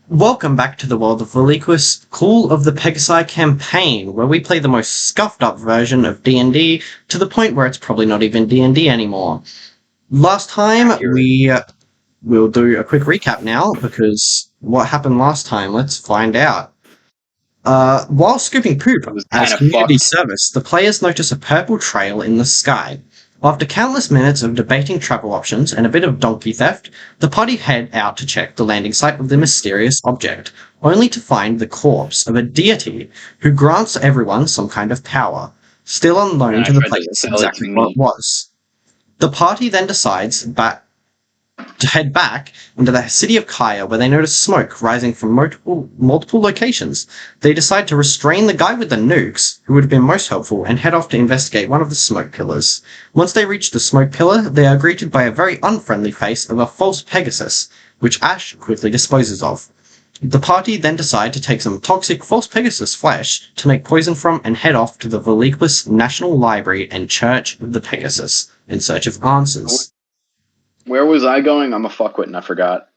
Welcome back to the world of Reliquis, Call of the Pegasi campaign, where we play the most scuffed up version of D&D to the point where it's probably not even D&D anymore. Last time, Accurate. we'll do a quick recap now, because what happened last time, let's find out. While scooping poop It was as kind of community fucked. service, the players notice a purple trail in the sky. After countless minutes of debating travel options and a bit of donkey theft, the party head out to check the landing site of the mysterious object, only to find the corpse of a deity who grants everyone some kind of power, still unknown And to I the tried to players sell it to exactly what me. it was. The party then decides to head back into the city of Kaya, where they notice smoke rising from multiple locations. They decide to restrain the guy with the nukes, who would have been most helpful, and head off to investigate one of the smoke pillars. Once they reach the smoke pillar, they are greeted by a very unfriendly face of a false Pegasus, which Ash quickly disposes of. The party then decide to take some toxic false Pegasus flesh to make poison from and head off to the Reliquis National Library and Church of the Pegasus in search of answers. Where was I going? I'm a fuckwit and I forgot.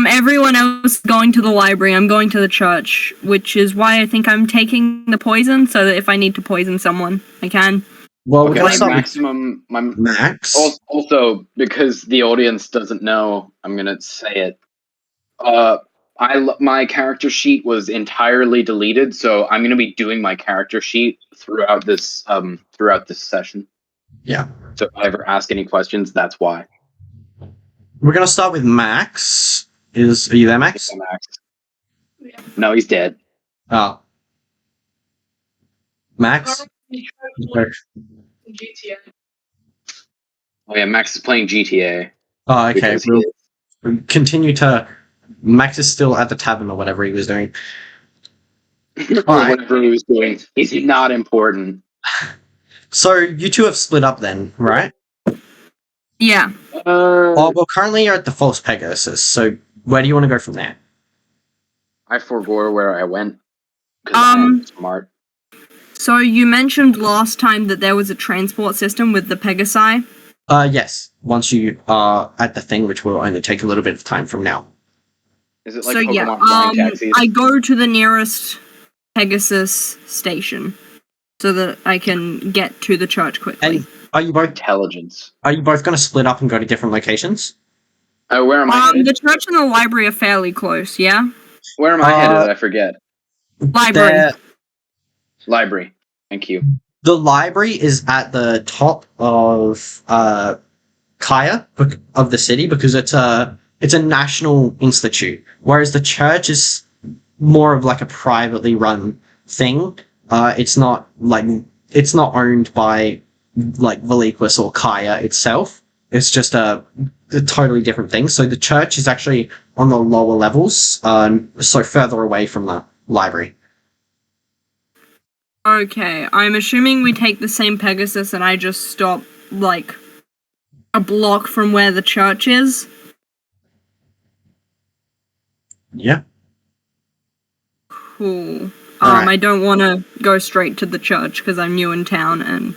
Everyone else is going to the library. I'm going to the church, which is why I think I'm taking the poison, so that if I need to poison someone, I can. Well, we're Okay, going my to start with maximum. My Max. also because the audience doesn't know, I'm gonna say it. My character sheet was entirely deleted, so I'm gonna be doing my character sheet throughout this session. Yeah. So if I ever ask any questions, that's why. We're going to start with Max. Are you there, Max? Max. No, he's dead. Oh. Max? Okay. GTA. Oh yeah, Max is playing GTA. Oh, okay. Because We'll continue to... Max is still at the tavern or whatever he was doing. Alright. whatever he was doing, he's not important. So, you two have split up then, right? Yeah. Well, currently you're at the False Pegasus, so where do you want to go from there? I forgot where I went. 'Cause I'm smart. So you mentioned last time that there was a transport system with the Pegasi. Yes. Once you are at the thing, which will only take a little bit of time from now. Is it like So yeah, Pokemon flying taxis? I go to the nearest Pegasus station so that I can get to the church quickly. And are you both Intelligence. going to split up and go to different locations? Where am I headed? The church and the library are fairly close, yeah? Where am I headed? I forget. Library. Library. Thank you. The library is at the top of Kaya of the city because it's a national institute, whereas the church is more of like a privately run thing. It's not owned by like Reliquis or Kaya itself. It's just a totally different thing. So the church is actually on the lower levels, so further away from the library. Okay, I'm assuming we take the same Pegasus and I just stop, like, a block from where the church is. Yeah. Cool. Alright. I don't want to go straight to the church because I'm new in town and...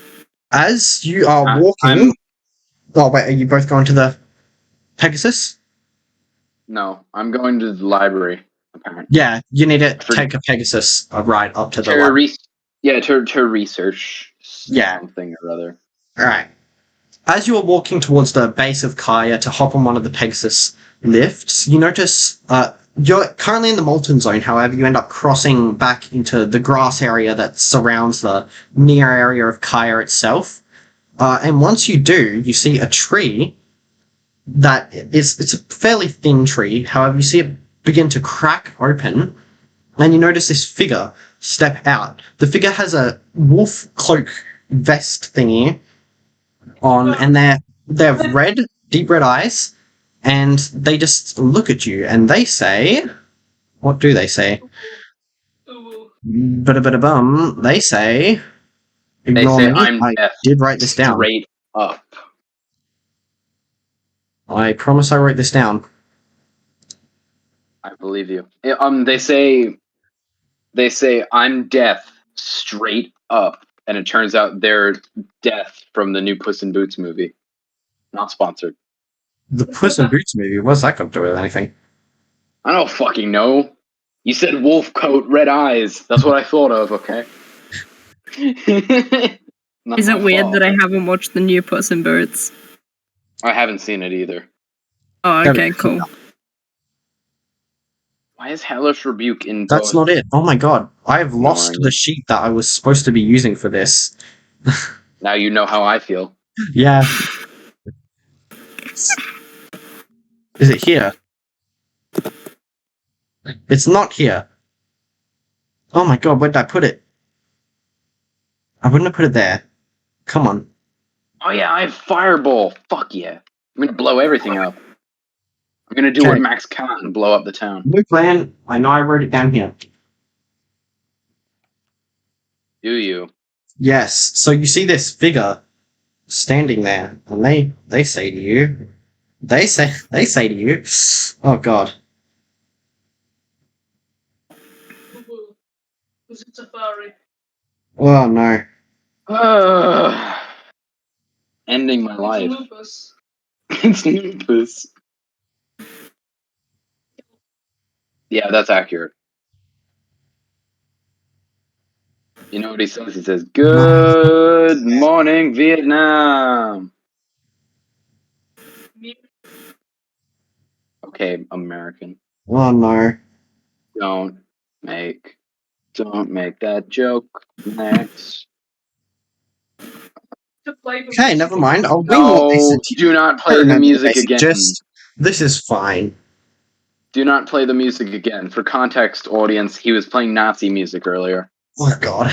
As you are walking... Oh, wait, are you both going to the Pegasus? No, I'm going to the library, apparently. Yeah, you need to take a Pegasus ride up to the library. To research something or other. Alright. As you are walking towards the base of Kaya to hop on one of the Pegasus lifts, you notice you're currently in the Molten Zone, however, you end up crossing back into the grass area that surrounds the near area of Kaya itself. And once you do, you see a tree it's a fairly thin tree, however, you see it begin to crack open, and you notice this figure step out. The figure has a wolf cloak vest thingy on, and they have deep red eyes, and they just look at you, and they say, what do they say? Ba-da-ba-da-bum. They say, ignore me, I did write this down. Straight up. I promise I wrote this down. I believe you. They say I'm deaf straight up, and it turns out they're deaf from the new Puss in Boots movie. Not sponsored. The Puss in Boots movie, what's that got to do with anything? I don't fucking know. You said wolf coat, red eyes. That's what I thought of, okay? Not Is it my weird fault. that I haven't watched the new Puss in Boots? I haven't seen it either. Oh, okay, cool. Why is Hellish Rebuke in That's both? not it. Oh my god. I have lost Ignoring the it. sheet that I was supposed to be using for this. Now you know how I feel. Yeah. Is it here? It's not here. Oh my god, where did I put it? I wouldn't have put it there. Come on. Oh yeah, I have Fireball. Fuck yeah. I'm gonna blow everything up. I'm gonna do what Okay. Max can't and blow up the town. New plan. I know I wrote it down here. Do you? Yes. So you see this figure standing there, and they say to you, they say to you, oh god. Oh no. Ending my life. It's lupus. Yeah, that's accurate. You know what he says? He says, "Good morning, Vietnam." Okay, American. Oh no. Don't make that joke, Max. Okay, never mind. I'll wing what they No, said to you. do not I play the remember music basic again. gist. This is fine. Do not play the music again. For context, audience, he was playing Nazi music earlier. Oh god.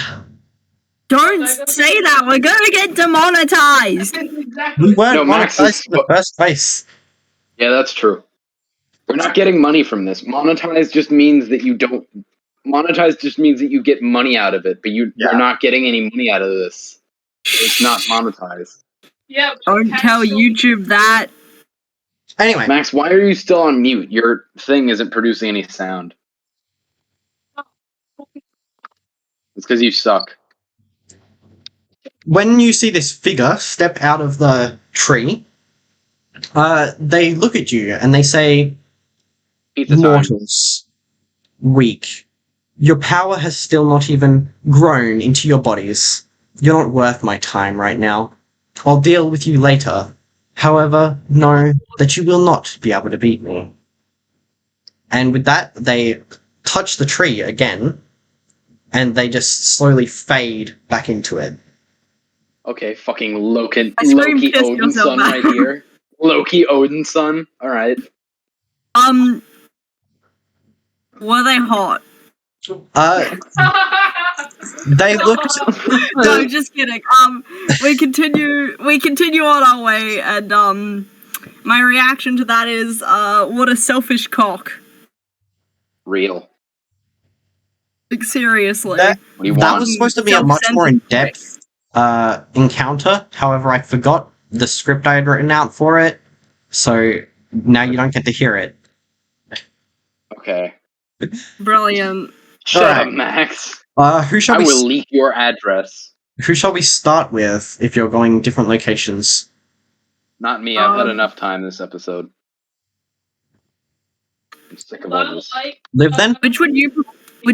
Don't say that. We're gonna get demonetized. We weren't No, Max monetized is- in the first place. Yeah, that's true. We're not getting money from this. Monetize just means that you don't. Monetize just means that you get money out of it, but you're not getting any money out of this. It's not monetized. Yeah. Don't tell YouTube that. Anyway, Max, why are you still on mute? Your thing isn't producing any sound. It's because you suck. when you see this figure step out of the tree, they look at you and they say, Pizza time. mortals, weak. Your power has still not even grown into your bodies. You're not worth my time right now. I'll deal with you later. However, know that you will not be able to beat me. And with that, they touch the tree again, and they just slowly fade back into it. Okay, fucking Loki I screamed, Loki piss Odin's yourself son right out. here. Loki Odin's son. All right. Were they hot? They looked. No, just kidding. We continue on our way, and my reaction to that is, what a selfish cock. Real. Like, seriously. What do you That want? was supposed to be a much more in-depth encounter. However, I forgot the script I had written out for it, so now you don't get to hear it. Okay. Brilliant. Shut Alright. up, Max. Who shall I we? will leak your address. Who shall we start with if you're going different locations? Not me. I've had Um, enough time this episode. I'm sick of all this. Liv then? Which would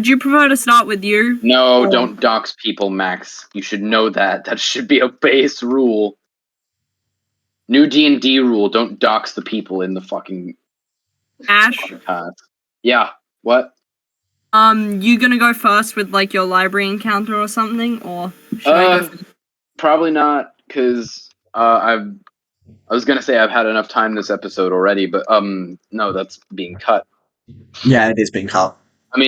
you prefer to start with you? No, Oh. don't dox people, Max. You should know that. That should be a base rule. New D&D rule: don't dox the people in the fucking Ash? podcast. Yeah. What? You gonna go first with like your library encounter or something, or should I go first? Probably not, because I was gonna say I've had enough time this episode already, but no, that's being cut. Yeah, it is being cut. I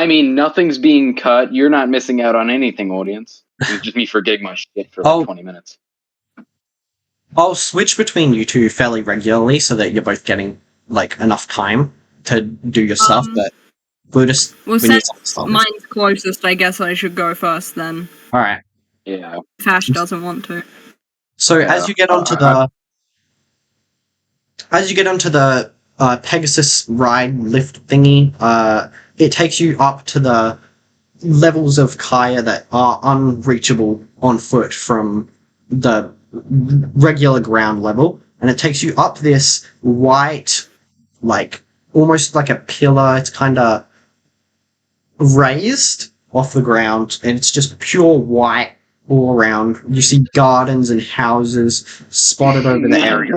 mean, nothing's being cut. You're not missing out on anything, audience. It's just me forgetting my shit for like 20 minutes. I'll switch between you two fairly regularly so that you're both getting like enough time to do your stuff, but we'll just Well, we need since something to start with. mine's closest, I guess I should go first then. Alright. Yeah. If Ash doesn't want to. So Yeah. as you get onto the Pegasus ride lift thingy, it takes you up to the levels of Kaya that are unreachable on foot from the regular ground level, and it takes you up this white, like almost like a pillar. It's kind of raised off the ground, and it's just pure white all around. You see gardens and houses spotted over the area.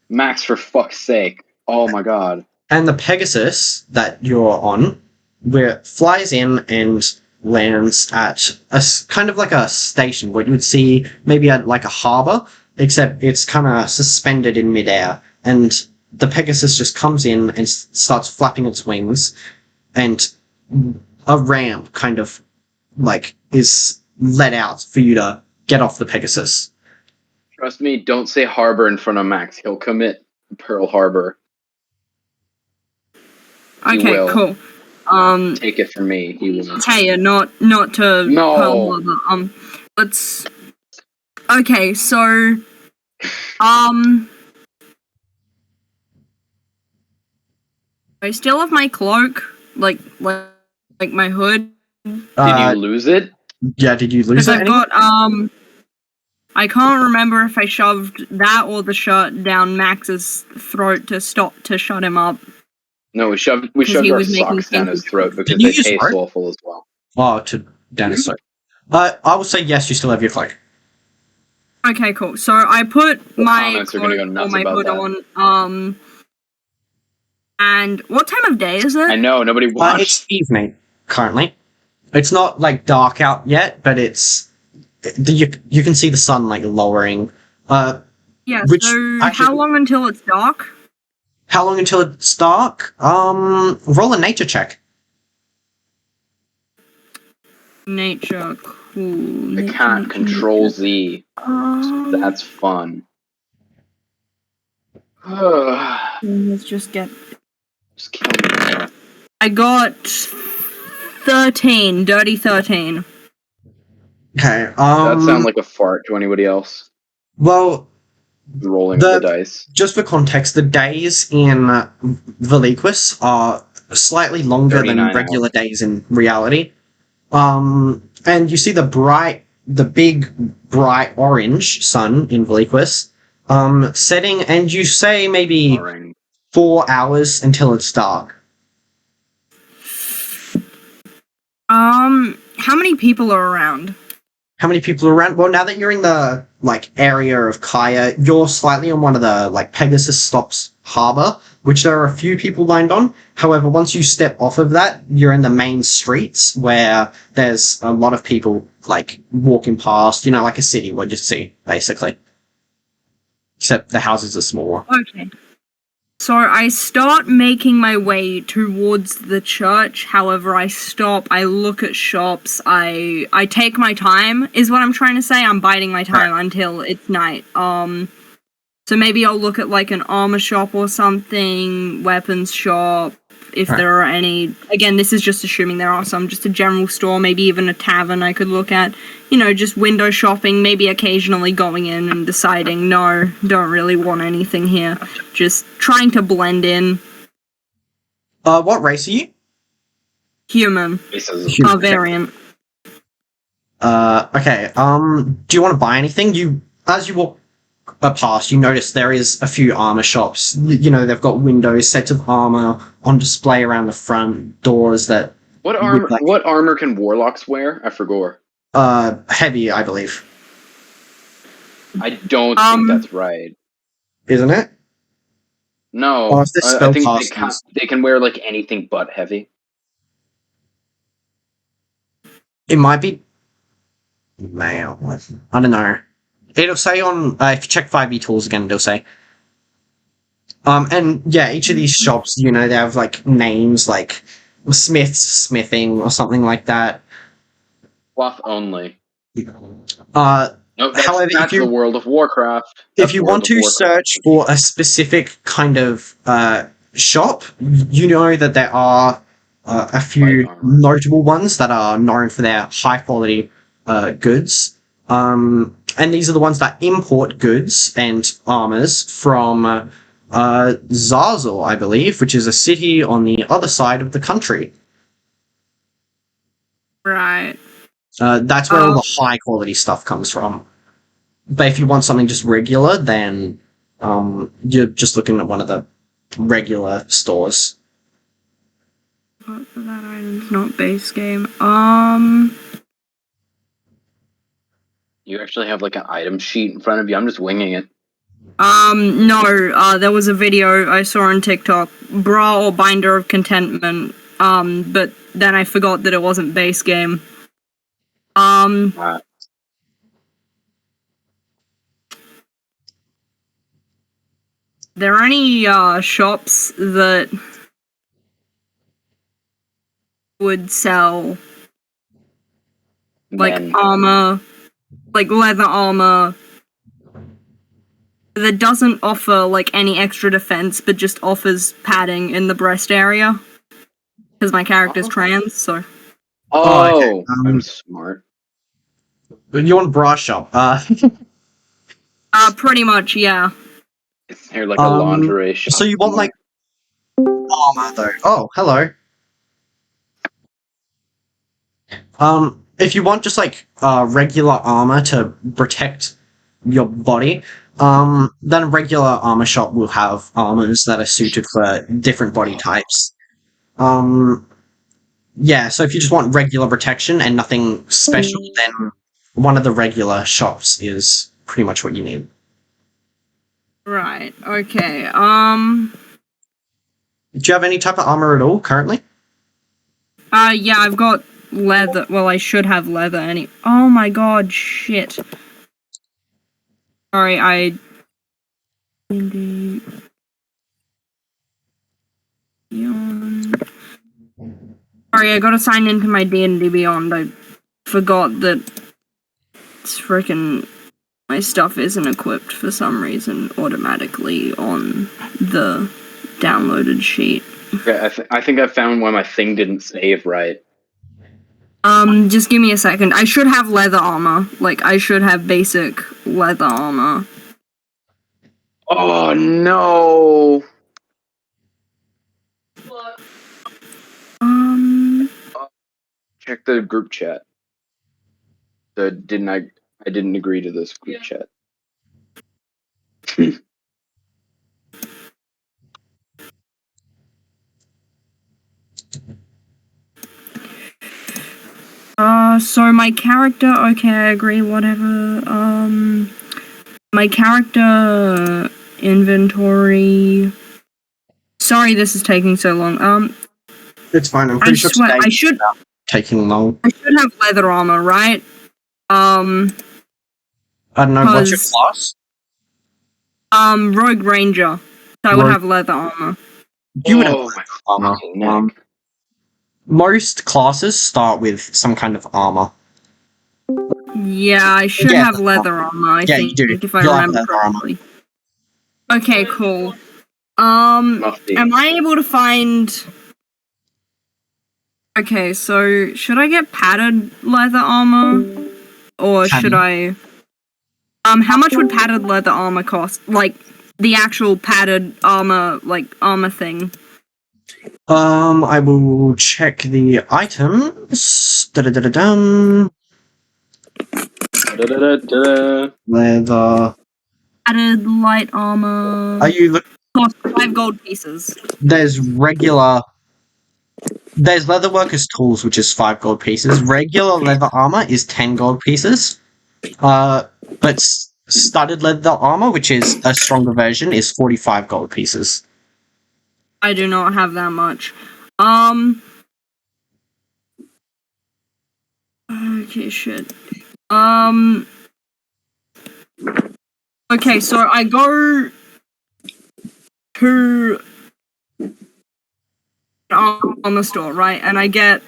Max, for fuck's sake. Oh my god. And the Pegasus that you're on, where it flies in and lands at kind of like a station where you would see maybe like a harbour, except it's kind of suspended in midair. And the Pegasus just comes in and starts flapping its wings, and a ramp kind of like is let out for you to get off the Pegasus. Trust me, don't say harbor in front of Max. He'll commit Pearl Harbor. Okay, cool. Take it from me. He will. Taya, not to No. Pearl Harbor. Let's. Okay, so I still have my cloak, like my hood. Did you lose it? Yeah, did you lose it? I've got I can't remember if I shoved that or the shirt down Max's throat to shut him up. No, we shoved our socks down his throat because they taste awful as well. Oh, to down his throat. I will say yes, you still have your cloak. Okay, cool. So I put my cloak go or my hood on. And what time of day is it? I know, nobody watched. It's evening currently. It's not like dark out yet, but you can see the sun like lowering. Yeah. So how long until it's dark? How long until it's dark? Roll a nature check. Nature, cool. I can't control Z. That's fun. Let's just get. Just kill me. I got 13, dirty 13. Okay. That sound like a fart to anybody else. Well, rolling the dice. Just for context, the days in Veliquis are slightly longer than regular days in reality. And you see the big bright orange sun in Veliquis, setting, and you say maybe 4 hours until it's dark. How many people are around? How many people are around? Well, now that you're in the area of Kaya, you're slightly on one of the Pegasus stops harbor, which there are a few people lined on. However, once you step off of that, you're in the main streets where there's a lot of people walking past, like a city what you see, basically. Except the houses are smaller. Okay. So I start making my way towards the church. However, I stop, I look at shops, I take my time, is what I'm trying to say. I'm biding my time until it's night. So maybe I'll look at an armor shop or something, weapons shop, if there are any. Again, this is just assuming there are some, just a general store, maybe even a tavern I could look at. Just window shopping, maybe occasionally going in and deciding, no, don't really want anything here. Just trying to blend in. What race are you? Human. Variant. Okay, do you want to buy anything? As you walk past, you notice there is a few armor shops. They've got windows, sets of armor on display around the front doors that... What armor can warlocks wear? I forgot. Heavy, I believe. I don't think that's right. Isn't it? No, I think they can wear anything but heavy. It might be male. I don't know. It'll say on if you check 5e tools again, it'll say. And yeah, each of these shops, they have names like Smith's Smithing or something like that. Cloth only. However, that's the World of Warcraft. If you want to search for a specific kind of shop, that there are a few notable ones that are known for their high quality goods. And these are the ones that import goods and armors from Zarzal, I believe, which is a city on the other side of the country. Right. That's where all the high quality stuff comes from. But if you want something just regular, then you're just looking at one of the regular stores. But that item's not base game. You actually have like an item sheet in front of you. I'm just winging it. No, there was a video I saw on TikTok, bra or binder of contentment, but then I forgot that it wasn't base game. There are any, shops that would sell, like, Men. armor, like leather armor, that doesn't offer, like, any extra defense, but just offers padding in the breast area? Because my character's trans, so... Oh, I'm smart. You want bra shop? Pretty much, yeah. Is there like a lingerie shop? So you want like armor though? Oh, hello. If you want just like regular armor to protect your body, then a regular armor shop will have armors that are suited for different body types. Yeah, so if you just want regular protection and nothing special, then one of the regular shops is pretty much what you need. Right, okay, Do you have any type of armor at all currently? yeah, I've got leather. Well, I should have leather oh my god, shit. Sorry, Sorry, I gotta sign into my D&D Beyond. I forgot that it's frickin' my stuff isn't equipped for some reason automatically on the downloaded sheet. Okay, I think I found why my thing didn't save right. Just give me a second. I should have leather armor. Like, I should have basic leather armor. Oh no! Check the group chat. I didn't agree to this group chat. So my character, okay, I agree, whatever. My character inventory. Sorry, this is taking so long. It's fine. I'm pretty sure I should taking long. I should have leather armor, right? I don't know. What's your class? Rogue Ranger. So I would have leather armor. You would have armor. Most classes start with some kind of armor. Yeah, I should have leather armor, I think, if I remember correctly. Okay, cool. Am I able to find... Okay, so should I get padded leather armor? Or should I... how much would padded leather armor cost? Like, the actual padded armor, like, armor thing. I will check the items. Da-da-da-da-dum. Leather. Padded light armor. Are you looking? Cost 5 gold pieces. There's leatherworkers tools, which is 5 gold pieces. Regular leather armor is 10 gold pieces. But studded leather armor, which is a stronger version, is 45 gold pieces. I do not have that much. Okay, shit. Okay, so I go to an armor store, right? And I get,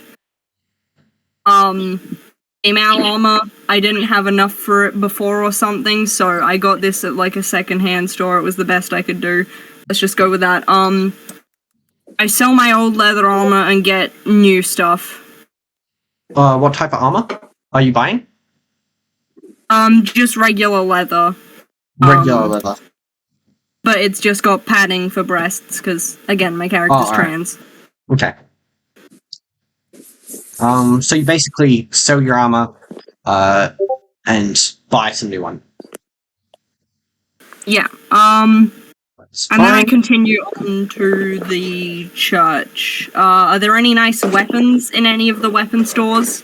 female armor. I didn't have enough for it before or something, so I got this at, like, a second-hand store. It was the best I could do. Let's just go with that. I sell my old leather armor and get new stuff. What type of armor are you buying? Just regular leather. Regular leather. But it's just got padding for breasts, because, again, my character's trans. Okay. So you basically sell your armor, and buy some new one. Yeah, It's And then I fine. continue on to the church. Are there any nice weapons in any of the weapon stores?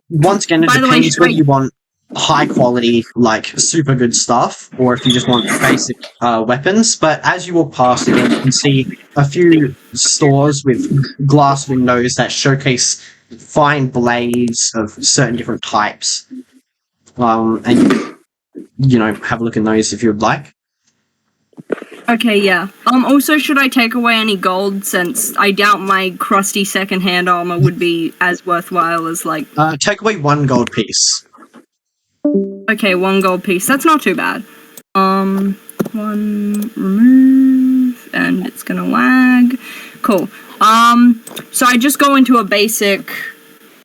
Once again, it By the way, depends should whether I... you want high quality, like super good stuff, or if you just want basic weapons. But as you walk past again, you can see a few stores with glass windows that showcase fine blades of certain different types. And have a look in those if you'd like. Okay, yeah. Also, should I take away any gold, since I doubt my crusty second-hand armor would be as worthwhile as, like... Take away 1 gold piece. Okay, 1 gold piece. That's not too bad. 1 remove, and it's gonna lag. Cool. So I just go into a basic,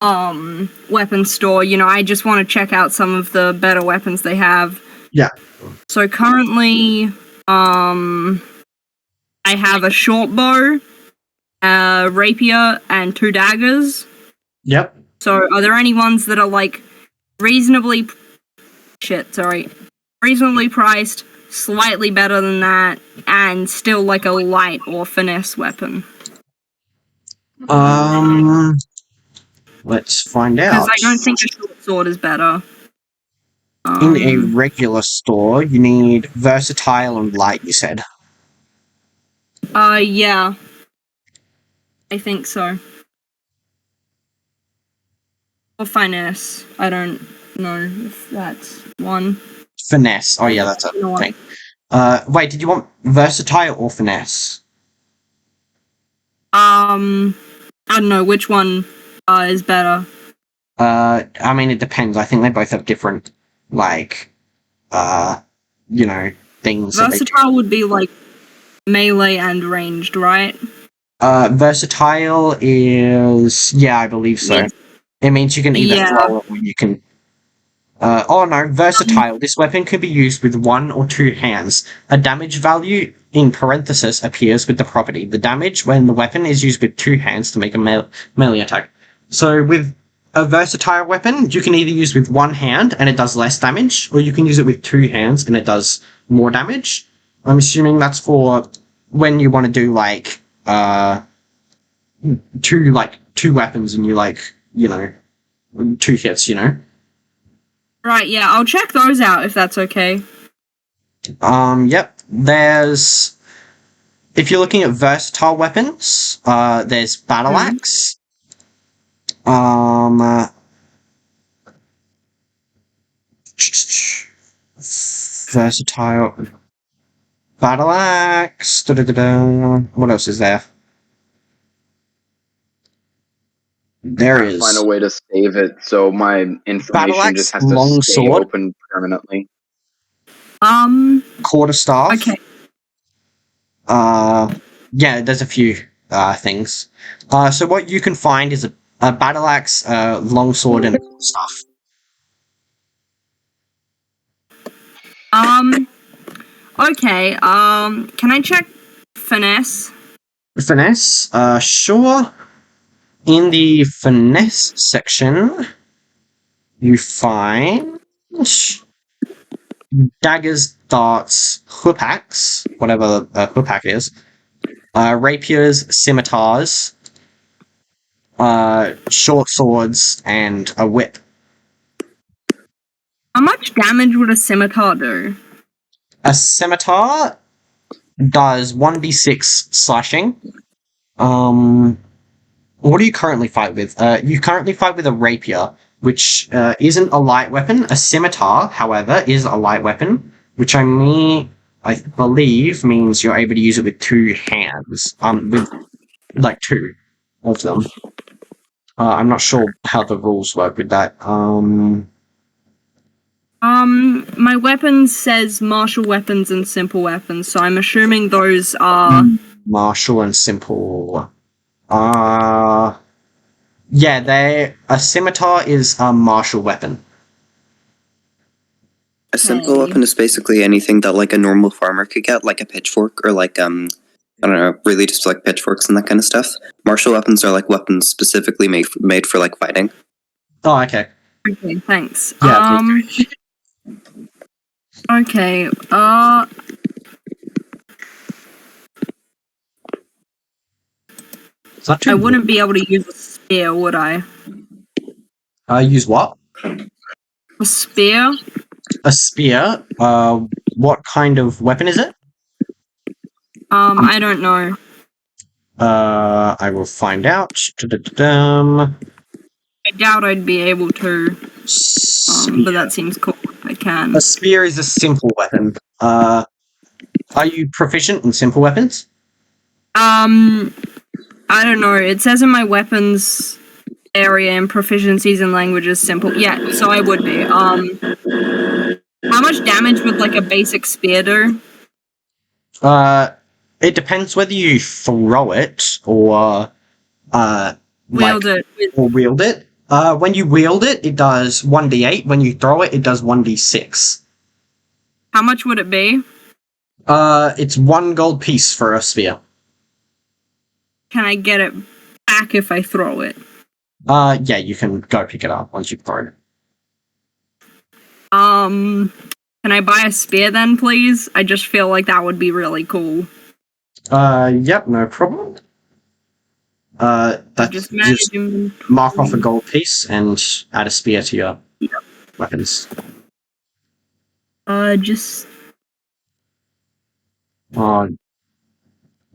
weapon store. I just want to check out some of the better weapons they have. Yeah. So currently, I have a short bow, a rapier, and 2 daggers. Yep. So are there any ones that are, like, reasonably priced, slightly better than that, and still like a light or finesse weapon? Let's find out. Because I don't think a short sword is better. In a regular store, you need versatile and light, you said. Yeah. I think so. Or finesse. I don't know if that's one. Finesse. Oh yeah, that's a thing. Wait, did you want versatile or finesse? I don't know which one is better. I mean, it depends. I think they both have different, things. Versatile would be like melee and ranged, right? Versatile is, yeah, I believe so. It means you can either throw it or you can... versatile. This weapon can be used with 1 or 2 hands. A damage value in parenthesis appears with the property. The damage when the weapon is used with 2 hands to make a melee attack. So with a versatile weapon, you can either use with 1 hand and it does less damage, or you can use it with 2 hands and it does more damage. I'm assuming that's for when you want to do two weapons and you 2 hits, Right, yeah, I'll check those out if that's okay. Yep. There's... If you're looking at versatile weapons, there's Battle Axe. Versatile... Battle Axe... What else is there? There is... Find a way to save it so my information just has to stay open permanently. Quarterstaff. Okay. Yeah, there's a few things. So what you can find is a battle axe, longsword, and stuff. Okay, can I check finesse? Finesse? Sure. In the finesse section, you find daggers, darts, hook axe, whatever a hook axe is, rapiers, scimitars, short swords, and a whip. How much damage would a scimitar do? A scimitar does 1d6 slashing. What do you currently fight with? You currently fight with a rapier, which isn't a light weapon. A scimitar, however, is a light weapon, which I believe means you're able to use it with 2 hands. With 2 of them. I'm not sure how the rules work with that. My weapon says martial weapons and simple weapons, so I'm assuming those are... Martial and simple. Yeah, a scimitar is a martial weapon. A simple weapon is basically anything that a normal farmer could get, like a pitchfork or I don't know, really just pitchforks and that kind of stuff. Martial weapons are weapons specifically made for fighting. Oh, okay. Okay, thanks. Yeah, Okay, It's not too I wouldn't be able to use a spear, would I? Use what? A spear? A spear. What kind of weapon is it? I don't know. I will find out. Da-da-da-dum. I doubt I'd be able to. But that seems cool if I can. A spear is a simple weapon. Are you proficient in simple weapons? I don't know. It says in my weapons area and proficiencies in languages simple. Yeah, so I would be. How much damage would like a basic spear do? It depends whether you throw it or Wield it. or wield it. When you wield it, it does 1d8. When you throw it, it does 1d6. How much would it be? It's 1 gold piece for a spear. Can I get it back if I throw it? Yeah, you can go pick it up once you throw it. Can I buy a spear then, please? I just feel like that would be really cool. Yep, no problem. That's Just just mark off a gold piece and add a spear to your weapons. Just. Oh,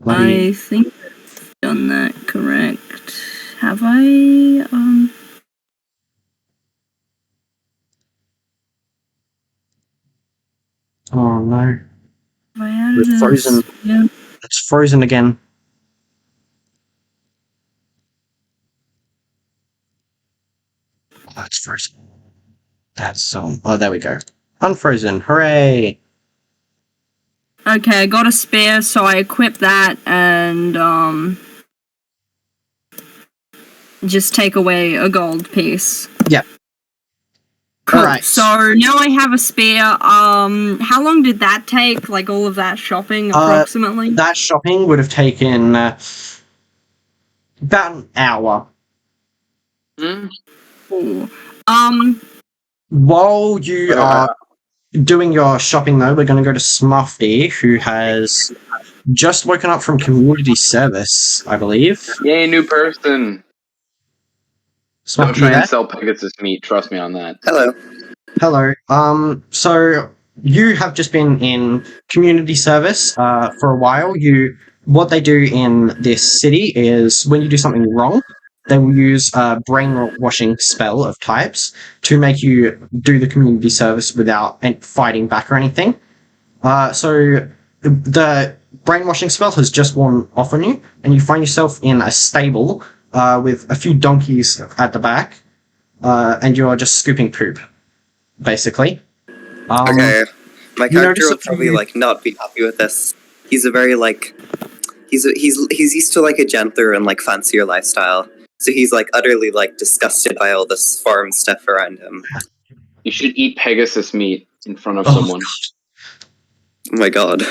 bloody. I think I've done that correct. Have I? Oh no. Have I added We're frozen. Yeah. It's frozen again. Oh, it's frozen. That's so. Oh, there we go. Unfrozen. Hooray! Okay, I got a spear, so I equip that and just take away a gold piece. Yep. Cool. Alright. So now I have a spear. How long did that take? Like all of that shopping, approximately? That shopping would have taken about an hour. Cool. While you are doing your shopping, though, we're going to go to Smuffy, who has just woken up from community service, I believe. Yay, new person. Don't Smuffy, try you there? and sell Pegasus meat. Trust me on that. Hello. Hello. So you have just been in community service for a while. What they do in this city is when you do something wrong, they will use a brainwashing spell of types to make you do the community service without fighting back or anything. So the brainwashing spell has just worn off on you, and you find yourself in a stable with a few donkeys at the back, and you are just scooping poop, basically. Okay. My you notice character will a probably few- like not be happy with this. He's a very like he's used to like a gentler and like fancier lifestyle. So he's like utterly like disgusted by all this farm stuff around him. You should eat Pegasus meat in front of Oh, someone. Oh my god.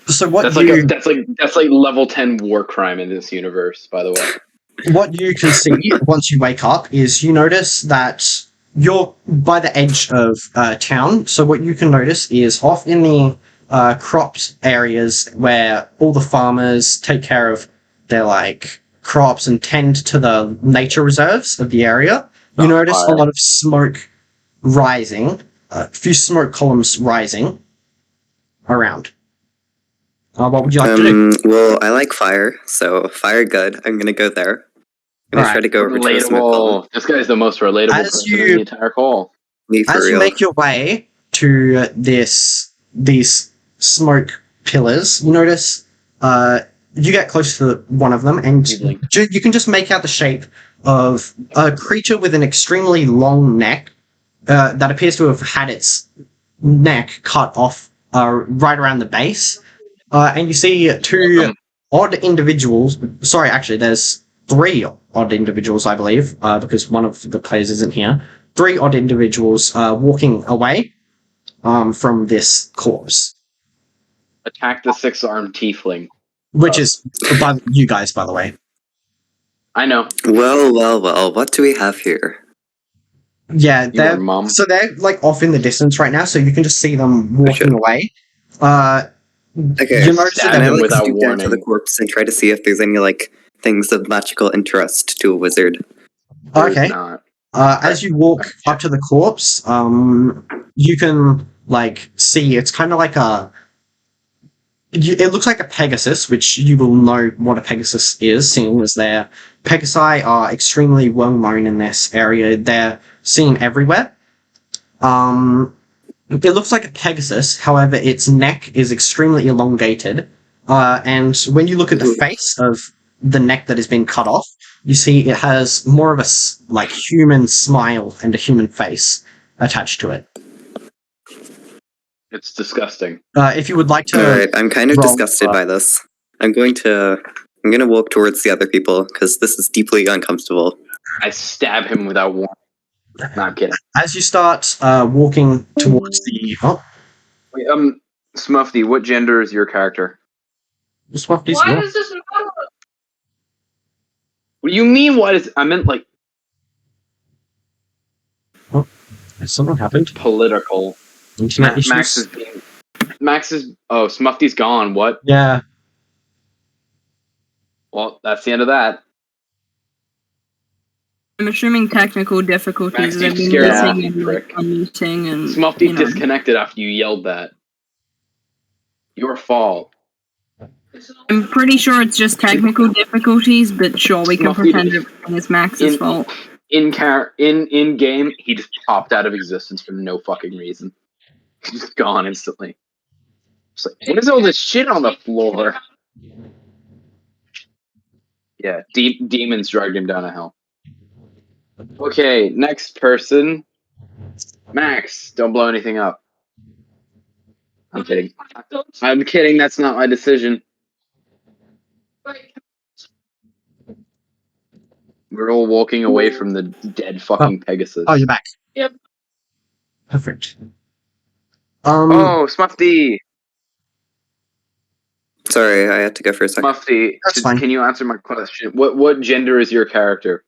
So what That's like level 10 war crime in this universe, by the way. what you can see once you wake up is you notice that you're by the edge of town. So what you can notice is off in the cropped areas where all the farmers take care of their like crops and tend to the nature reserves of the area. You notice a lot of smoke rising, a few smoke columns rising around. What would you like to do? Well, I like fire, so fire good. I'm gonna go there. I'm gonna try to go over to a smoke column. Relatable. This guy's the most relatable As person you- in the entire call. Me for As you real. make your way to these smoke pillars, you notice you get close to one of them, and you can just make out the shape of a creature with an extremely long neck that appears to have had its neck cut off right around the base. And you see two odd individuals. Sorry, actually, there's 3 odd individuals, I believe, because one of the players isn't here. 3 odd individuals walking away from this corpse. Attack the 6-armed tiefling. Which is by you guys, by the way. I know. Well, what do we have here? Yeah, Your mom. so they're like off in the distance right now, so you can just see them walking away. Okay, You notice Stab that him I without stoop down to the warning. corpse and try to see if there's any things of magical interest to a wizard. There's okay. not. As you walk up to the corpse, you can see it's kind of like it looks like a Pegasus, which you will know what a Pegasus is, seeing as their Pegasi are extremely well known in this area. They're seen everywhere. It looks like a Pegasus, however, its neck is extremely elongated, and when you look at the face of the neck that has been cut off, you see it has more of a human smile and a human face attached to it. It's disgusting. If you would like to, Alright, I'm kind of roll, disgusted by this. I'm gonna walk towards the other people, because this is deeply uncomfortable. I stab him without warning. Not kidding. as you start walking towards the Wait, Smuffy, what gender is your character? swap this. Why does this matter? What do you mean? Why does I meant like Something happened. political? Internet issues. Max is. Oh, Smuffy's gone. What? Yeah. Well, that's the end of that. I'm assuming technical difficulties. Max, They've you been scared missing me, and prick. unmuting and Smuffy disconnected after you yelled that. Your fault. I'm pretty sure it's just technical difficulties, but sure, we can Smuffy pretend did- everything is Max's fault. In game, he just popped out of existence for no fucking reason. He's just gone instantly. It's like, what is all this shit on the floor? Yeah, demons dragged him down a hill. Okay, next person. Max, don't blow anything up. I'm kidding. I'm kidding, that's not my decision. We're all walking away from the dead fucking Pegasus. Oh, you're back. Yep. Perfect. Oh, Smuffy! Sorry, I had to go for a second. Smuffy, That's fine. can you answer my question? What gender is your character?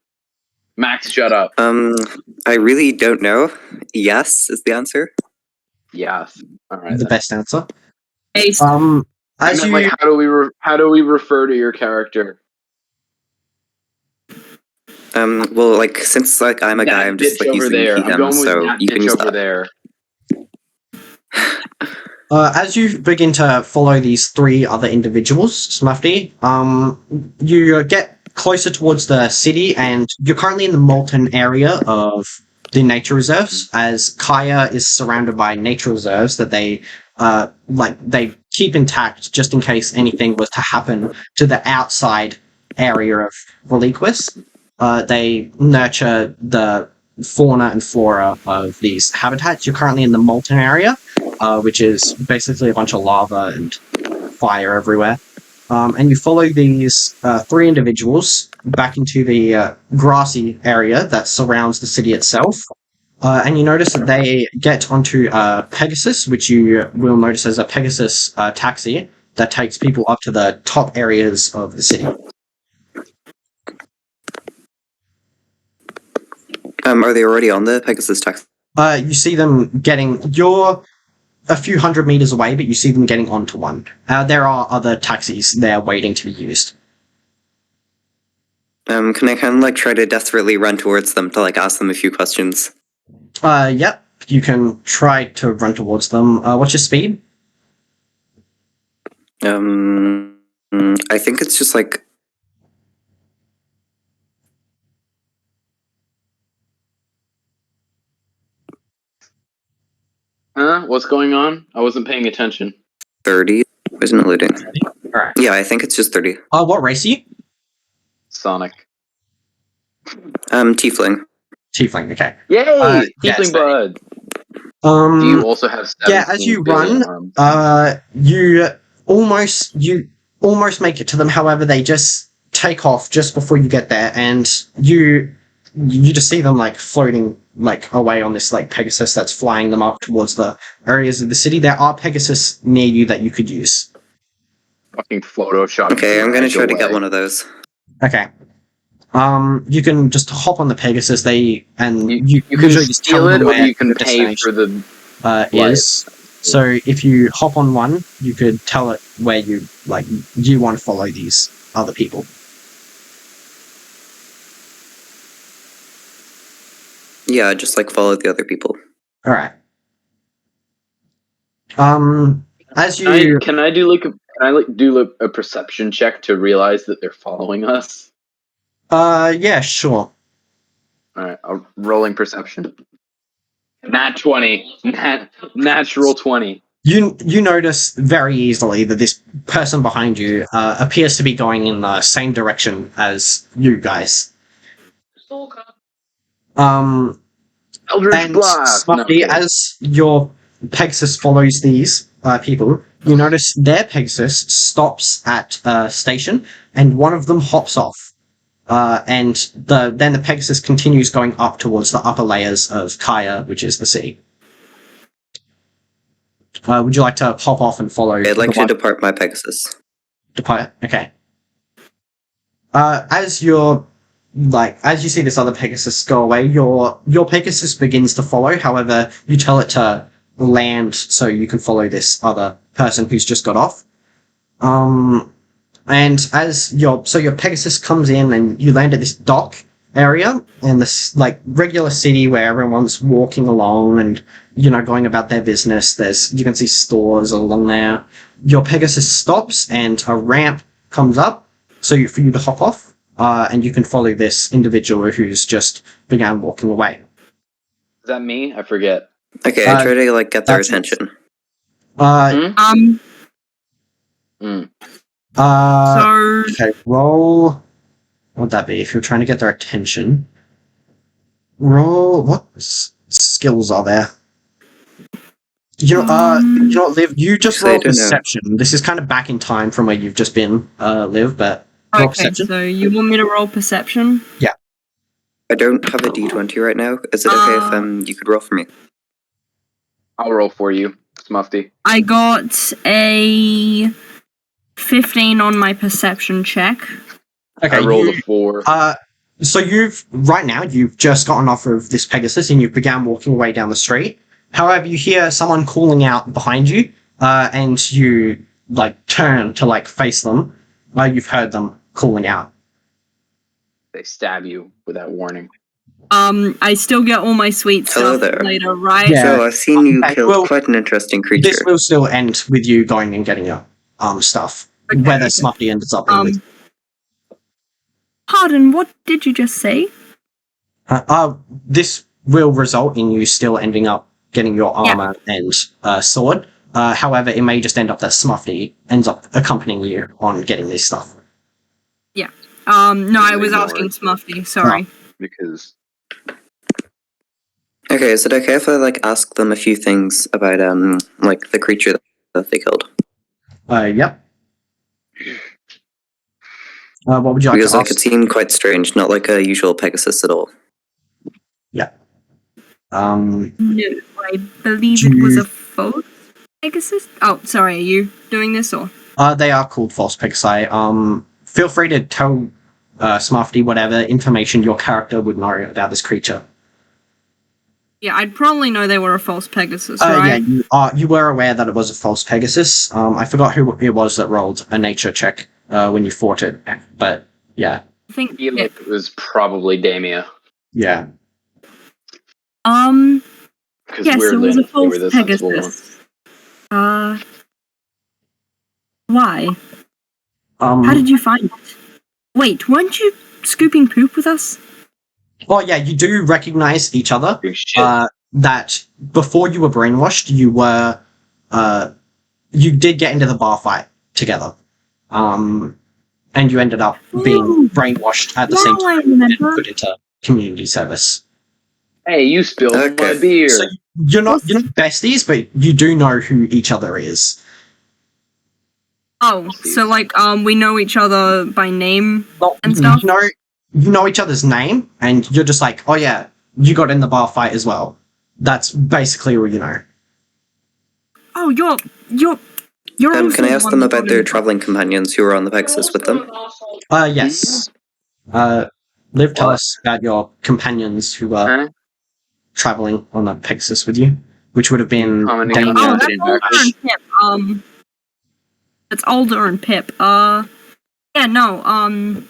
Max, shut up. I really don't know. Yes is the answer. Yes. Alright. The best answer. Ace. As you Like, how do we refer to your character? Well, since I'm a guy, I'm just bitch over using there. he, I'm him, going with so that you can bitch use over that. there. as you begin to follow these three other individuals, Smuffy, you get closer towards the city, and you're currently in the Molten area of the nature reserves, as Kaya is surrounded by nature reserves that they keep intact just in case anything was to happen to the outside area of Reliquis. They nurture the fauna and flora of these habitats. You're currently in the Molten area, which is basically a bunch of lava and fire everywhere. And you follow these three individuals back into the grassy area that surrounds the city itself. And you notice that they get onto a Pegasus, which you will notice as a Pegasus taxi that takes people up to the top areas of the city. Are they already on the Pegasus taxi? You see them you're a few hundred meters away, but you see them getting onto one. There are other taxis there waiting to be used. Can I kind of try to desperately run towards them to ask them a few questions? Yep, you can try to run towards them. What's your speed? I think it's just Huh? What's going on? I wasn't paying attention. 30. Isn't it loading? Alright. Yeah, I think it's just 30. What race are you? Sonic. Tiefling. Tiefling, okay. Yay! yes, Tiefling bud. Do you also have 17 as you billion run, arms? you almost make it to them. However, they just take off just before you get there, and you just see them floating away on this Pegasus that's flying them up towards the areas of the city. There are Pegasus near you that you could use. Fucking Photoshop. Okay, I'm gonna try to away. get one of those. Okay. You can just hop on the Pegasus. You You can usually just tell steal it, them or where you can the pay destination for the. is. So if you hop on one, you could tell it where you want to follow these other people. Yeah, just like follow the other people. All right. As you Can I do a perception check to realize that they're following us? yeah, sure. All right, rolling perception. Nat 20. Natural 20. You notice very easily that this person behind you appears to be going in the same direction as you guys. Eldritch And Blast! No, I'm Smuffy, kidding. as your Pegasus follows these people, you notice their Pegasus stops at a station, and one of them hops off. And then the Pegasus continues going up towards the upper layers of Kaya, which is the city. Would you like to hop off and follow? I'd like to depart my Pegasus. Depart. Okay. As you see this other Pegasus go away, your Pegasus begins to follow. However, you tell it to land so you can follow this other person who's just got off. And as your Pegasus comes in and you land at this dock area and this regular city where everyone's walking along and going about their business. You can see stores along there. Your Pegasus stops and a ramp comes up for you to hop off. And you can follow this individual who's just began walking away. Is that me? I forget. Okay, I try to get their attention. Okay, roll. What would that be? If you're trying to get their attention, roll. What skills are there? Liv. You just roll perception. This is kind of back in time from where you've just been, Liv. But roll perception. So you want me to roll perception? Yeah. I don't have a D20 right now. Is it okay if you could roll for me? I'll roll for you, Smuffy. I got a 15 on my perception check. Okay, I rolled a 4. So you've just gotten off of this Pegasus and you began walking away down the street. However, you hear someone calling out behind you, and you turn to face them. You've heard them calling out. They stab you without warning. I still get all my sweet Hello stuff there. later, right? Yeah. So I've seen you kill quite an interesting creature. This will still end with you going and getting your stuff. Okay, Whether Smuffy ends up in Pardon, what did you just say? this will result in you still ending up getting your armor and sword. However, it may just end up that Smuffy ends up accompanying you on getting this stuff. Yeah. No, I was asking Smuffy, sorry. Because... Okay, is it okay if I ask them a few things about the creature that they killed? Yep. What would you like because to ask? it seemed quite strange, not like a usual Pegasus at all. Yeah. No, I believe it was a false Pegasus. Oh, sorry, are you doing this or? They are called false Pegasi. Feel free to tell Smarty whatever information your character would know about this creature. Yeah, I'd probably know they were a false Pegasus, right? Yeah, you were aware that it was a false Pegasus. I forgot who it was that rolled a nature check when you fought it, but yeah. I think it was probably Damia. Yeah. Yes, it was a false Pegasus. Why? How did you find it? Wait, weren't you scooping poop with us? Oh yeah, you do recognize each other. That before you were brainwashed, you did get into the bar fight together. And you ended up being brainwashed at the same time and put into community service. Hey, you spilled my beer. So you're not besties, but you do know who each other is. Oh, so we know each other by name and stuff? You know each other's name, and you're just like, oh yeah, you got in the bar fight as well. That's basically all you know. Oh, you're can I ask them about their traveling companions who were on the Pegasus with them? Yes. Liv, tell us about your companions who were traveling on the Pegasus with you. which would have been Commenting Damien. on Oh, that. that's Alder and Pip. That's Alder and Pip. Yeah, no,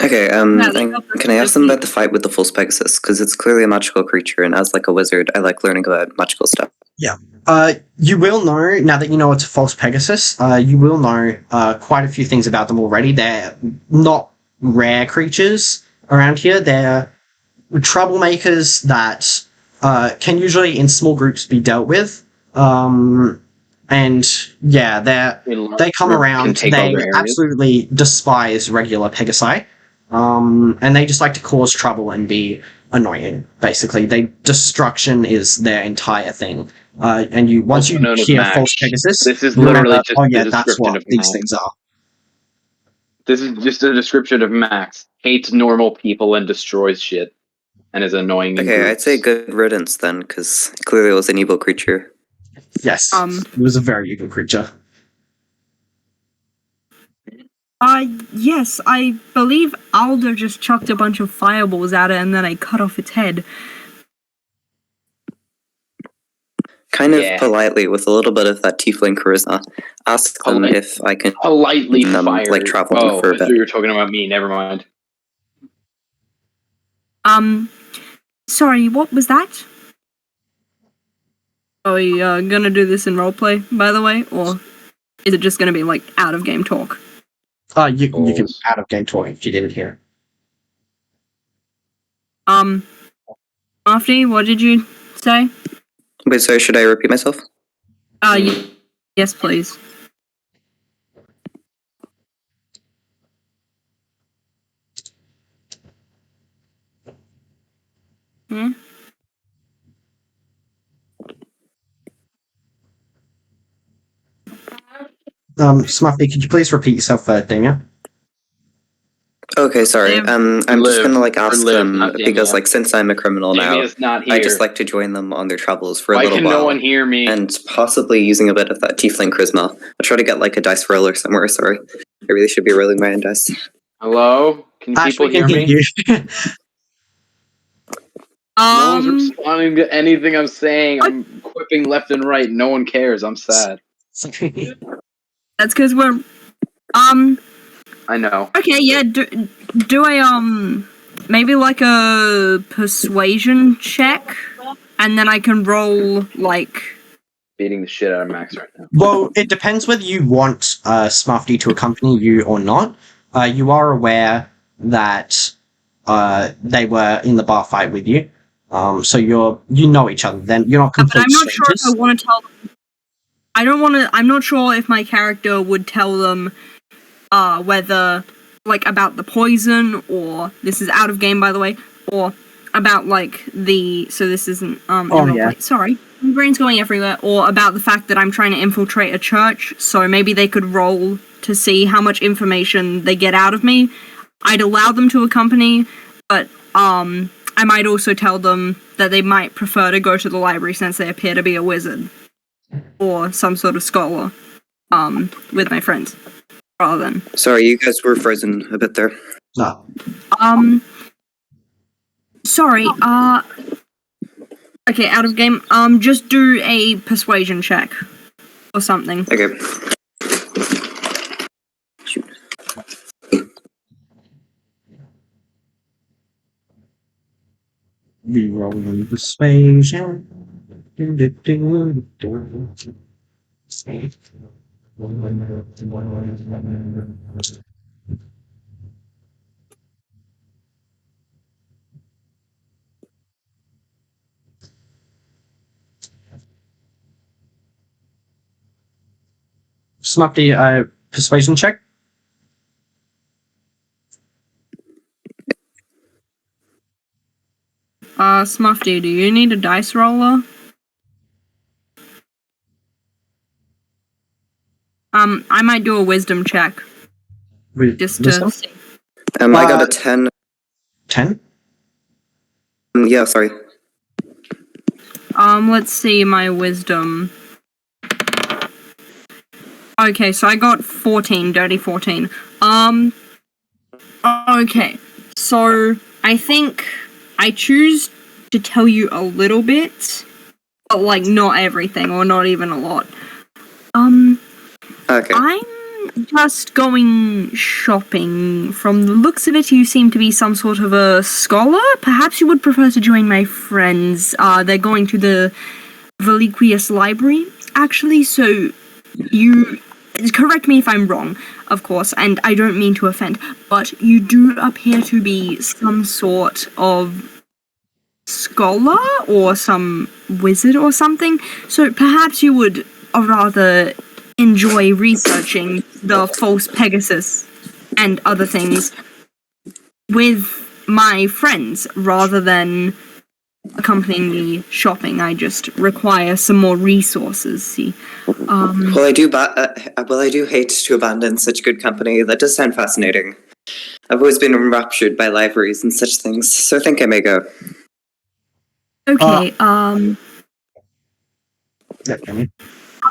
Okay, Yeah, they got can I ask them about the fight with the false Pegasus? Because it's clearly a magical creature, and as like a wizard, I like learning about magical stuff. You will know, now that you know it's a false Pegasus, you will know quite a few things about them already. They're not rare creatures around here. They're troublemakers that can usually, in small groups, be dealt with. And yeah, they come around. They absolutely despise regular Pegasi. And they just like to cause trouble and be annoying. Basically, destruction is their entire thing. And once Also you known as hear Max. false Pegasus, This is remember, literally just oh yeah, the that's description what of these Max. things are. This is just a description of Max. Hates normal people and destroys shit. And is annoying in Okay, groups. I'd say good riddance then, because clearly it was an evil creature. Yes, it was a very evil creature. Yes, I believe Alder just chucked a bunch of fireballs at it and then I cut off its head. Kind of Yeah. politely, with a little bit of that tiefling charisma, ask them if I can politely fire. like travel Oh, for a I thought bit. you were talking about me. Never mind. Sorry, what was that? Are we gonna do this in roleplay, by the way, or is it just gonna be like out of game talk? You can out of game talk if you didn't hear. Mafty, what did you say? Wait, sorry, should I repeat myself? Yes, please. Hmm? Smuffy, could you please repeat yourself, Damien? Okay, sorry. I'm just gonna like ask them not because Damien. like since I'm a criminal now, Damien's not here. I just like to join them on their travels for a Why little can while. no one hear me? And possibly using a bit of that tiefling charisma. I'll try to get like a dice roller somewhere, sorry. I really should be rolling my own dice. Hello? Can people Ashley can hear me? you. No one's responding to anything I'm saying. I'm quipping left and right. No one cares. I'm sad. That's because we're I know. okay. Yeah. Do I maybe like a persuasion check, and then I can roll like. Beating the shit out of Max right now. Well, it depends whether you want Smuffy to accompany you or not. You are aware that they were in the bar fight with you, so you know each other. Then you're not complete But I'm not strangers. sure if I want to tell them. I don't want to. I'm not sure if my character would tell them whether like about the poison, or this is out of game, by the way, or about like so this isn't sorry, my brain's going everywhere, or about the fact that I'm trying to infiltrate a church, so maybe they could roll to see how much information they get out of me. I'd allow them to accompany, but I might also tell them that they might prefer to go to the library since they appear to be a wizard or some sort of scholar with my friends rather than. Sorry, you guys were frozen a bit there. No. Sorry, okay, out of game. Just do a persuasion check or something. Okay. Shoot. Rerolling persuasion. Smuffy, persuasion check. Smuffy, do you need a dice roller? I might do a wisdom check. Just to see. I got a 10. 10? Yeah, sorry. Let's see my wisdom. Okay, so I got 14, dirty 14. Okay, so I think I choose to tell you a little bit but like not everything, or not even a lot. Okay. I'm just going shopping. From the looks of it, you seem to be some sort of a scholar. Perhaps you would prefer to join my friends. They're going to the Veliquius Library, actually, so you... Correct me if I'm wrong, of course, and I don't mean to offend, but you do appear to be some sort of scholar or some wizard or something, so perhaps you would rather enjoy researching the false Pegasus and other things with my friends rather than accompanying me shopping. I just require some more resources, see. Well, I do hate to abandon such good company. That does sound fascinating. I've always been enraptured by libraries and such things, so I think I may go. Okay, have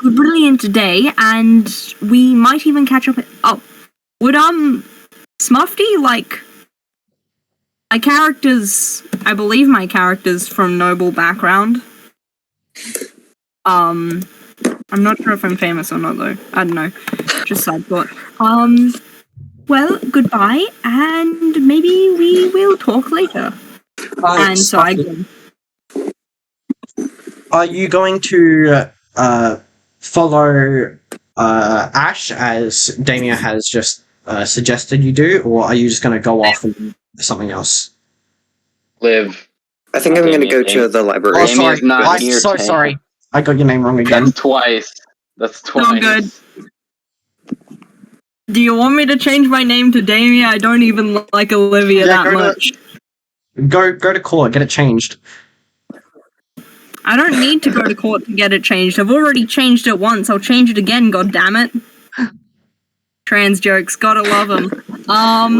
a brilliant day, and we might even catch up. Would Smuffy, like, my characters, I believe my character's from noble background. I'm not sure if I'm famous or not, though. I don't know. Just side thought. Well, goodbye, and maybe we will talk later. And so I go. Are you going to follow Ash as Damia has just suggested you do, or are you just going to go off and do something else? Live. I think I'm going to go to the library. Oh, sorry. Damia's not I'm here, so Tank. sorry. I got your name wrong again. That's twice. No good. Do you want me to change my name to Damia? I don't even like Olivia that much. Go to court, get it changed. I don't need to go to court to get it changed. I've already changed it once. I'll change it again, goddammit. Trans jokes, gotta love them.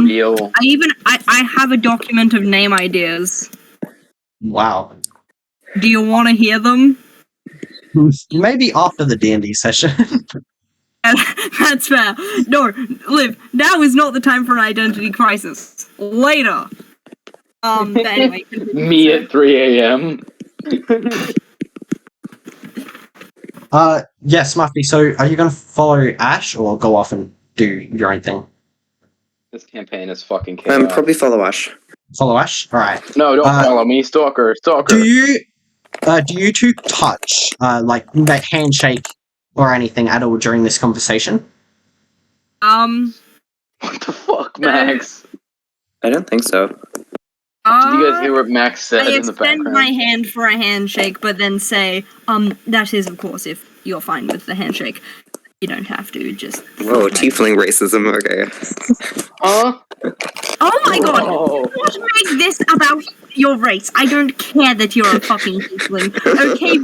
Real. I have a document of name ideas. Wow. Do you want to hear them? Maybe after the D&D session. That's fair. No, Liv, now is not the time for an identity crisis. Later. But anyway. Me at 3 a.m. Yes, Muffy, so are you going to follow Ash or go off and do your own thing? This campaign is fucking chaos. Probably follow Ash. Follow Ash? Alright. No, don't follow me, stalker. Do you two touch, like, that handshake or anything at all during this conversation? What the fuck, Max? I don't think so. Did you guys hear what Max said I in the background? extend my hand for a handshake, but then say, that is, of course, if you're fine with the handshake. You don't have to, just... Whoa, tiefling racism, okay. Huh? Oh my god! Whoa. Don't make this about your race. I don't care that you're a fucking tiefling. Okay,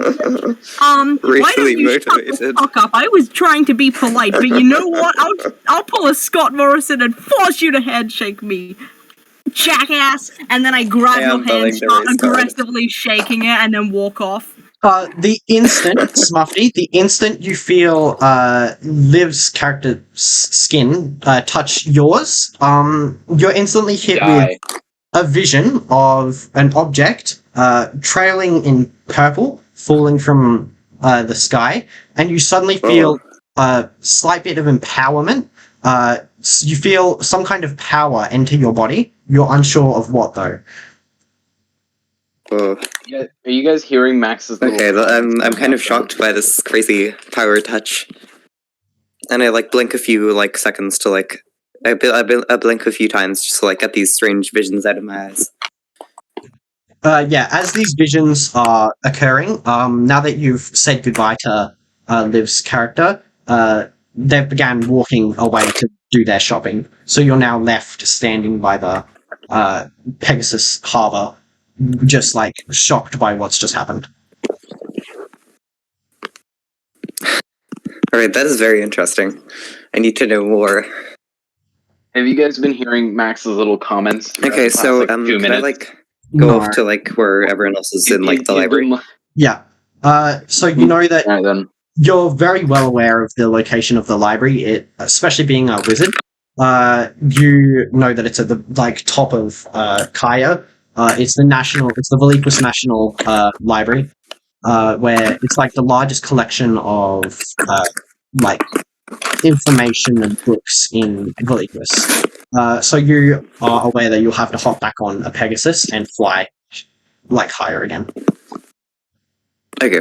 why don't you shut the fuck up? I was trying to be polite, but you know what? I'll pull a Scott Morrison and force you to handshake me. Jackass! And then I grab your hand, start aggressively shaking it, and then walk off. The instant, Smuffy, the instant you feel Liv's character's skin touch yours, you're instantly hit with a vision of an object trailing in purple, falling from the sky, and you suddenly feel a slight bit of empowerment. You feel some kind of power enter your body. You're unsure of what, though. Oh. Are you guys hearing Max's little... Okay, I'm kind of shocked by this crazy power touch. And I, like, blink a few, like, seconds to, like... I blink a few times just to, like, get these strange visions out of my eyes. Yeah, as these visions are occurring, now that you've said goodbye to Liv's character, they began walking away to do their shopping. So you're now left standing by the Pegasus Harbour, just, like, shocked by what's just happened. Alright, that is very interesting. I need to know more. Have you guys been hearing Max's little comments? Okay, so, like, 2 can I, minutes? like, go off to, like, where everyone else is in, like, the library? Yeah. So you know that Alright, then. you're very well aware of the location of the library, especially being a wizard. You know that it's at the, like, top of Kaya. It's the Veliquis National Library. where it's like the largest collection of like information and books in Veliquus. So you are aware that you'll have to hop back on a Pegasus and fly like higher again. Okay.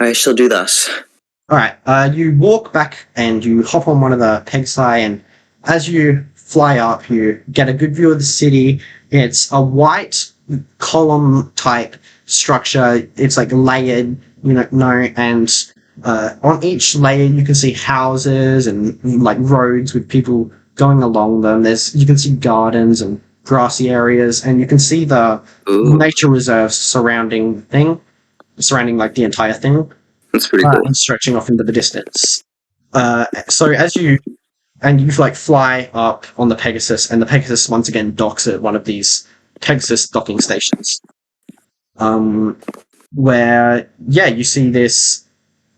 I shall do thus. Alright, you walk back and you hop on one of the Pegasi, and as you fly up, you get a good view of the city. It's a white column type structure. It's like layered, and on each layer you can see houses and like roads with people going along them. You can see gardens and grassy areas, and you can see the nature reserves surrounding like the entire thing. That's pretty cool. And stretching off into the distance. So as you like fly up on the Pegasus, and the Pegasus once again docks at one of these Pegasus docking stations. Where you see this.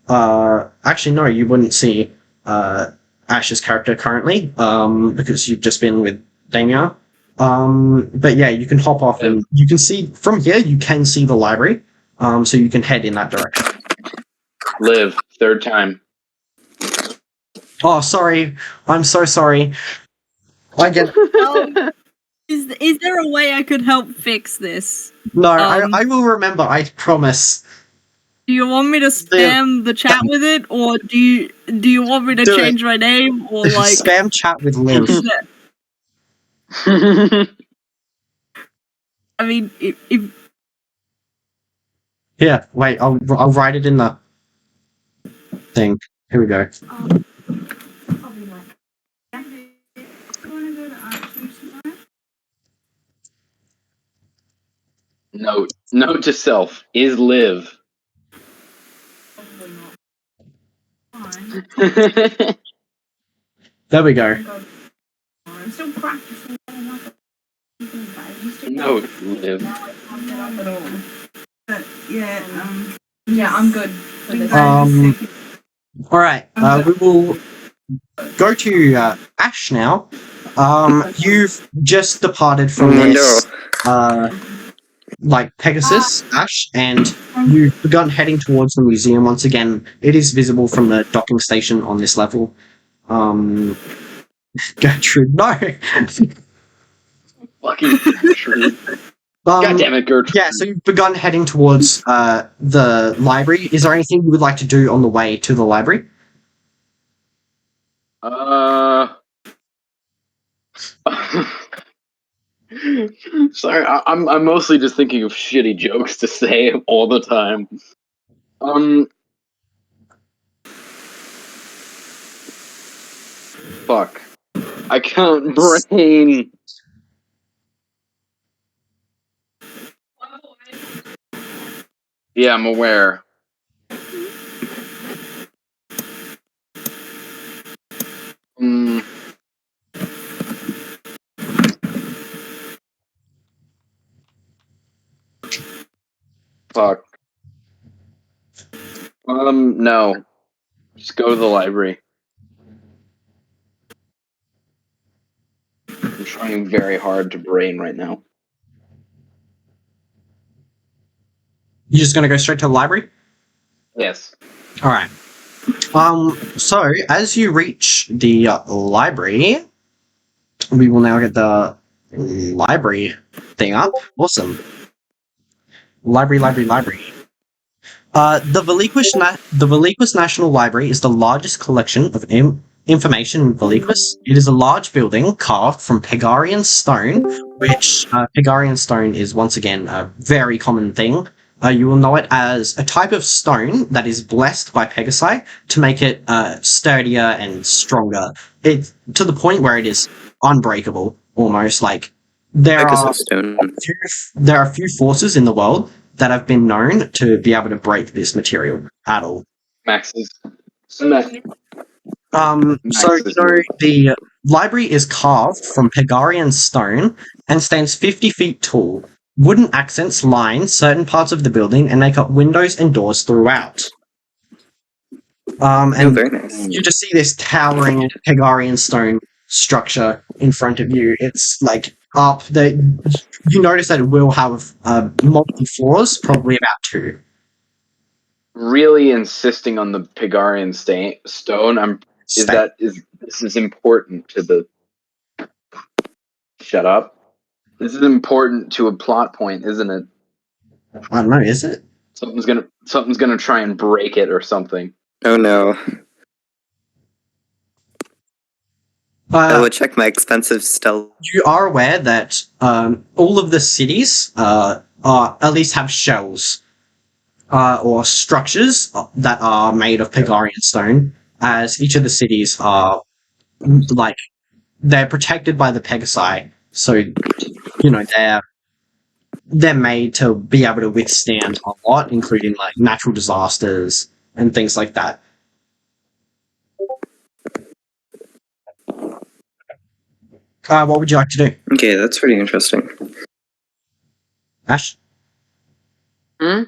Actually, no, you wouldn't see Ash's character currently, because you've just been with Damia. But yeah, you can hop off, and you can see from here. You can see the library, so you can head in that direction. Live, third time. Oh, sorry. I'm so sorry. I get. Is there a way I could help fix this? No, I will remember. I promise. Do you want me to spam the chat with it, or do you want me to change my name, or like spam chat with Liv? I mean, if yeah, wait. I'll write it in the thing. Here we go. Note to self: is Liv. There we go. I'm still practicing. No, Liv. Yeah, I'm good for this. All right. We will go to Ash now. You've just departed from this like Pegasus, Ash, and you've begun heading towards the museum once again. It is visible from the docking station on this level. Gertrude, no. Fucking Gertrude. God damn it, Gertrude. Yeah, so you've begun heading towards the library. Is there anything you would like to do on the way to the library? Sorry, I'm mostly just thinking of shitty jokes to say all the time. Fuck. I can't brain. Yeah, I'm aware. Fuck. No. Just go to the library. I'm trying very hard to brain right now. You're just going to go straight to the library? Yes. All right. So as you reach the library, we will now get the library thing up. Awesome. Library. The Veliquus National Library is the largest collection of information in Veliquus. It is a large building carved from Pegarian stone, which Pegarian stone is once again a very common thing. You will know it as a type of stone that is blessed by Pegasi to make it sturdier and stronger. It to the point where it is unbreakable, almost. Like there are a few forces in the world that have been known to be able to break this material at all. Max's. So the library is carved from Pegarian stone and stands 50 feet tall. Wooden accents line certain parts of the building and make up windows and doors throughout. And very nice. You just see this towering Pegarian stone structure in front of you. It's like up there. You notice that it will have multiple floors, probably about 2. really insisting on the Pegarian stone. This is important to the. Shut up. This is important to a plot point, isn't it? I don't know, is it? Something's gonna try and break it or something. Oh no. I will check my expensive stealth. You are aware that all of the cities are at least have shells or structures that are made of Pegarian stone, as each of the cities are like they're protected by the Pegasi, so you know they're made to be able to withstand a lot, including like natural disasters and things like that. What would you like to do, Okay, that's pretty interesting. Ash? Hmm?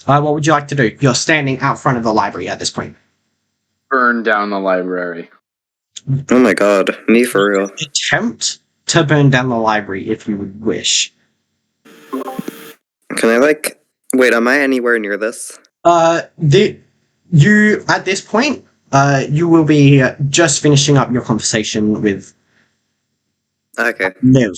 What would you like to do? You're standing out front of the library at this point. Burn down the library. Oh my god, me for real. Attempt to burn down the library if you would wish. Can I wait, am I anywhere near this? You at this point, you will be just finishing up your conversation with Okay. Liv.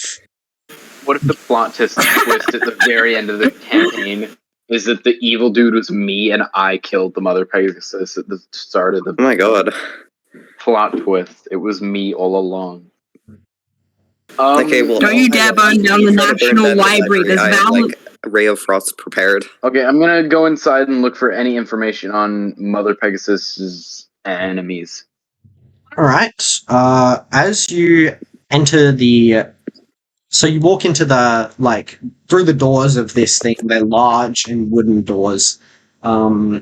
What if the plot twist at the very end of the campaign is that the evil dude was me and I killed the Mother Pegasus at the start of the Oh my god. plot twist? It was me all along. Okay, well, Don't you dare burn down the National Library. There's I have, valid. a ray of frost prepared. Okay, I'm gonna go inside and look for any information on Mother Pegasus's enemies. All right. As you enter so you walk into through the doors of this thing. They're large and wooden doors. You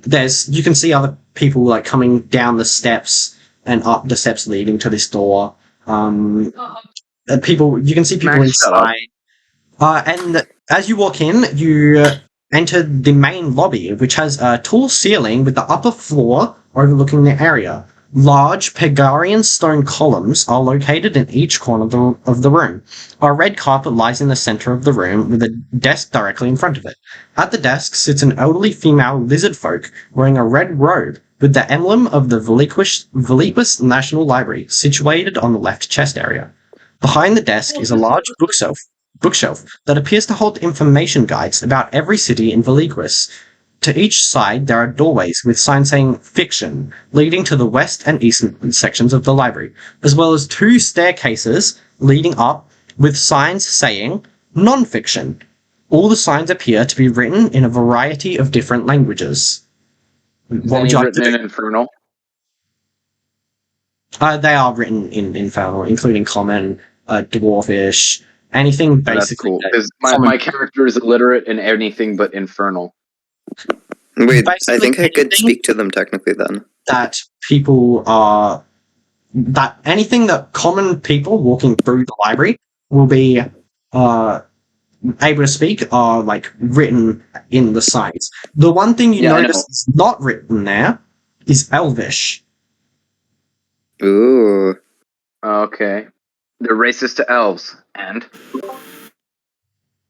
can see other people coming down the steps and up the steps leading to this door. You can see people Max, shut up. inside. And as you walk in, you enter the main lobby, which has a tall ceiling with the upper floor overlooking the area. Large Pegarian stone columns are located in each corner of the room. A red carpet lies in the center of the room with a desk directly in front of it. At the desk sits an elderly female lizard folk wearing a red robe with the emblem of the Veliquist National Library situated on the left chest area. Behind the desk is a large bookshelf that appears to hold information guides about every city in Veliquis. To each side, there are doorways with signs saying "Fiction," leading to the west and eastern sections of the library, as well as 2 staircases leading up with signs saying "Non-fiction." All the signs appear to be written in a variety of different languages. What would you like to do? In Infernal? They are written in Infernal, including Common, Dwarfish, anything basically. That's cool, because my character is illiterate in anything but Infernal. Wait, I think I could speak to them technically then. Anything that common people walking through the library will be able to speak are written in the signs. The one thing you notice is not written there is Elvish. Ooh. Okay. They're racist to elves, and?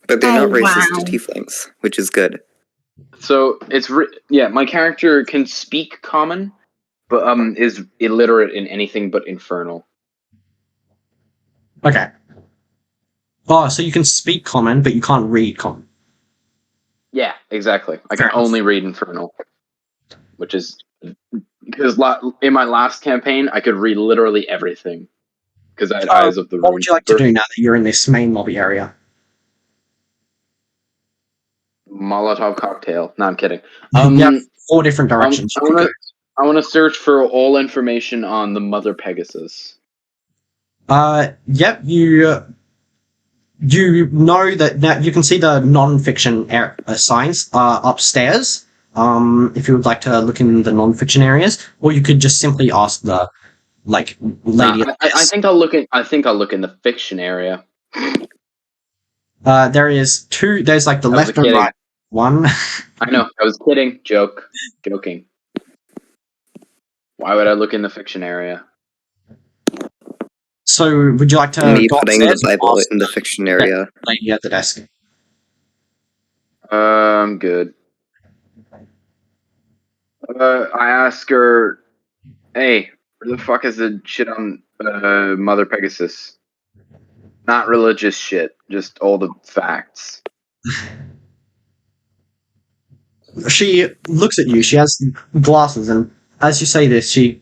But they're not racist to tieflings, which is good. So, my character can speak Common, but is illiterate in anything but Infernal. Okay. Oh, so you can speak Common, but you can't read Common. Yeah, exactly. I can only read Infernal. Which is... Because in my last campaign, I could read literally everything. Because I had Eyes of the Rune. What would you like to do now that you're in this main lobby area? Molotov cocktail. No, I'm kidding. Yeah, 4 different directions. I want to search for all information on the Mother Pegasus. Yep, you know that now you can see the non-fiction signs upstairs. If you would like to look in the non-fiction areas, or you could just simply ask the lady. I think I'll look in the fiction area. There is 2. There's the left and right one. I know. I was kidding. Joking. Why would I look in the fiction area? So, would you like to me go putting the upstairs Bible in the fiction area? Lady at the desk. I'm good. I ask her, hey, where the fuck is the shit on Mother Pegasus? Not religious shit, just all the facts. She looks at you. She has glasses, and as you say this, she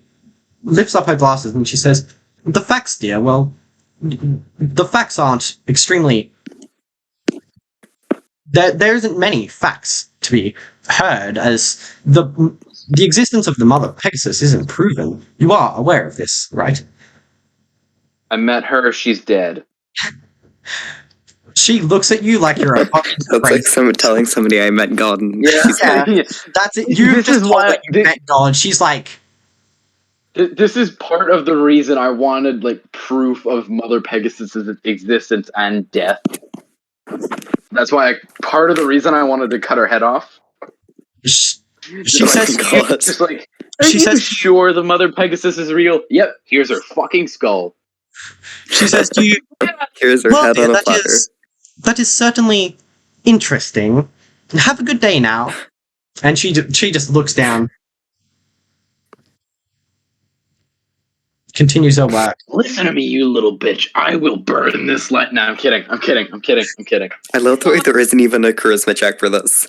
lifts up her glasses and she says, "The facts, dear. Well, the facts aren't extremely. There isn't many facts to be heard, as the existence of the Mother Pegasus isn't proven. You are aware of this, right?" I met her, she's dead. She looks at you like you're a fucking That's like crazy. telling somebody I met God. And Yeah. she's Yeah, like, that's it. You This just is told why- that you met God. She's like, This is part of the reason I wanted like proof of Mother Pegasus's existence and death. That's why part of the reason I wanted to cut her head off. she Just says, God. just like, are She you says- sure the Mother Pegasus is real? Yep. Here's her fucking skull. she says to you, here's her "Well, head dear, on a platter. that is certainly interesting. Have a good day now." And she just looks down, continues her work. Listen to me, you little bitch. I will burn this light. No, I'm kidding. I'm kidding. I love the way there isn't even a charisma check for this.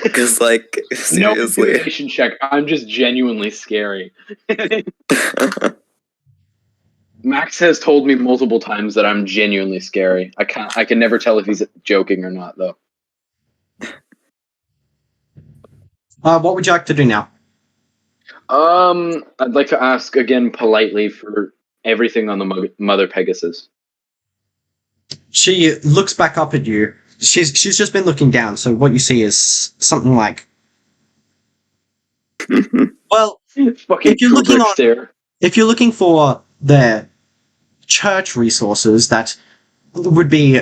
Because, like, No seriously. intimidation check. I'm just genuinely scary. Max has told me multiple times that I'm genuinely scary. I can never tell if he's joking or not, though. What would you like to do now? I'd like to ask again politely for everything on the Mother Pegasus. She looks back up at you. She's just been looking down, so what you see is something like, well, Fucking If you're looking Kubrick on- stare. if you're looking for the church resources that would be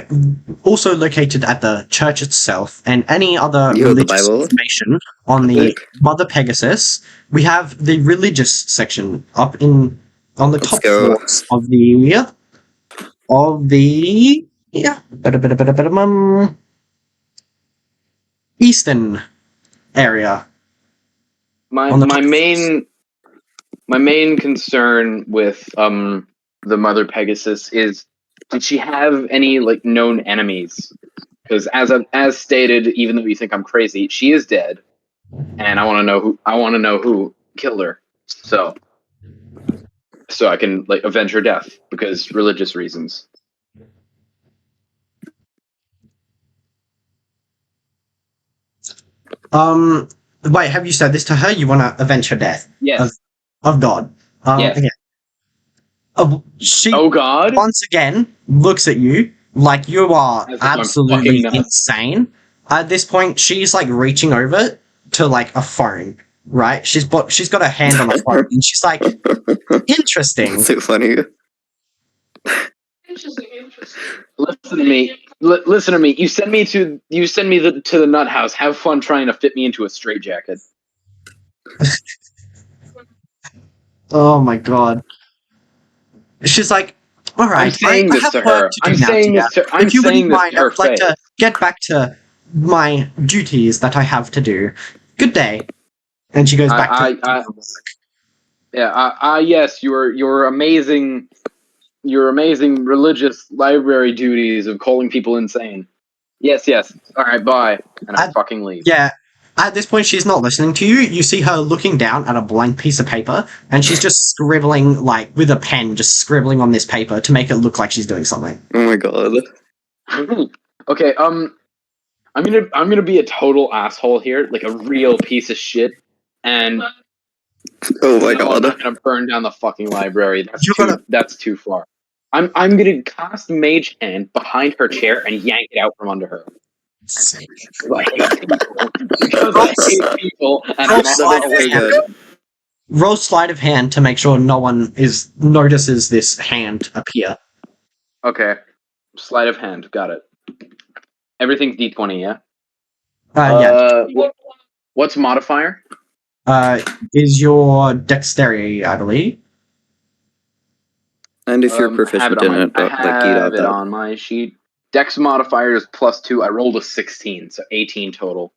also located at the church itself, and any other You have the religious Bible? information on the Epic. Mother Pegasus, we have the religious section up on the Let's top go. floors of the eastern area. On the My top main concern with the Mother Pegasus is, did she have any like known enemies? Because as stated, even though you think I'm crazy, she is dead, and I want to know who killed her. So I can like avenge her death because religious reasons. Wait, have you said this to her? You want to avenge her death Yes. of God? Yes. Okay. She Oh God. once again looks at you like you are As if I'm absolutely fucking nuts. insane. At this point, she's like reaching over to like a phone, right? She's got her hand on a phone, and she's like, "Interesting." So funny. Listen to me. Listen to me. You send me to the nut house. Have fun trying to fit me into a straitjacket. Oh my god. She's like, "All right, I'm saying I this have to work her. to do I'm now, saying dear. this to. I'm If you saying wouldn't this mind, to I her would like face. to get back to my duties that I have to do. Good day." And she goes back to Yes, your amazing religious library duties of calling people insane. Yes. All right, bye. And I fucking leave. Yeah. At this point, she's not listening to you. You see her looking down at a blank piece of paper, and she's just scribbling, like, with a pen, just scribbling on this paper to make it look like she's doing something. Oh my god. Okay, I'm gonna be a total asshole here, like a real piece of shit, and Oh my no, I'm god. not gonna burn down the fucking library. You're That's too far. I'm gonna cast Mage Hand behind her chair and yank it out from under her. Like, because I hate people and I'm Roll not sleight of awake. hand. Roll sleight of hand to make sure no one notices this hand appear. Okay, sleight of hand, got it. Everything's D20, yeah. What's modifier? Is your dexterity, I believe. And if you're I have proficient it in on it, my, like, I you'd have have it that. on my sheet. Dex modifier is +2. I rolled a 16, so 18 total.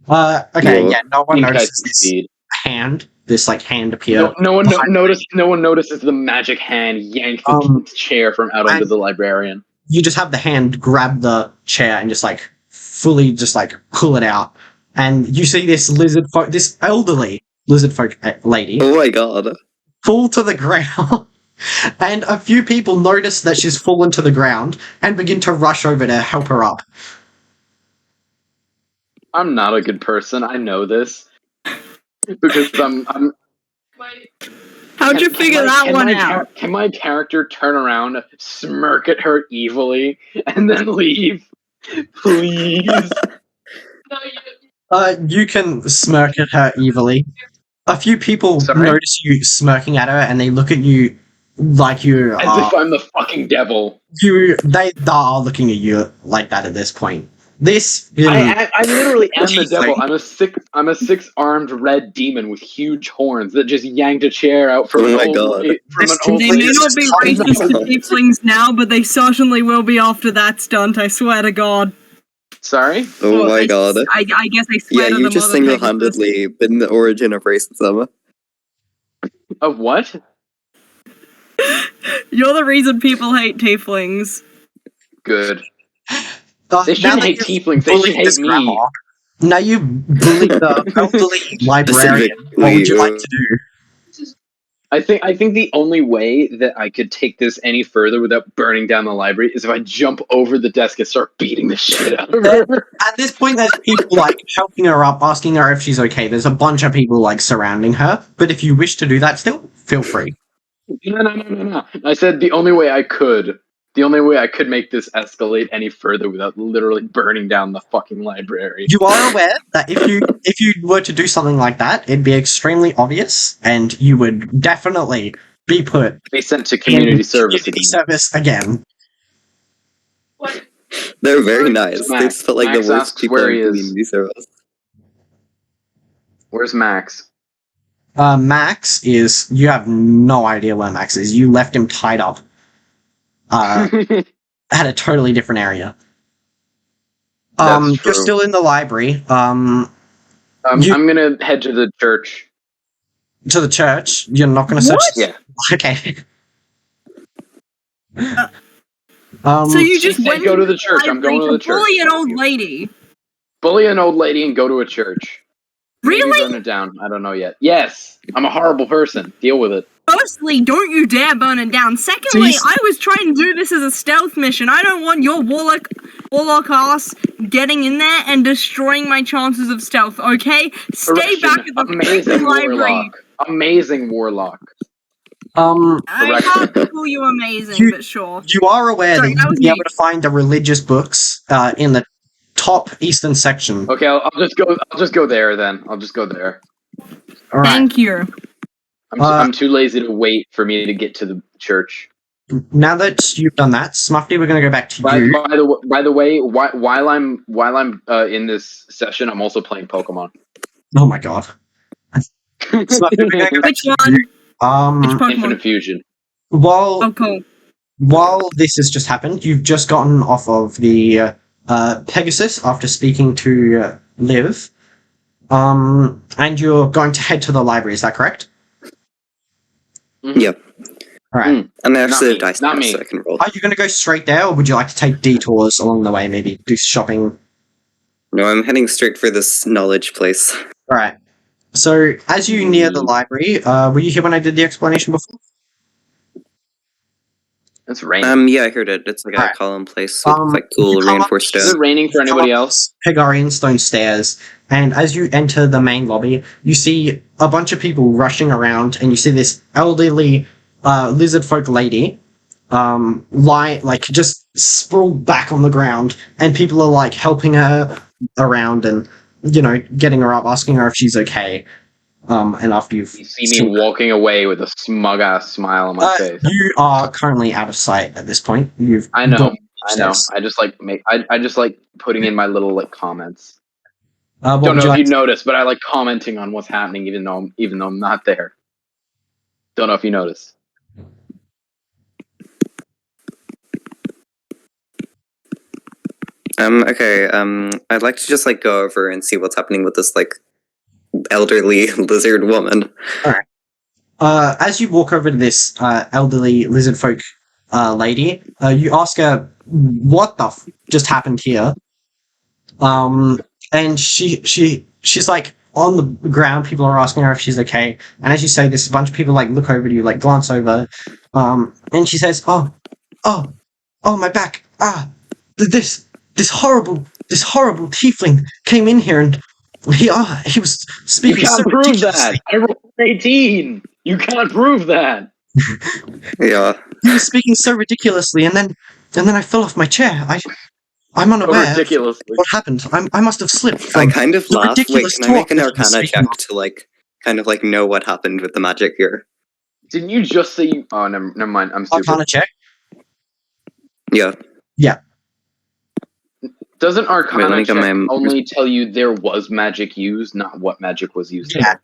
Okay, Whoa. yeah, no one Think I notices this succeed. hand. This like hand appear. No one notices the magic hand yank the chair from out under the librarian. You just have the hand grab the chair and just like fully just like pull it out, and you see this this elderly lizard folk lady Oh my god. fall to the ground. And a few people notice that she's fallen to the ground and begin to rush over to help her up. I'm not a good person. I know this because I'm. How'd you figure that one out? Can my character turn around, smirk at her evilly, and then leave? Please. You can smirk at her evilly. A few people notice you smirking at her, and they look at you like you as if I'm the fucking devil. They are looking at you like that at this point. This I literally am the devil. I'm a 6-armed red demon with huge horns that just yanked a chair out from an old. They may not be racist to tieflings now, but they certainly will be after that stunt. I swear to God. Sorry? Oh my god. I guess I swear to the you just single-handedly been the origin of racism. Of what? You're the reason people hate tieflings. Good. They shouldn't hate tieflings, they should hate me. Grandma. Now you bullied the elderly librarian. What would you like to do? I think the only way that I could take this any further without burning down the library is if I jump over the desk and start beating the shit out of her. At this point, there's people like helping her up, asking her if she's okay. There's a bunch of people like surrounding her. But if you wish to do that, still feel free. No. I said the only way I could make this escalate any further without literally burning down the fucking library. You are aware that if you were to do something like that, it'd be extremely obvious, and you would definitely be sent to community service again. What? They're very nice. Max. They just felt like Max the worst people in community service. Where's Max? Max is... You have no idea where Max is. You left him tied up. At a totally different area. You're still in the library. I'm gonna head to the church. To the church? You're not gonna search? Yeah. Okay. So you just went go to the church. I'm going to the church. Bully an old lady. Bully an old lady and go to a church. Really? Maybe burn it down. I don't know yet. Yes, I'm a horrible person. Deal with it. Firstly, don't you dare burn it down. Secondly, I was trying to do this as a stealth mission. I don't want your warlock ass getting in there and destroying my chances of stealth, okay? Stay back at the amazing library. Amazing warlock. I can't call you amazing, but sure. You are aware that you'll be able to find the religious books in the top eastern section. Okay, I'll just go there then. I'll just go there. All right. Thank you. I'm too lazy to wait for me to get to the church. Now that you've done that, Smuffy, we're going to go back to you. By the way, while I'm in this session, I'm also playing Pokemon. Oh my god! Smuffy, we're going to go back Which one? Which Pokemon? Infinite Fusion. Cool. While this has just happened, you've just gotten off of the Pegasus after speaking to Liv, and you're going to head to the library. Is that correct? Mm-hmm. Yep. All right. And I actually have dice not now, me. so I can roll. Are you going to go straight there, or would you like to take detours along the way? Maybe do shopping. No, I'm heading straight for this knowledge place. All right. So as you near the library, were you here when I did the explanation before? It's raining. Yeah, I heard it. It's like a column place with like cool you come reinforced Is stone. it raining for anybody else? Pegarian stone stairs, and as you enter the main lobby, you see a bunch of people rushing around, and you see this elderly lizard folk lady just sprawled back on the ground, and people are like helping her around and getting her up, asking her if she's okay. And after you see me walking away with a smug ass smile on my face. You are currently out of sight at this point. I know. I just like putting in my little like comments. Don't know if you noticed, but I like commenting on what's happening even though I'm not there. Don't know if you noticed. Okay, I'd like to just like go over and see what's happening with this like elderly lizard woman. As you walk over to this elderly lizard folk lady, you ask her what the just happened here. And she's like on the ground. People are asking her if she's okay. And as you say this, a bunch of people like look over to you, like glance over. And she says, "Oh, my back! This horrible tiefling came in here and he was You speaking so can't prove ridiculously. that. I rolled 18. You can't prove that. Yeah. He was speaking so ridiculously, and then I fell off my chair. I'm So unaware of ridiculously. what happened. I must have slipped I from kind of the laugh. Wait, ridiculous can I make talk an that he was Arcana speaking check of. to like kind of like know what happened with the magic here? Didn't you just say you... Oh, never mind. I'm stupid. Arcana check. Yeah. Doesn't Wait, let Arcana me get check my- only tell you there was magic used, not what magic was used? Yeah.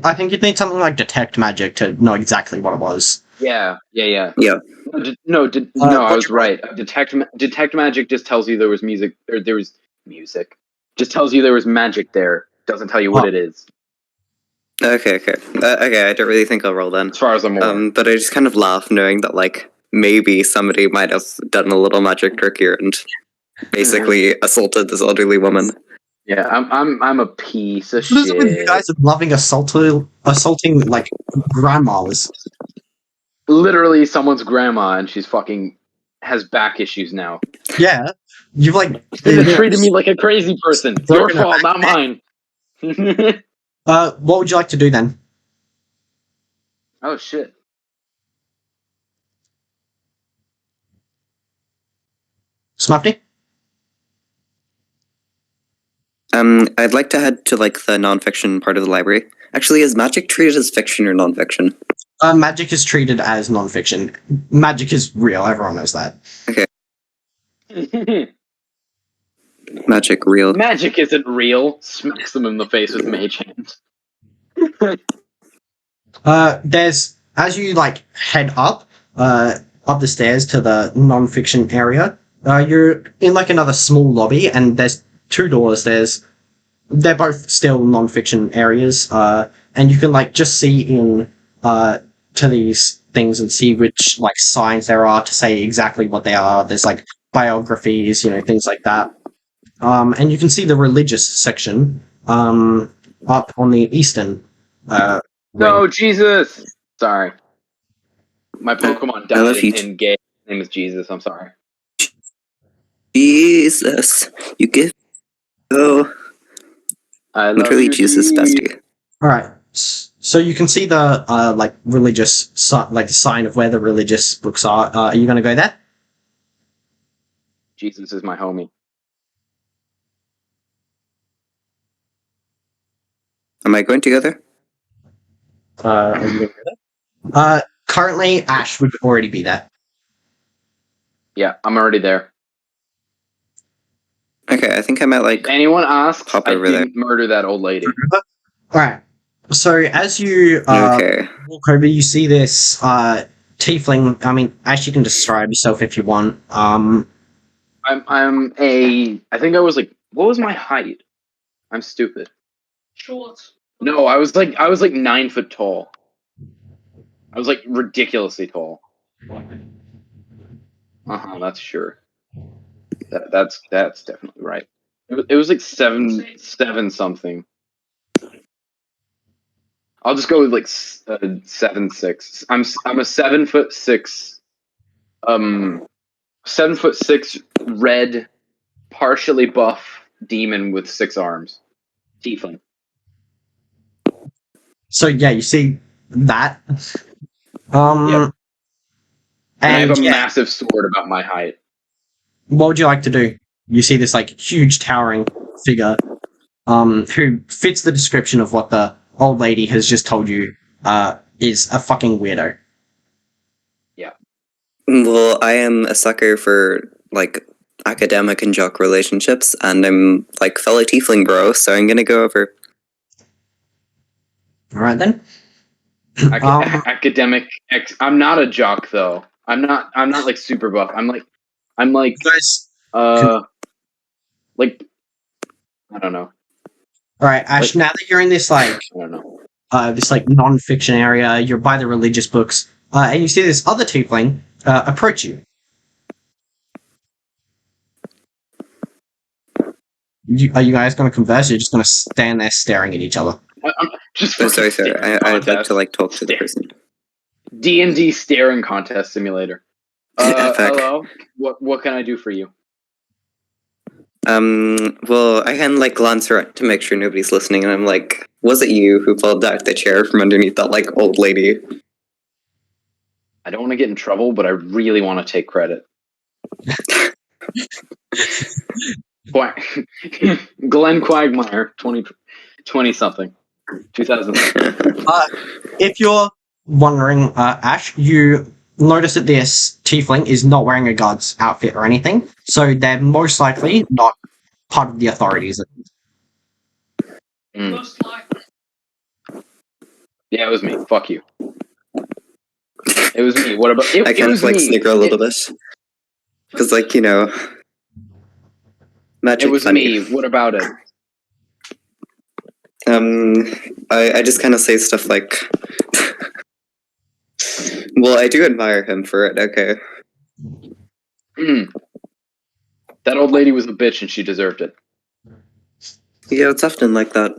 I think you'd need something like detect magic to know exactly what it was. Yeah. Yeah. No, I what'd was you roll? right. Detect magic just tells you there was music. Or there was music. Just tells you there was magic there. Doesn't tell you what it is. Okay. Okay, I don't really think I'll roll then. As far as I'm aware. But I just kind of laugh knowing that like maybe somebody might have done a little magic trick here and basically assaulted this elderly woman. Yeah, I'm a piece of What is it with you shit. guys of loving assaulting like grandmas? Literally someone's grandma, and she's fucking has back issues now. Yeah, you've like They treated me like a crazy person. It's your Broken her fault, not mine. What would you like to do then, Oh shit. Smuffy? I'd like to head to like the nonfiction part of the library. Actually, is magic treated as fiction or nonfiction? Magic is treated as non-fiction. Magic is real. Everyone knows that. Magic real. Magic isn't real. Smacks them in the face with mage hand. There's as you like head up the stairs to the non-fiction area. You're in like another small lobby, and there's two doors. They're both still non-fiction areas, and you can like just see in to these things and see which like signs there are to say exactly what they are. There's like biographies, things like that. And you can see the religious section up on the eastern. No, wing. Jesus! Sorry. My Pokemon I love died you. in game. His name is Jesus, I'm sorry. Jesus, you give. Oh, I love literally you, Jesus, bestie. All right. So you can see the like religious like the sign of where the religious books are. Are you going to go there? Jesus is my homie. Am I going together? Are you going to go there? Currently, Ash would already be there. Yeah, I'm already there. Okay, I think I might like. If anyone asks, Hop I over there. didn't murder that old lady. All right. So as you Okay. walk over, you see this tiefling. I mean, Ash, you can describe yourself if you want. I think I was like, what was my height? I'm stupid. Short. No, I was like 9 foot tall. I was like ridiculously tall. That's sure. That's definitely right. It was like seven something. I'll just go with like 7'6". I'm a 7'6", 7'6" red, partially buff demon with 6 arms, tiefling. So yeah, you see that. Yep. And I have a yeah, massive sword about my height. what would you like to do? You see this like huge towering figure, who fits the description of what the old lady has just told you, is a fucking weirdo. Well, I am a sucker for like academic and jock relationships, and I'm like fellow tiefling bro, so I'm gonna go over. All right then. Academic. I'm not a jock though. I'm not like super buff. I'm like You guys, like I don't know. All right, Ash. Now that you're in this I don't know. this non-fiction area, you're by the religious books, and you see this other tiefling approach you. Are you guys going to converse? Or you're just going to stand there staring at each other? I'm just Oh, sorry. I'd like to talk to the person. D&D staring contest simulator. Fuck. Hello. What can I do for you? Well, I kind of glance around to make sure nobody's listening, and I'm like, was it you who pulled out the chair from underneath that old lady? I don't want to get in trouble, but I really want to take credit. Glenn Quagmire, 20 something, 2000. If you're wondering, Ash, you notice that this tiefling is not wearing a guard's outfit or anything, so they're most likely not part of the authorities. Most likely. Yeah, it was me. Fuck you. It was me. What about it? I kind of snicker a little bit. Because, magic it was funny. me. What about it? I just kind of say stuff like, well, I do admire him for it, okay. That old lady was a bitch and she deserved it. Yeah, it's often like that.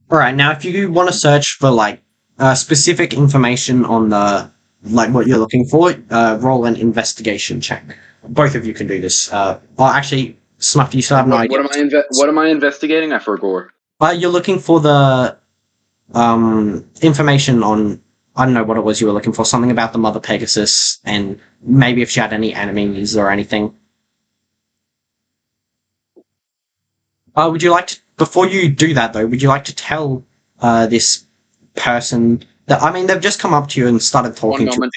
Alright, now if you want to search for specific information on the what you're looking for, roll an investigation check. Both of you can do this. Actually, Snuff, you still have no idea. What am I investigating? I forgot. You're looking for the information on, I don't know what it was you were looking for, something about the Mother Pegasus, and maybe if she had any enemies or anything. Would you like to, before you do that though, would you like to tell this person that, I mean, they've just come up to you and started talking to you.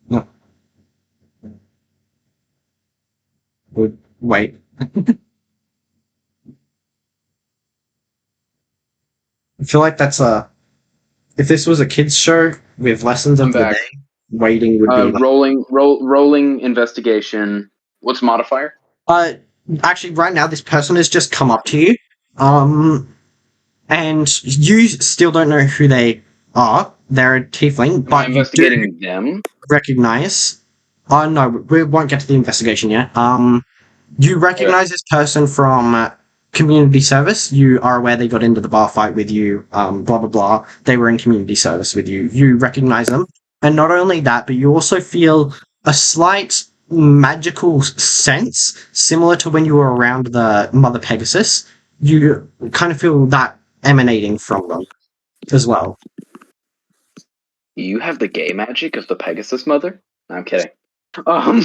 No. Wait. I feel like that's if this was a kids show with lessons of the day, waiting would be rolling investigation. What's modifier? Actually, right now this person has just come up to you, and you still don't know who they are. They're a tiefling, but I'm investigating them. Recognize. No, we won't get to the investigation yet. You recognize this person from community service. You are aware they got into the bar fight with you. Blah blah blah. They were in community service with you. You recognize them, and not only that, but you also feel a slight magical sense similar to when you were around the Mother Pegasus. You kind of feel that emanating from them as well. You have the gay magic of the Pegasus Mother? No, I'm kidding. I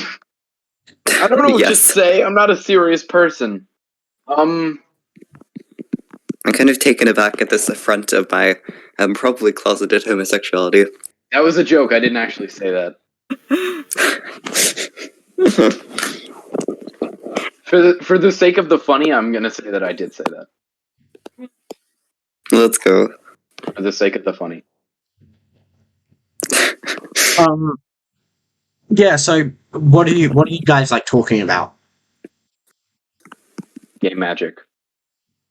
don't know what to say. I'm not a serious person. I'm kind of taken aback at this affront of my probably closeted homosexuality. That was a joke. I didn't actually say that. For the sake of the funny, I'm gonna say that I did say that. Let's go. For the sake of the funny. Yeah, so what are you guys talking about? Gay magic.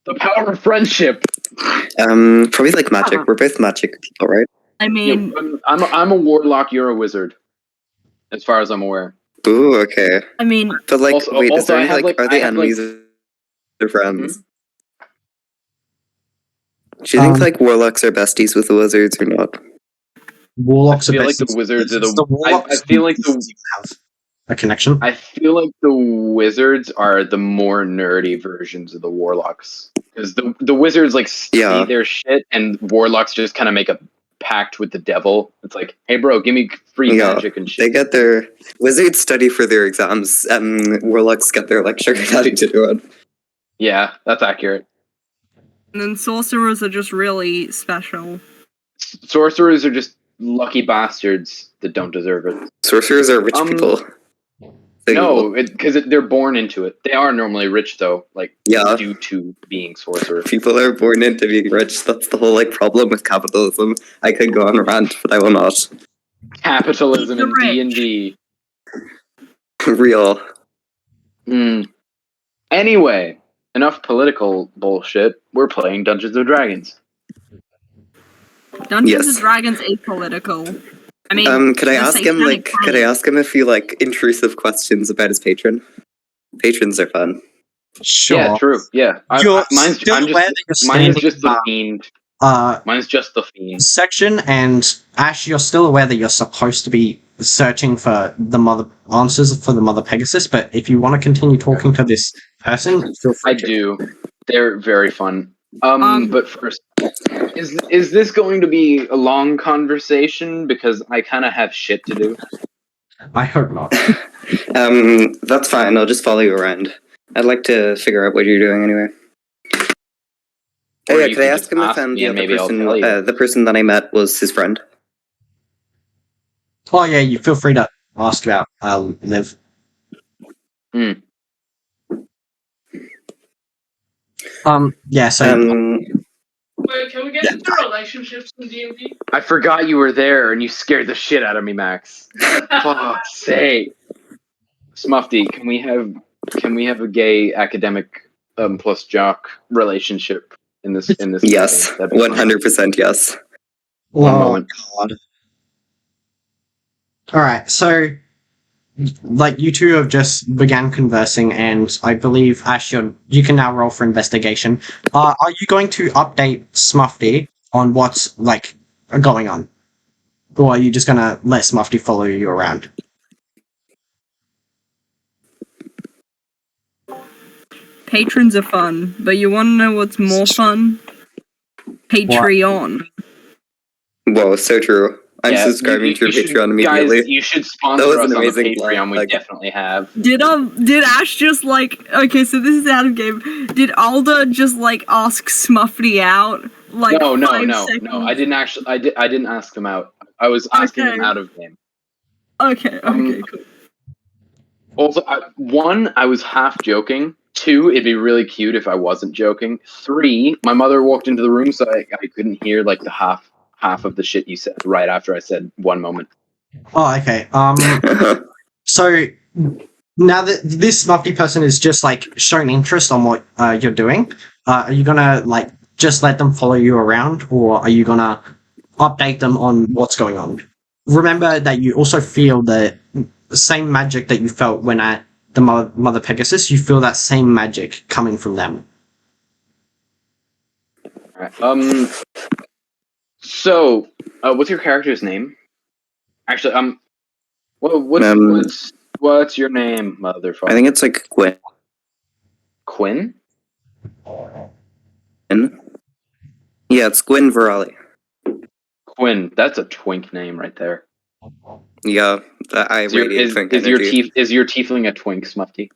The power of friendship. Probably magic. We're both magic people, right? I mean, I'm a warlock. You're a wizard, as far as I'm aware. Ooh, okay. I mean, but also, wait, also, is there any, are they enemies or friends? Do you think warlocks are besties with the wizards or not? Warlocks I feel like the wizards are I feel like have a connection. I feel like the wizards are the more nerdy versions of the warlocks, because the wizards see their shit, and warlocks just kind of make a pact with the devil. It's like, hey bro, give me free magic and shit. They get their wizards study for their exams, warlocks get their sugar daddy to do it. Yeah, that's accurate. And then sorcerers are just really special. Sorcerers are just lucky bastards that don't deserve it. Sorcerers are rich people. No, because they're born into it. They are normally rich, though, due to being sorcerers. People are born into being rich. That's the whole problem with capitalism. I could go on a rant, but I will not. Capitalism and D&D. Real. Anyway, enough political bullshit. We're playing Dungeons and Dragons. Dungeons Yes. and Dragons apolitical. I mean, Could I the ask him satanic could I ask him a few intrusive questions about his patron? Patrons are fun. Sure. Yeah, true. Yeah, Mine is just the fiend. Mine's just the fiend. Section, and Ash, you're still aware that you're supposed to be searching for the answers for the Mother Pegasus, but if you want to continue talking to this person, feel free I to. do. They're very fun. But first, is this going to be a long conversation? Because I kind of have shit to do. I hope not. That's fine. I'll just follow you around. I'd like to figure out what you're doing anyway. Oh yeah, could I ask him if the other person, the person that I met was his friend? Oh yeah, you feel free to ask about Liv. Yeah, so Wait, can we get into relationships in D&D? I forgot you were there, and you scared the shit out of me, Max. Fuck's sake. Smuffy, can we have a gay academic plus jock relationship in this? Yes, 100% yes. Oh God. All right, so you two have just began conversing, and I believe Ash, you can now roll for investigation. Are you going to update Smuffy on what's going on, or are you just gonna let Smuffy follow you around? Patrons are fun, but you want to know what's more fun? Patreon. Whoa, so true. I'm subscribing to your Patreon immediately. Guys, you should sponsor us on the Patreon. We definitely have. Did Ash just okay? So this is out of game. Did Alda just ask Smuffy out? No. I didn't actually. I didn't ask them out. I was asking them out of game. Okay. Cool. Also, one, I was half joking. 2, it'd be really cute if I wasn't joking. 3, my mother walked into the room, so I couldn't hear the half of the shit you said right after I said one moment. Oh, okay. So now that this Smuffy person is just showing interest on what you're doing, are you gonna just let them follow you around, or are you gonna update them on what's going on? Remember that you also feel the same magic that you felt when at the Mother Pegasus. You feel that same magic coming from them. All right. So, what's your character's name? Actually, what's your name, motherfucker? I think it's Quinn. Quinn? Yeah, it's Gwyn Virali. Quinn, that's a twink name right there. Yeah, I radiate twink energy. Is your tiefling a twink, Smuffy?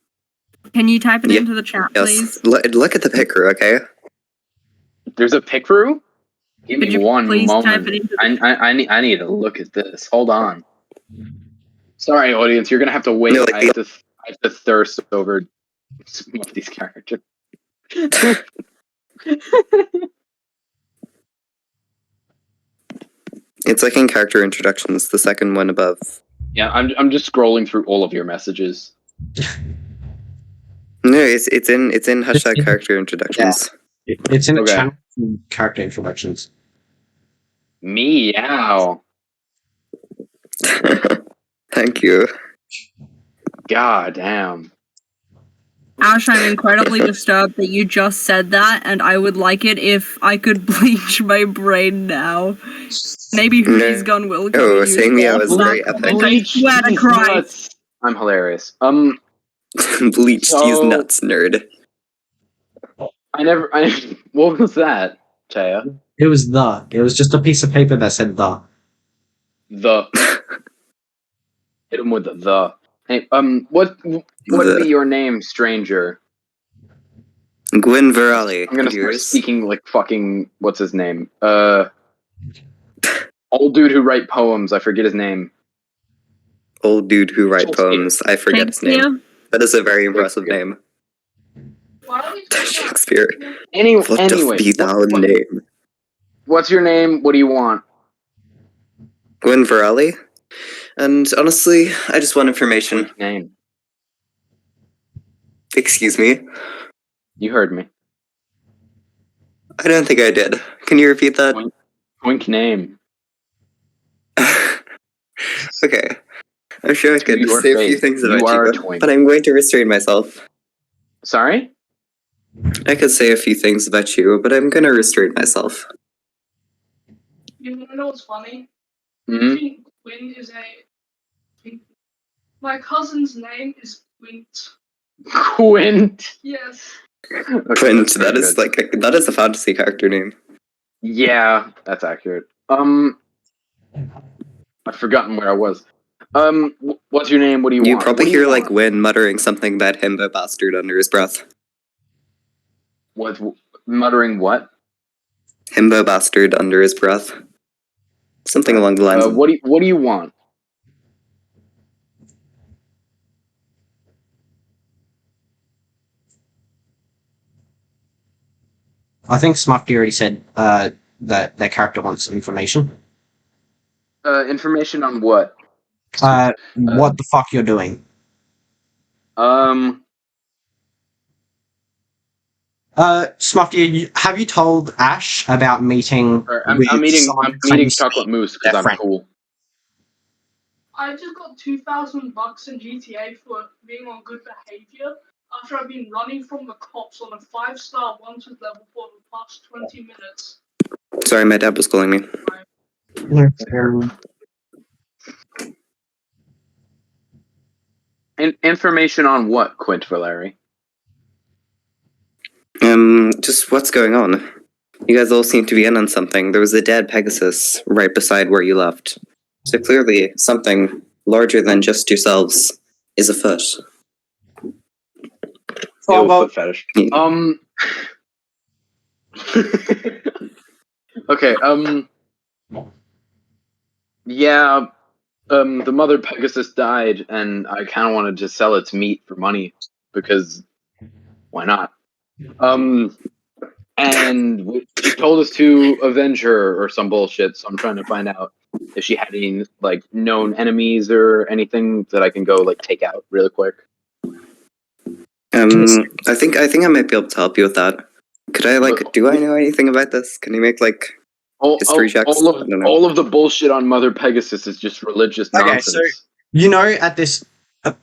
Can you type it into the chat, please? Look at the picker, okay? There's a picker? Give me one moment. Type it into I need to look at this. Hold on. Sorry, audience, you're gonna have to wait. No, I have to thirst over Smuffy's character. It's in character introductions, the second one above. Yeah, I'm just scrolling through all of your messages. No, it's in hashtag character introductions. Yeah. It's in the channel character introductions. Meow. Thank you. God damn. Ash, I'm incredibly disturbed that you just said that, and I would like it if I could bleach my brain now. Maybe Who's Gone will go. Oh, saying meow is very epic. I swear to Christ. I'm hilarious. Bleached these nuts, nerd. What was that, Taya? It was just a piece of paper that said the. Hit him with the. Hey, what would be your name, stranger? Gwyn Virali. I'm gonna start speaking fucking, what's his name? Old dude who write poems, I forget his name. Old dude who write poems, I forget his name. That is a very impressive name. Shakespeare. Anyway, be thou name? What's your name? What do you want? Gwyn Virali. And honestly, I just want information. Name. Excuse me? You heard me. I don't think I did. Can you repeat that? Twink name. Okay. I'm sure I To could your say a few face, things you about are a you, twink. but I'm going to restrain myself. Sorry? I could say a few things about you, but I'm going to restrain myself. You know what's funny? Hmm? I think Quinn is a. My cousin's name is Quint. Quint. Yes. Okay, Quint, that's very that is good. that is a fantasy character name. Yeah, that's accurate. I've forgotten where I was. What's your name? What do you You want? probably What do you hear want? like Win muttering something about himbo bastard under his breath. What? Muttering what? Himbo bastard under his breath. Something along the lines of What do you want? I think Smuffy already said that their character wants information. Information on what? What the fuck you're doing? Um, Smuffy, have you told Ash about meeting with I'm eating someone who claims to be chocolate mousse because their I'm friend? cool. I just got $2,000 in GTA for being on good behavior after I've been running from the cops on a 5-star wanted level for the past 20 minutes. Sorry, my dad was calling me. Information on what, Quint Valeri? Just what's going on? You guys all seem to be in on something. There was a dead Pegasus right beside where you left. So clearly, something larger than just yourselves is afoot. Oh, well, Foot fetish. Okay, yeah, the mother Pegasus died, and I kind of wanted to sell its meat for money, because why not? And she told us to avenge her or some bullshit, so I'm trying to find out if she had any, like, known enemies or anything that I can go, like, take out really quick. I think I might be able to help you with that. Could I do I know anything about this? Can you make history checks? All of the bullshit on Mother Pegasus is just religious nonsense. Okay, so you know at this,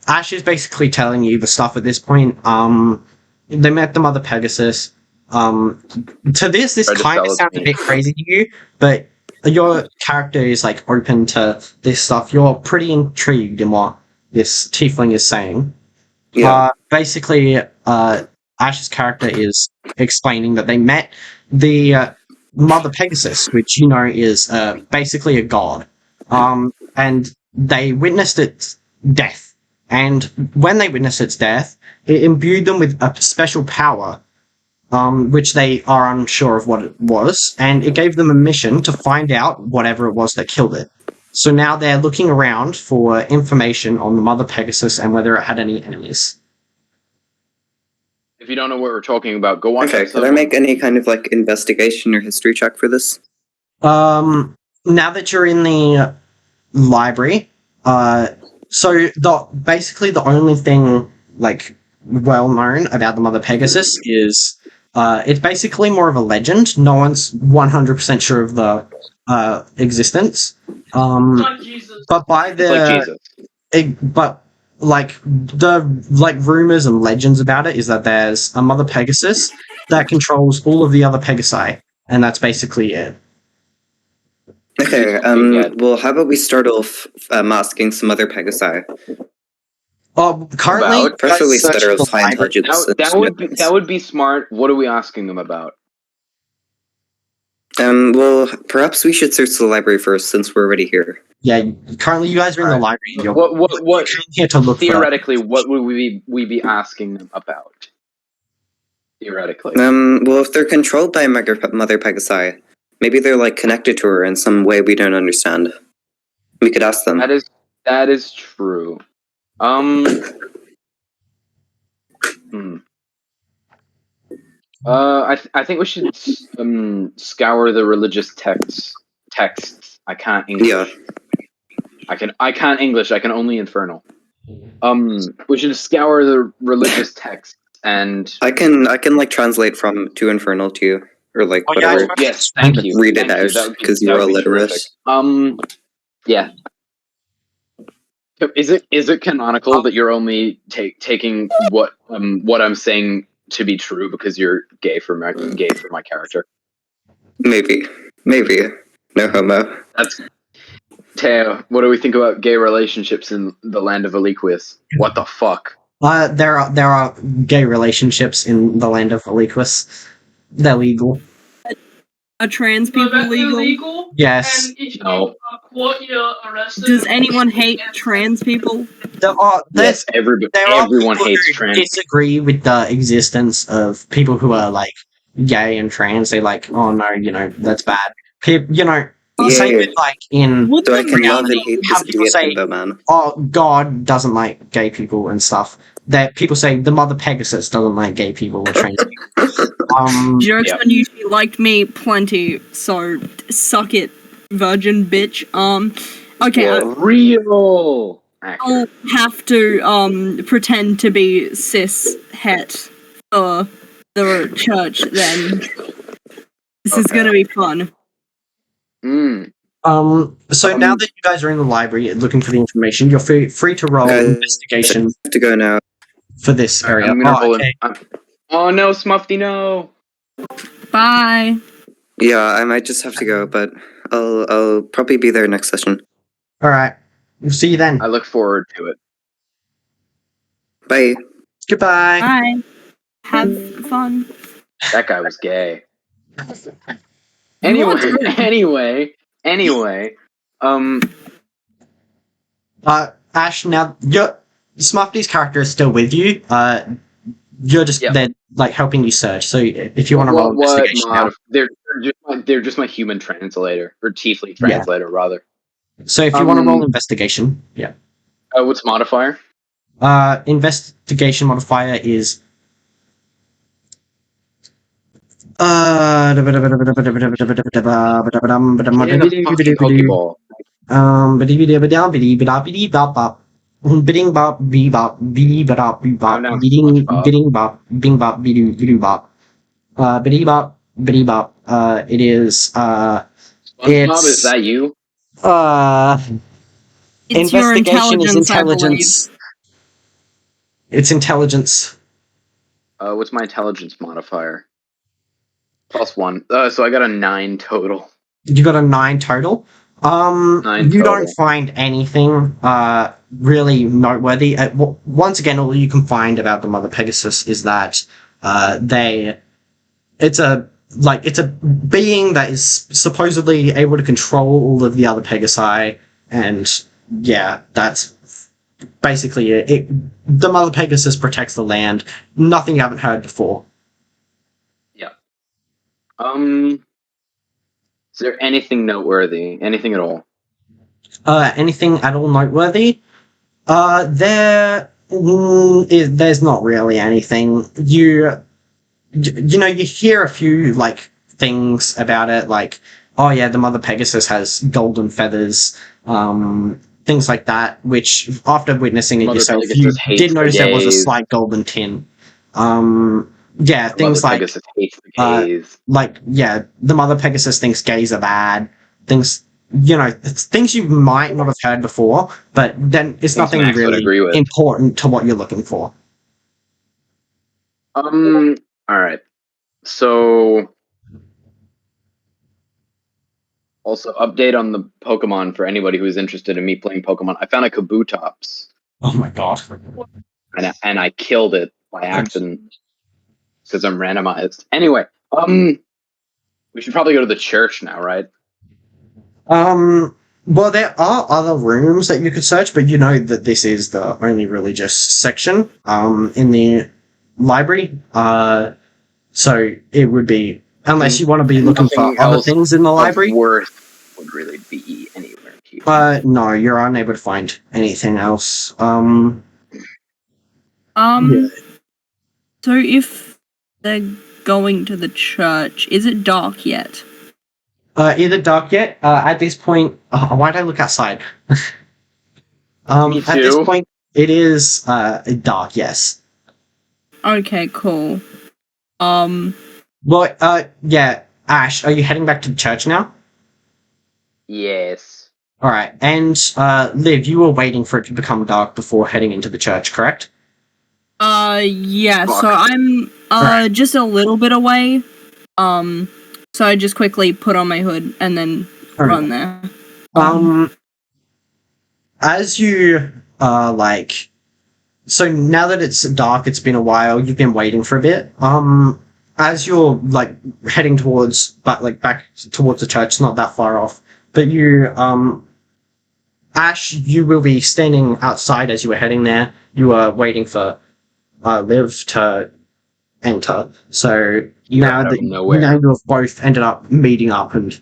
Ash is basically telling you the stuff at this point. They met the Mother Pegasus. To this Tried to kind sell of it sounds to a me. bit crazy to you, but your character is like open to this stuff. You're pretty intrigued in what this tiefling is saying. Yeah. Basically, Ash's character is explaining that they met the Mother Pegasus, which you know is basically a god, and they witnessed its death. And when they witnessed its death, it imbued them with a special power, which they are unsure of what it was, and it gave them a mission to find out whatever it was that killed it. So now they're looking around for information on the Mother Pegasus and whether it had any enemies. If you don't know what we're talking about, go watch Okay, episode could I make 1. any kind of investigation or history check for this? Now that you're in the library, so basically the only thing well known about the Mother Pegasus is it's basically more of a legend. No one's 100% sure of the existence. Like Jesus. But by It's like Jesus. but the rumors and legends about it is that there's a Mother Pegasus that controls all of the other Pegasi, and that's basically it. Okay, well, how about we start off masking some other Pegasi? Currently, About? Preferably search that are the of high library. intelligence. That would be smart. What are we asking them about? Well, perhaps we should search the library first, since we're already here. Yeah, currently you guys are in the library. You're What here to look theoretically, what would we be asking them about? Theoretically. Well, if they're controlled by Mother Pegasi, maybe they're connected to her in some way we don't understand. We could ask them. That is true. I think we should scour the religious texts. I can't English. Yeah. I can't English. I can only Infernal. We should scour the religious texts and. I can like translate from to infernal to you, or like Oh, yeah, whatever. Yes, thank you. Read it Thank you. out because you're illiterate. Yeah. Is it canonical that you're only taking what I'm saying to be true because you're gay for my character? Maybe. No homo. That's Teo. What do we think about gay relationships in the land of Eliquius? What the fuck? There are gay relationships in the land of Eliquis. They're legal. Are trans So people that's legal? illegal. Yes. And if you No. are caught, you're arrested. Does anyone hate trans people? Yes, There are everyone people hates who trans. disagree with the existence of people who are like gay and trans. They're like, oh no, that's bad. Same with like in What So I the can love and reality- hate how this people idiot say, himbo man. oh, God doesn't like gay people and stuff. That people say the mother Pegasus doesn't like gay people or trans people. Jokes Yeah. on you, she liked me plenty, so suck it, virgin bitch. Okay, For real. I'll have to pretend to be cis het for the church then. This is Okay. gonna be fun. So now that you guys are in the library looking for the information, you're free to roll Guys, investigation I have to go now. for this area. I'm gonna roll okay. Oh no, Smuffy, no. Bye. Yeah, I might just have to go, but I'll probably be there next session. All right. We'll see you then. I look forward to it. Bye. Goodbye. Bye. Have fun. That guy was gay. Anyway. Ash, now Smuffy's character is still with you. You're just they're like helping you search. So if you want to roll investigation now, they're just my human translator or tiefling translator rather. So if you want to roll investigation, yeah. What's modifier? Investigation modifier is Pokeball. Bidding bop bebop bebop bebop bidding bop bing bop bidoo bop biddy bop biddy bop it is SpongeBob, is that you? It's your investigation is intelligence, I intelligence. It's intelligence. What's my intelligence modifier? +1. So I got a 9 total. You got a 9 total. 9 you total. don't find anything really noteworthy. Once again, all you can find about the Mother Pegasus is that it's a being that is supposedly able to control all of the other Pegasi, and yeah, that's basically it. The Mother Pegasus protects the land. Nothing you haven't heard before. Yeah. Is there anything noteworthy? Anything at all? Anything at all noteworthy? There's not really anything. You hear a few like things about it, like, oh yeah, the Mother Pegasus has golden feathers, things like that. Which after witnessing it Mother yourself, Pegasus you hates did notice the there was a gays. slight golden tin. Yeah, things Mother like Pegasus hates the gays. the Mother Pegasus thinks gays are bad. Things it's things you might not have heard before, but then it's nothing Max would really agree with. important to what you're looking for. All right. So, also update on the Pokemon for anybody who's interested in me playing Pokemon. I found a Kabutops. Oh my god! And I killed it by accident because I'm randomized. Anyway, we should probably go to the church now, right? Well, there are other rooms that you could search, but you know that this is the only religious section, in the library. So it would be, unless you want to be looking for Nothing other else things in the library. worth would really be anywhere here. No, you're unable to find anything else. So if they're going to the church, is it dark yet? Either dark yet. At this point, why did I look outside? Me At this too. point, It is dark, yes. Okay, cool. Well, yeah, Ash, are you heading back to the church now? Yes. All right, and Liv, you were waiting for it to become dark before heading into the church, correct? Yeah, Fuck. so I'm Right. just a little bit away. So I just quickly put on my hood and then run there. As you like, so now that it's dark, it's been a while. You've been waiting for a bit. As you're like heading towards, back towards the church, not that far off, but you Ash, you will be standing outside as you were heading there. You were waiting for Liv to enter. So You got out of nowhere. now you've both ended up meeting up and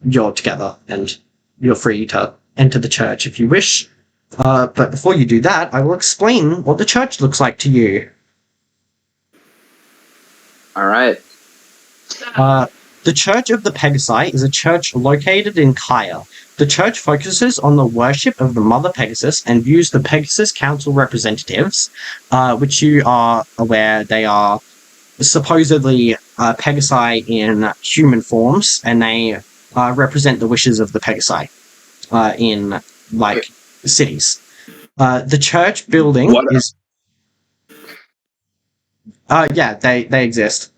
you're together and you're free to enter the church if you wish. But before you do that, I will explain what the church looks like to you. All right. The Church of the Pegasi is a church located in Kaya. The church focuses on the worship of the Mother Pegasus and views the Pegasus Council representatives, which you are aware they are supposedly Pegasi in human forms, and they represent the wishes of the Pegasi in cities. The church building What? is. Yeah, they exist.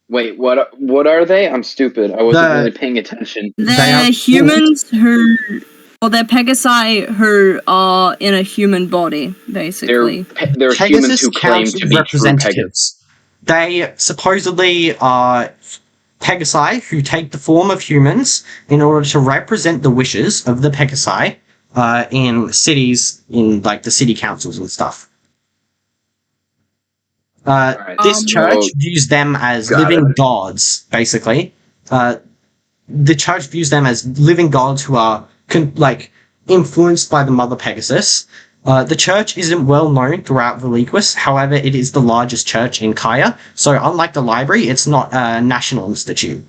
Wait, what are they? I'm stupid. I wasn't really paying attention. They're humans who, or they're Pegasi who are in a human body, basically. They're humans who claim to be true Pegasus. They supposedly are Pegasi who take the form of humans in order to represent the wishes of the Pegasi in cities, in like the city councils and stuff. This church views them as living gods, basically. The church views them as living gods who are influenced by the Mother Pegasus. The church isn't well known throughout Veliquis, however, it is the largest church in Kaya, so unlike the library, it's not a national institute.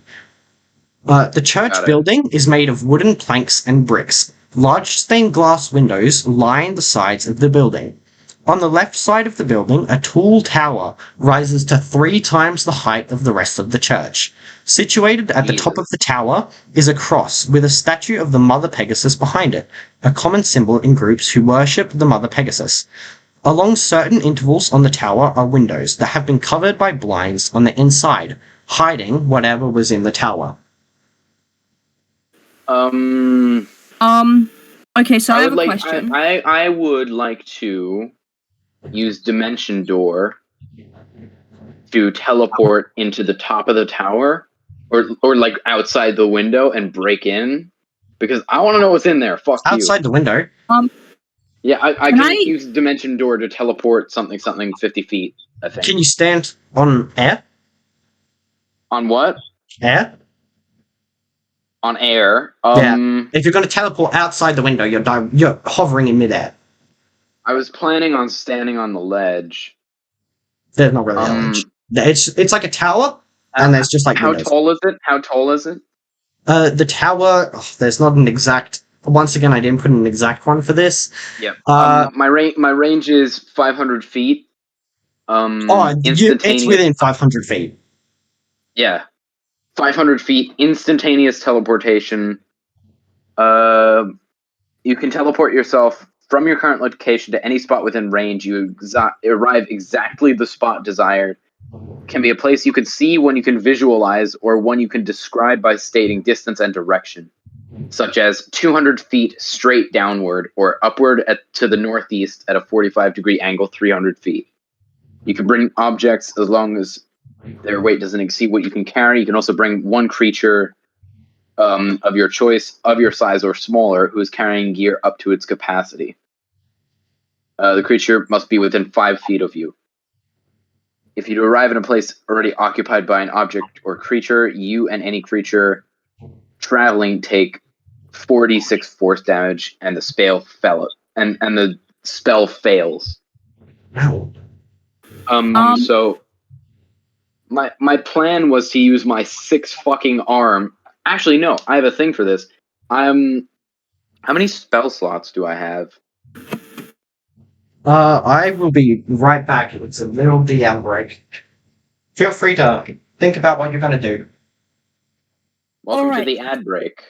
The church building is made of wooden planks and bricks. Large stained glass windows line the sides of the building. On the left side of the building, a tall tower rises to 3 times the height of the rest of the church. Situated at the top of the tower is a cross with a statue of the Mother Pegasus behind it, a common symbol in groups who worship the Mother Pegasus. Along certain intervals on the tower are windows that have been covered by blinds on the inside, hiding whatever was in the tower. Okay, so I have a question. I would like to use Dimension Door to teleport into the top of the tower or like outside the window and break in because I want to know what's in there. Fuck you. Outside the window? Yeah, I can use Dimension Door to teleport something 50 feet, I think. Can you stand on air? On what? Air? On air. Yeah. If you're going to teleport outside the window, you're hovering in midair. I was planning on standing on the ledge. There's not really a ledge. It's like a tower, and there's just like windows. Tall is it? How tall is it? The tower. There's not an exact. Once again, I didn't put an exact one for this. Yeah. My range is 500 feet. It's within 500 feet. Yeah. 500 feet, instantaneous teleportation. You can teleport yourself from your current location to any spot within range. You arrive exactly the spot desired. Can be a place you can see, one you can visualize, or one you can describe by stating distance and direction, such as 200 feet straight downward or upward to the northeast at a 45-degree angle 300 feet. You can bring objects as long as their weight doesn't exceed what you can carry. You can also bring one creature of your choice, of your size or smaller, who is carrying gear up to its capacity. The creature must be within 5 feet of you. If you arrive in a place already occupied by an object or creature, you and any creature traveling take 46 force damage, and the spell fails. Ow. So my plan was to use my 6 fucking arm. Actually, no, I have a thing for this. How many spell slots do I have? I will be right back. It's a little DM break. Feel free to think about what you're going to do. Welcome to Alright. the ad break.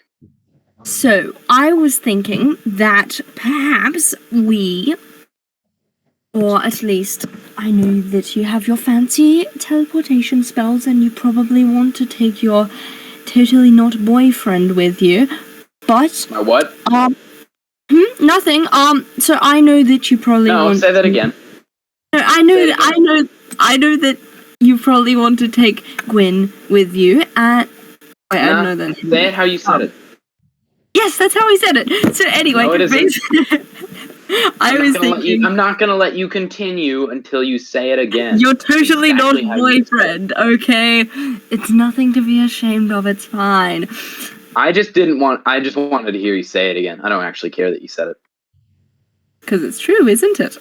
So, I was thinking that perhaps we, or at least I know that you have your fancy teleportation spells and you probably want to take your totally not boyfriend with you, but, My what? nothing, so I know that you probably No, want say that to- again. No, I know that you probably want to take Gwyn with you, and... Wait, I don't know that. Say it how you said it. Yes, that's how I said it. So anyway, No, it isn't. I was thinking I'm not gonna let you continue until you say it again. you're totally Exactly not how you said it. boyfriend, okay? It's nothing to be ashamed of. It's fine. I just wanted to hear you say it again. I don't actually care that you said it. Because it's true, isn't it?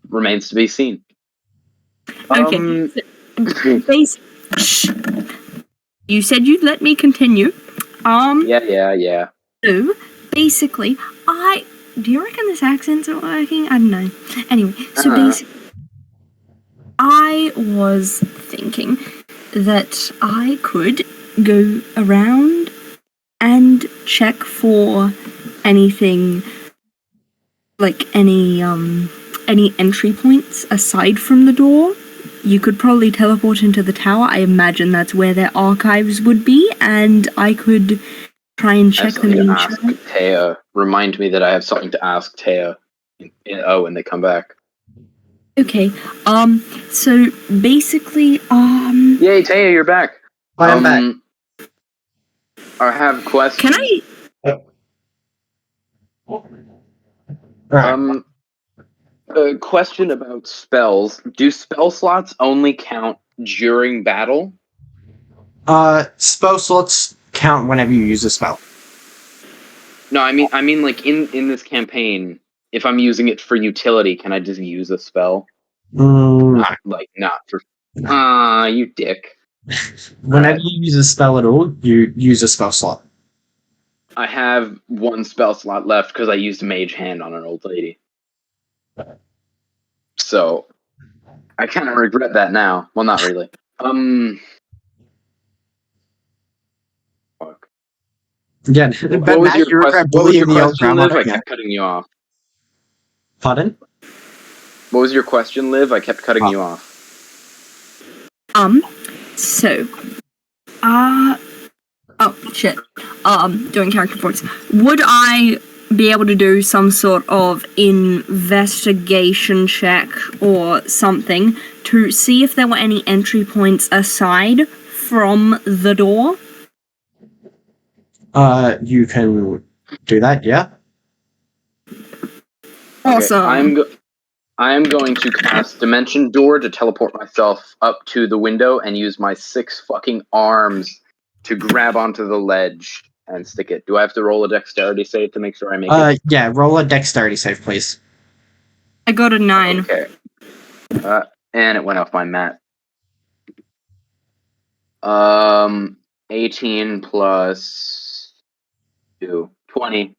Remains to be seen. Okay. Shh. You said you'd let me continue. Yeah. So basically, do you reckon this accent's not working? I don't know. Anyway, so basically, I was thinking that I could go around and check for anything, like any entry points aside from the door. You could probably teleport into the tower. I imagine that's where their archives would be, and I could try and check them in. Ask Taya. Remind me that I have something to ask Taya. When they come back. Okay. So basically, Yay, Taya, you're back. I am back. I have questions. Can I? Right. A question about spells. Do spell slots only count during battle? Spell slots count whenever you use a spell. No, I mean like in this campaign, if I'm using it for utility, can I just use a spell? No. Not for you dick. Whenever you use a spell at all, you use a spell slot. I have one spell slot left because I used Mage Hand on an old lady. So I kind of regret that now. Well, not really. Fuck. Yeah, but now you regret bullying the old grandma. Liv? I kept cutting you off. Pardon? What was your question, Liv? I kept cutting you off. So, oh shit. Doing character points. Would I be able to do some sort of investigation check or something to see if there were any entry points aside from the door? You can do that, yeah. Awesome. Okay, I am going to cast Dimension Door to teleport myself up to the window and use my 6 fucking arms to grab onto the ledge and stick it. Do I have to roll a dexterity save to make sure I make it? Yeah, roll a dexterity save, please. I got a 9. Okay. And it went off my mat. 18 plus 2. 20.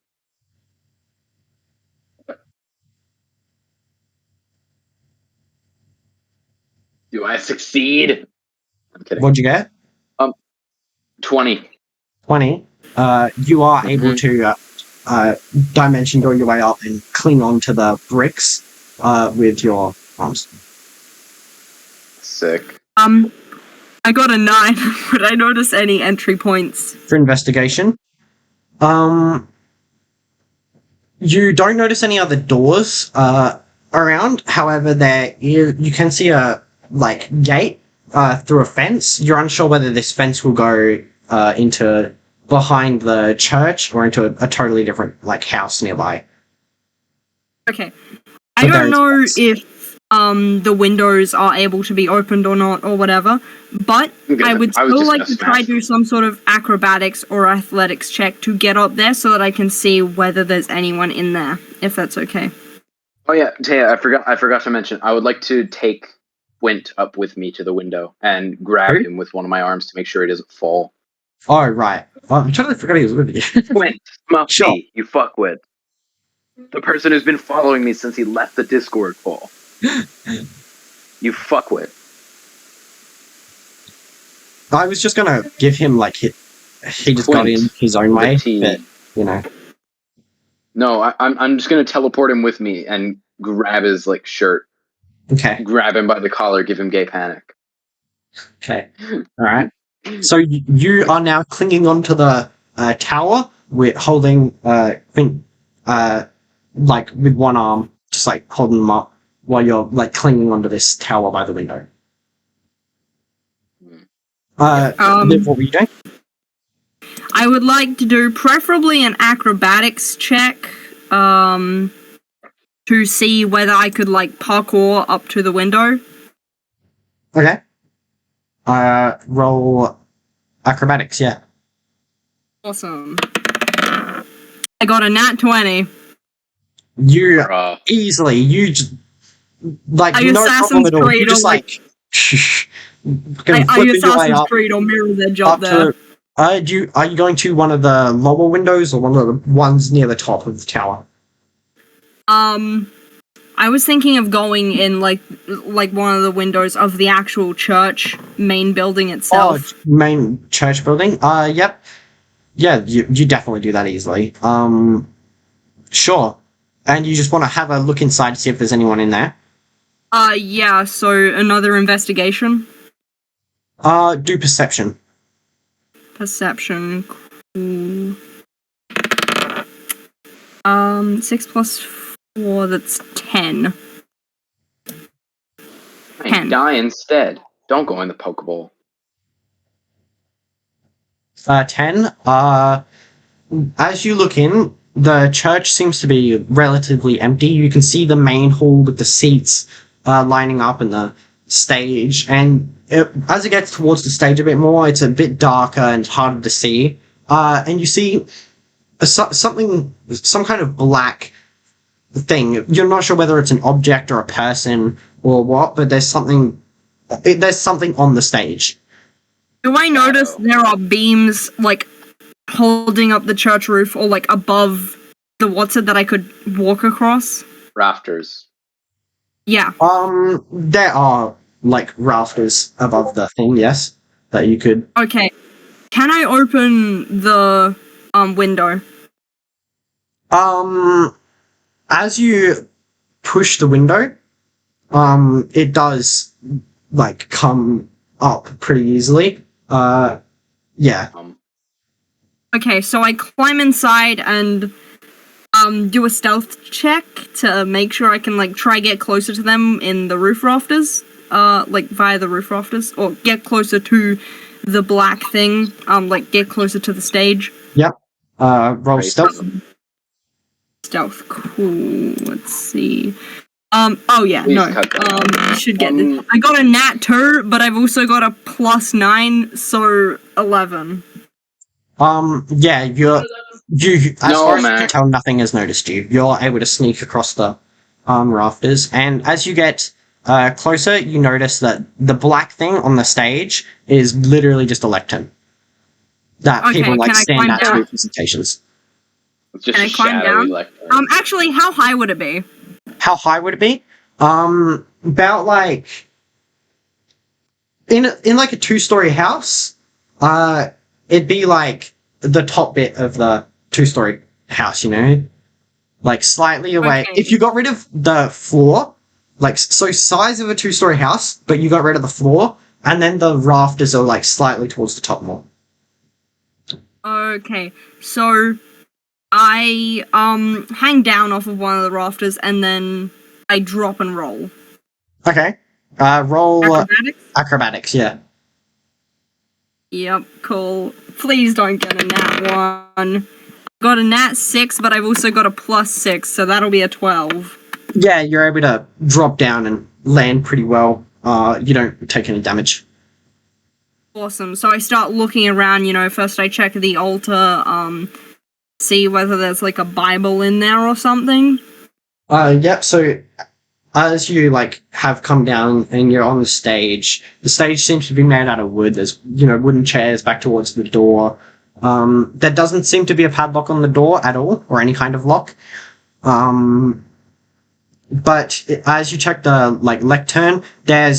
Do I succeed? I'm kidding. What'd you get? 20. 20. You are able to dimension door your way up and cling onto the bricks with your arms. Sick. I got a 9. Would I notice any entry points? For investigation. You don't notice any other doors around. However, you can see a gate through a fence. You're unsure whether this fence will go into behind the church or into a totally different house nearby. Okay. I don't know if the windows are able to be opened or not or whatever, but I would still like to try to do some sort of acrobatics or athletics check to get up there so that I can see whether there's anyone in there, if that's okay. Oh yeah, Taya, I forgot to mention, I would like to take Quint up with me to the window and grab him with one of my arms to make sure he doesn't fall. Oh, right. Well, I'm trying to forget he was with you. Quint, Muffy, Sure. you fuckwit. The person who's been following me since he left the Discord, Paul. You fuckwit. I was just gonna give him like he just got in his own way, but you know. No, I'm just gonna teleport him with me and grab his like shirt. Okay. Grab him by the collar, give him gay panic. Okay. All right. So you are now clinging onto the tower with holding, like with one arm, just like holding them up while you're like clinging onto this tower by the window. Liv, what were you doing? I would like to do preferably an acrobatics check, to see whether I could like parkour up to the window. Okay. Roll acrobatics. Yeah. Awesome. I got a nat 20. You easily like I no problem at all. You just like. I Assassin's Creed or Mirror's Edge up there. Are you going to one of the lower windows or one of the ones near the top of the tower? I was thinking of going in like one of the windows of the actual church main building itself. Oh, main church building? Yep. Yeah, you definitely do that easily. Sure. And you just want to have a look inside to see if there's anyone in there? Yeah, so another investigation? Do perception. Perception. Cool. 6 plus 4, that's 10. Hey, die instead. Don't go in the Pokeball. 10. As you look in, the church seems to be relatively empty. You can see the main hall with the seats lining up in the stage, and as it gets towards the stage a bit more, it's a bit darker and harder to see. And you see some kind of black thing. You're not sure whether it's an object or a person or what, but there's something on the stage. Do I notice there are beams, like, holding up the church roof or, like, above the that I could walk across? Rafters. Yeah. There are, like, rafters above the thing, yes, that you could... Okay. Can I open the, window? As you push the window, it does, like, come up pretty easily. Yeah. Okay, so I climb inside and do a stealth check to make sure I can like try get closer to them in the roof rafters, like via the roof rafters, or get closer to the black thing, like get closer to the stage. Yep. Roll stealth. Stealth, cool. Let's see. Oh yeah, Please no. You should get this. I got a nat 2, but I've also got a +9, so 11. Yeah, you as far as you can tell, nothing has noticed you. You're able to sneak across the rafters, and as you get closer, you notice that the black thing on the stage is literally just a lectern that people like stand at to do presentations. It's just can I climb down? Lectern. Actually, how high would it be? How high would it be? About like in like a 2-story house. It'd be like the top bit of the 2-story house, you know, like slightly away. Okay. If you got rid of the floor, like so size of a 2-story house, but you got rid of the floor, and then the rafters are like slightly towards the top more. Okay, so I hang down off of one of the rafters and then I drop and roll. Okay. Roll acrobatics, yeah. Yep, cool. Please don't get a nat 1. Got a nat 6, but I've also got a +6, so that'll be a 12. Yeah, you're able to drop down and land pretty well. You don't take any damage. Awesome. So I start looking around, you know, first I check the altar, see whether there's like a Bible in there or something. Yep, so as you like have come down and you're on the stage seems to be made out of wood. There's, you know, wooden chairs back towards the door. There doesn't seem to be a padlock on the door at all, or any kind of lock. But as you check the lectern, there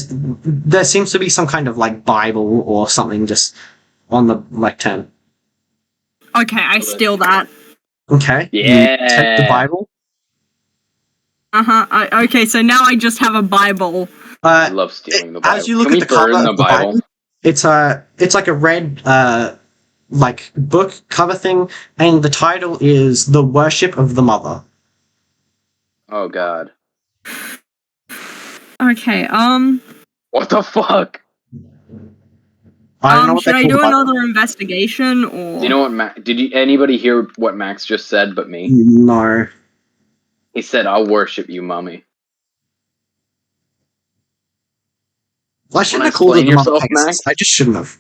seems to be some kind of Bible or something just on the lectern. Okay, I steal that. Okay. You take the Yeah. Bible. Okay, so now I just have a Bible. I love stealing the Bible. As you look Can at we the cover burn the of the Bible? it's like a red book cover thing, and the title is "The Worship of the Mother." Oh god. Okay, What the fuck? I don't know what should they I call do the Bible. another investigation, or... Do you know what anybody hear what Max just said but me? No. He said, "I'll worship you, mommy." I shouldn't Wanna have called it explain the Mother yourself, Pegasus. Max? I just shouldn't have.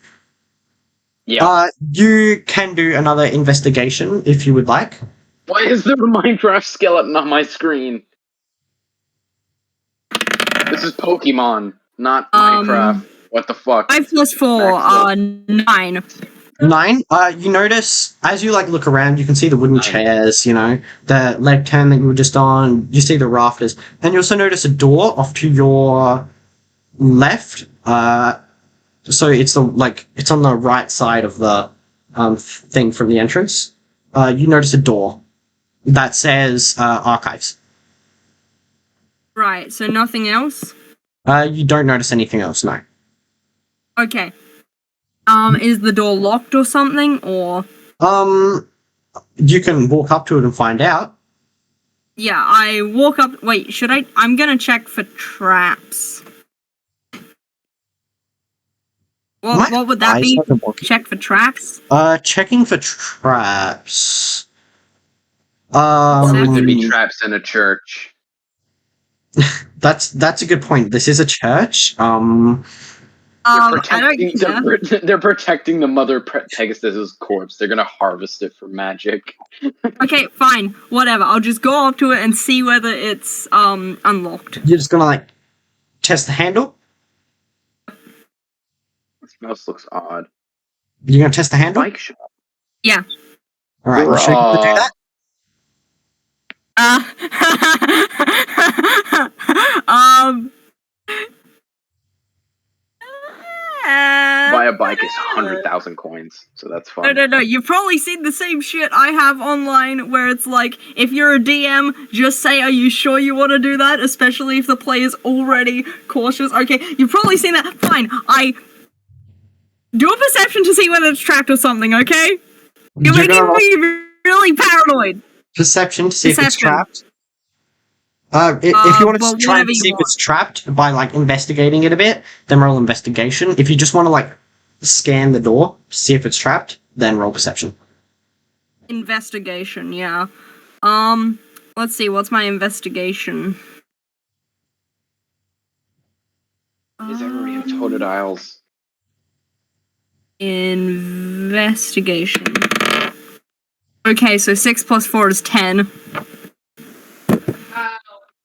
Yeah. You can do another investigation if you would like. Why is there a Minecraft skeleton on my screen? This is Pokemon, not Minecraft. What the fuck? 5 plus 4, Max, 9. 9. You notice as you look around, you can see the wooden 9. chairs. The lectern that you were just on. You see the rafters, and you also notice a door off to your left. So it's it's on the right side of the thing from the entrance. You notice a door that says archives. Right, so nothing else? You don't notice anything else, no. Okay. Is the door locked or something, or... You can walk up to it and find out. Yeah, I walk up... Wait, should I... I'm gonna check for traps. What would that be? Check for traps? Checking for traps. There could be traps in a church. That's a good point. This is a church. They're protecting the mother Pegasus's corpse. They're gonna harvest it for magic. Okay, fine. Whatever. I'll just go up to it and see whether it's unlocked. You're just gonna test the handle? This mouse looks odd. You're gonna test the handle? Bike shop. Yeah. Alright, we'll show you how to do that. Buy a bike is 100,000 coins, so that's fun. No. You've probably seen the same shit I have online where it's like, if you're a DM, just say, are you sure you want to do that? Especially if the player's already cautious. Okay, you've probably seen that. Fine, I do a perception to see whether it's trapped or something, okay? You're making me really paranoid. Perception to see if it's trapped. If you want to try and see if it's trapped by investigating it a bit, then roll investigation. If you just want to scan the door to see if it's trapped, then roll perception. Investigation, yeah. Let's see, what's my investigation? Is everybody have toted aisles? Investigation. Okay, so 6 plus 4 is 10.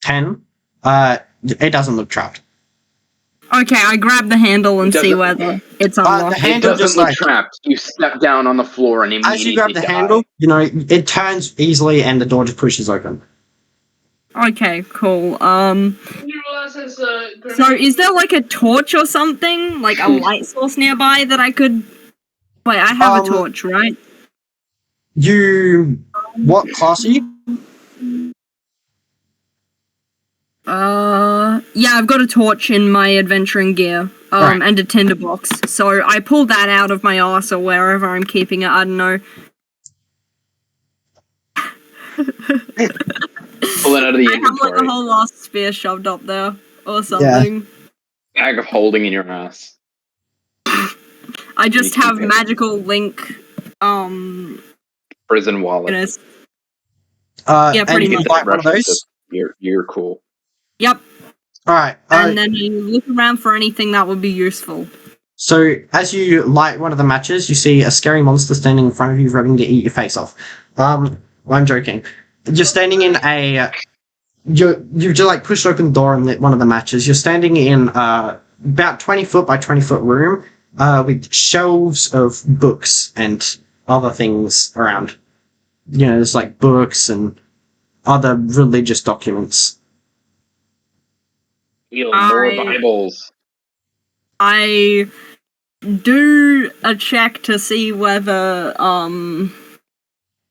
10. It doesn't look trapped. Okay, I grab the handle and see whether it's unlocked. The handle it doesn't look trapped. You step down on the floor and immediately as you grab the handle, it turns easily and the door just pushes open. Okay, cool. You realize there's a grenade. So is there a torch or something? Like a light source nearby that I could... Wait, I have a torch, right? What class are you? Yeah, I've got a torch in my adventuring gear, Right. and a tinderbox. So I pulled that out of my arse or wherever I'm keeping it, I don't know. Pull it out of the I have inventory. a whole last spear shoved up there, or something. Bag of holding in your ass. I just have magical link, Prison wallet. Yeah, pretty and you much. can buy one of those? You're cool. Yep. Alright. And then you look around for anything that would be useful. So, as you light one of the matches, you see a scary monster standing in front of you, ready to eat your face off. I'm joking. You're standing in a... You've just, pushed open the door and lit one of the matches. You're standing in about 20 foot by 20 foot room with shelves of books and other things around. There's, books and other religious documents. Ew, more Bibles. I do a check to see whether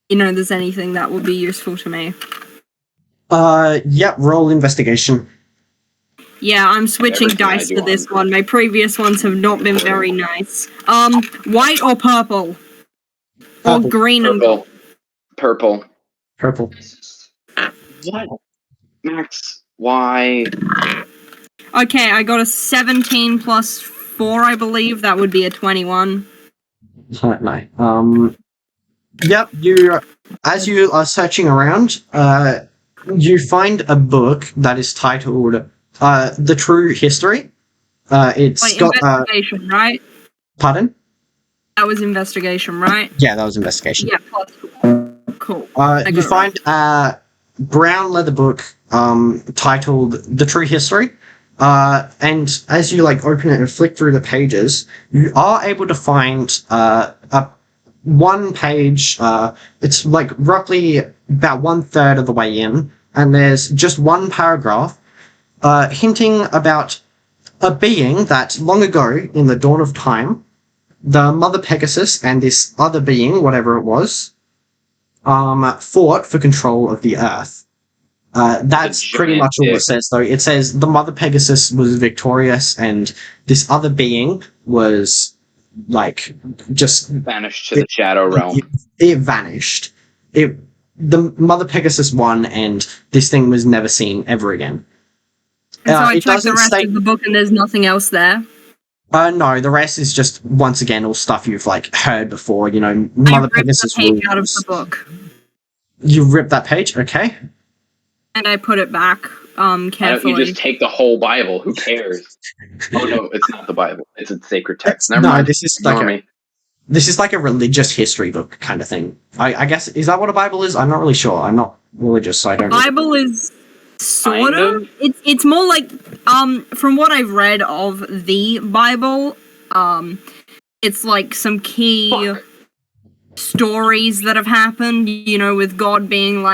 there's anything that would be useful to me. Yep, roll investigation. Yeah, I'm switching Everything I dice do for this on- one. My previous ones have not been very nice. White or purple? Or Purple. green and Purple. Purple. Purple. What? Max, why? Okay, I got a 17 plus 4, I believe. That would be a 21. No. Yep, as you are searching around, you find a book that is titled The True History. It's Wait, got investigation, right? pardon? That was investigation, right? Yeah, that was investigation. Yeah, plus 4. Cool. You find a brown leather book titled The True History. And as you open it and flick through the pages, you are able to find a one page. It's roughly about 1/3 of the way in, and there's just one paragraph hinting about a being that long ago, in the dawn of time, the Mother Pegasus and this other being, whatever it was, fought for control of the Earth. That's pretty much all it says, though. It says the Mother Pegasus was victorious, and this other being was just Vanished to the Shadow Realm. It vanished. The Mother Pegasus won, and this thing was never seen ever again. And so I it checked the doesn't rest state- of the book and there's nothing else there. No, the rest is just once again all stuff you've heard before. I Mother ripped Pegasus the page out of rules. the book. You ripped that page, okay? And I put it back Why don't carefully. you just take the whole Bible? Who cares? Oh no, it's not the Bible. It's a sacred text. Never No, mind. this is Ignore me. This is a religious history book kind of thing. I guess, is that what a Bible is? I'm not really sure. I'm not religious, so I don't. Bible is sort Kind of. It's more like from what I've read of the Bible, it's some key Fuck. stories that have happened. With God being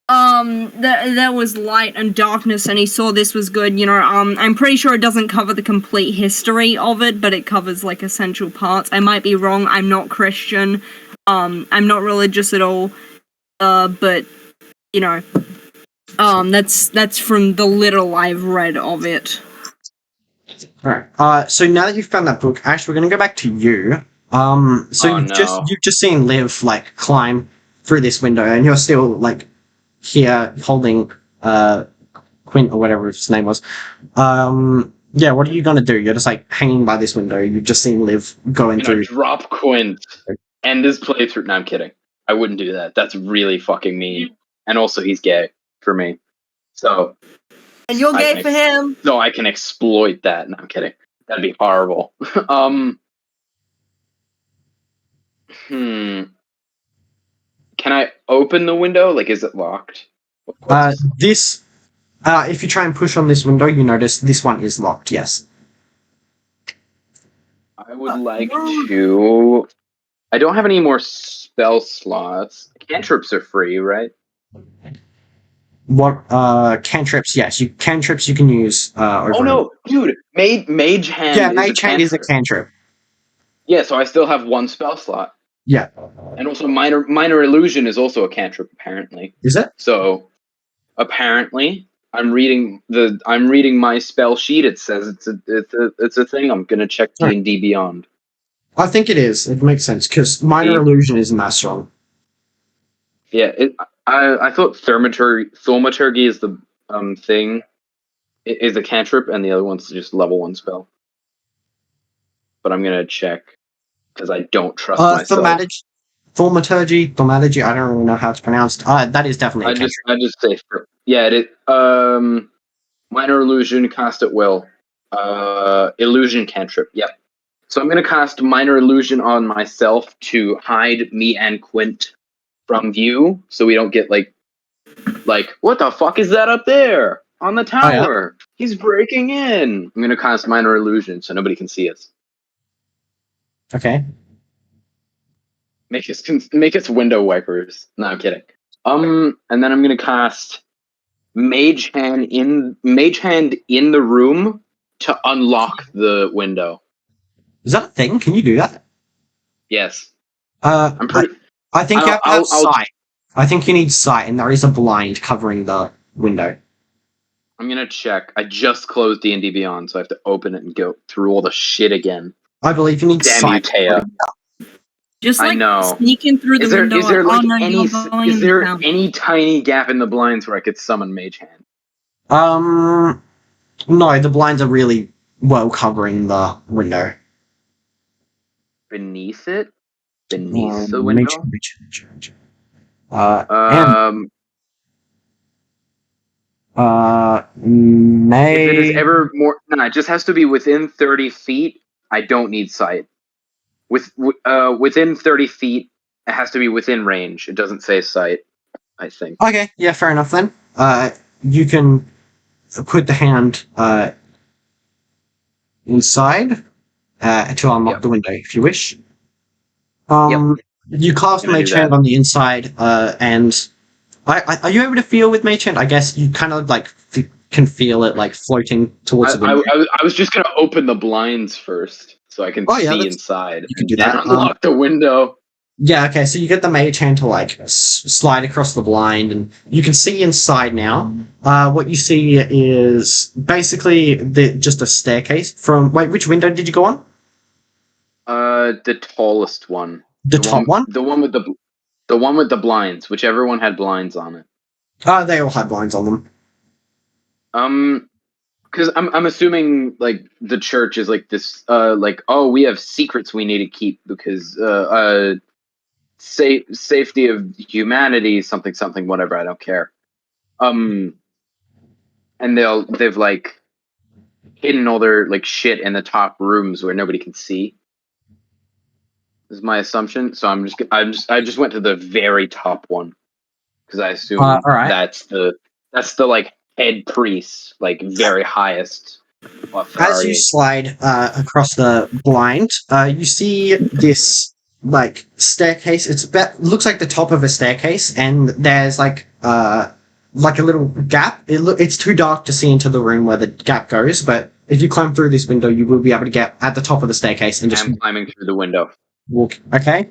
there was light and darkness, and he saw this was good. I'm pretty sure it doesn't cover the complete history of it, but it covers essential parts. I might be wrong. I'm not Christian. I'm not religious at all. But that's from the little I've read of it. Alright. So now that you've found that book, Ash, we're gonna go back to you. So you've just seen Liv climb through this window, and you're still here holding Quint or whatever his name was. Yeah, what are you gonna do? You're just hanging by this window. You've just seen Liv going I'm gonna through. drop Quint. End his playthrough. No, I'm kidding. I wouldn't do that. That's really fucking mean. And also, he's gay for me. So. And you're gay for him. So I can exploit that. No, I'm kidding. That'd be horrible. Can I open the window? Is it locked? If you try and push on this window, you notice this one is locked. Yes. I would like to. I don't have any more spell slots. Cantrips are free, right? What cantrips? Yes, cantrips you can use. Oh no, dude! Mage hand. Yeah, Mage hand is a cantrip. Yeah, so I still have one spell slot. Yeah. And also minor illusion is also a cantrip, apparently. Is it? So apparently I'm reading my spell sheet. It says it's a thing. I'm gonna check D&D Beyond. I think it is. It makes sense because minor illusion isn't that strong. Yeah, I thought thaumaturgy is the thing. It is a cantrip, and the other one's just level 1 spell. But I'm gonna check because I don't trust myself. Thaumaturgy. I don't really know how it's pronounced. That is definitely a cantrip. I just say yeah. Minor illusion, cast at will. Illusion cantrip. Yep. So I'm gonna cast minor illusion on myself to hide me and Quint from view, so we don't get what the fuck is that up there on the tower? Oh, yeah. He's breaking in. I'm gonna cast minor illusion so nobody can see us. Okay. Make us window wipers. No, I'm kidding. And then I'm gonna cast Mage Hand in the room to unlock the window. Is that a thing? Can you do that? Yes, I'm I'm pretty. I think you have to have I'll- sight. I think you need sight, and there is a blind covering the window. I'm gonna check. I just closed D&D Beyond, so I have to open it and go through all the shit again. I believe you need Damn you, sight. Taya. Just I like know. sneaking through the window. Is there like, like oh, no, any you're going is in the there town. any tiny gap in the blinds where I could summon Mage Hand? No, the blinds are really well covering the window. Beneath it? Beneath the window? And If it is ever more, no, it just has to be within 30 feet. I don't need sight. Within 30 feet, it has to be within range. It doesn't say sight, I think. Okay, yeah, fair enough then. You can put the hand inside to unlock Yep. the window if you wish. You cast Gonna Mage do Hand that. on the inside, and are you able to feel with Mage Hand? I guess you kind of like can feel it like floating towards the window. I was just gonna open the blinds first so I can Oh, yeah, see inside. you can and do then that. unlock the window. Yeah, okay, so you get the Mage Hand to like slide across the blind, and you can see inside now. What you see is basically just a staircase from. Wait, which window did you go on? The tallest one. The top one? The one with the blinds. Whichever one had blinds on it. They all had blinds on them. Because I'm assuming like the church is like this. Like, oh, we have secrets we need to keep because safety of humanity, something, whatever. I don't care. And they've like hidden all their like shit in the top rooms where nobody can see. Is my assumption. So I just went to the very top one because I assume All right. that's the like head priest, like very highest As you authority. slide across the blind, you see this like staircase. Looks like the top of a staircase, and there's like a little gap. It's too dark to see into the room where the gap goes, but if you climb through this window, you will be able to get at the top of the staircase and just I'm climbing through the window. walk. Okay,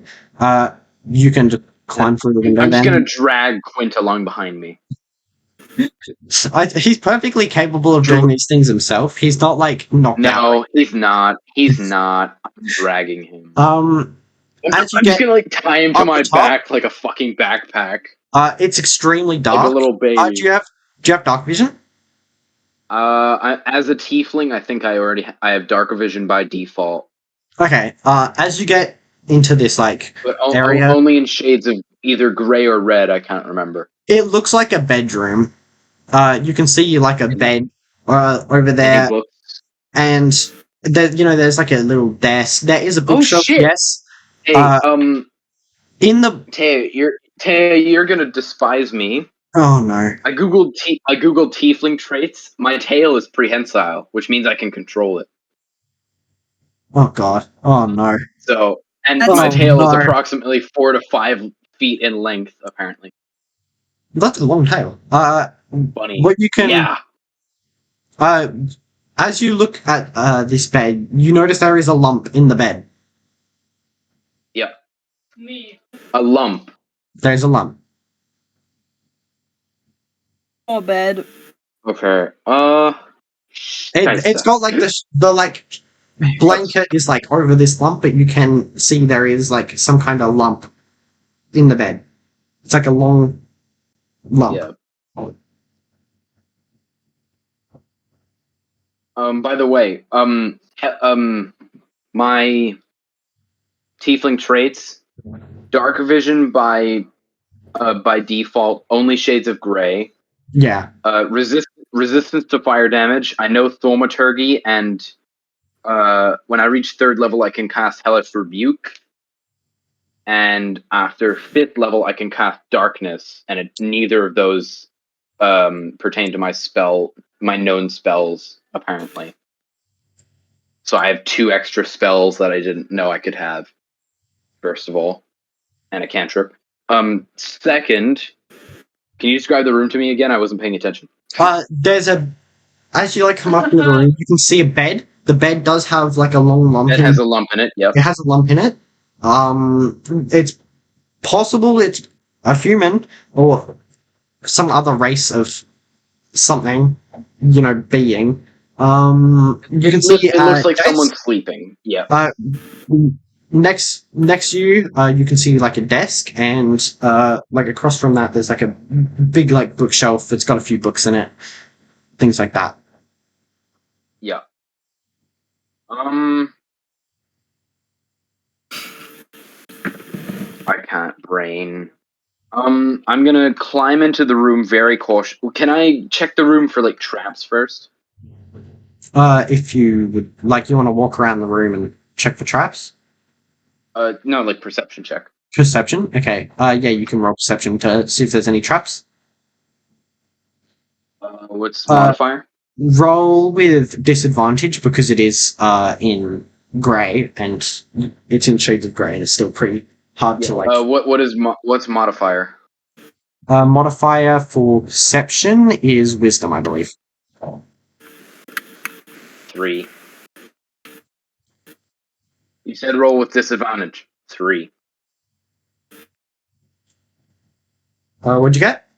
you can just climb through the window. I'm just then. gonna drag Quint along behind me. He's perfectly capable of doing these things himself. He's not like knocked out. No, he's not. He's not. I'm dragging him. I'm just gonna like tie him to up my the top- back like a fucking backpack, it's extremely dark. like a little baby. Do you have dark vision? As a tiefling, I think I have darker vision by default. Okay. As you get into this like But area, only in shades of either gray or red. I can't remember. it looks like a bedroom. You can see like a bed over there, Any books? and there's like a little desk. There is a bookshelf. shit. Yes. Hey, in the Taya, you're gonna despise me. oh no. I googled tiefling traits. My tail is prehensile, which means I can control it. Oh god. Oh no. So, and That's- my tail is no. approximately 4 to 5 feet in length, apparently. That's a long tail. Bunny. What you can Yeah. as you look at this bed, you notice there is a lump in the bed. Yep. Me. A lump. There's a lump. Oh, bed. Okay. It's got like the like blanket is like over this lump, but you can see there is like some kind of lump in the bed. It's like a long lump. Yeah. By the way, my tiefling traits, dark vision by default, only shades of gray. Yeah. Resistance to fire damage. I know thaumaturgy, and when I reach 3rd level, I can cast Hellish Rebuke. And after 5th level, I can cast Darkness, and neither of those pertain to my known spells, apparently. So I have 2 extra spells that I didn't know I could have, first of all, and a cantrip. Second, Can you describe the room to me again? I wasn't paying attention. There's as you come up into the room, you can see a bed. The bed does have a long lump. It has a lump in it. Yep. It has a lump in it. It's possible it's a human or some other race of something, being. You can see it looks like someone's sleeping. Yeah. Next to you, you can see a desk, and across from that, there's a big bookshelf that's got a few books in it, things like that. Yeah. I can't brain. I'm gonna climb into the room very cautious. Can I check the room for traps first? If you would you want to walk around the room and check for traps. No, perception check. Perception. Okay. Yeah, you can roll perception to see if there's any traps. What's modifier? Roll with disadvantage because it is in grey and it's in shades of grey and it's still pretty hard to what's modifier? Modifier for perception is wisdom, I believe. 3. You said roll with disadvantage. 3. What'd you get?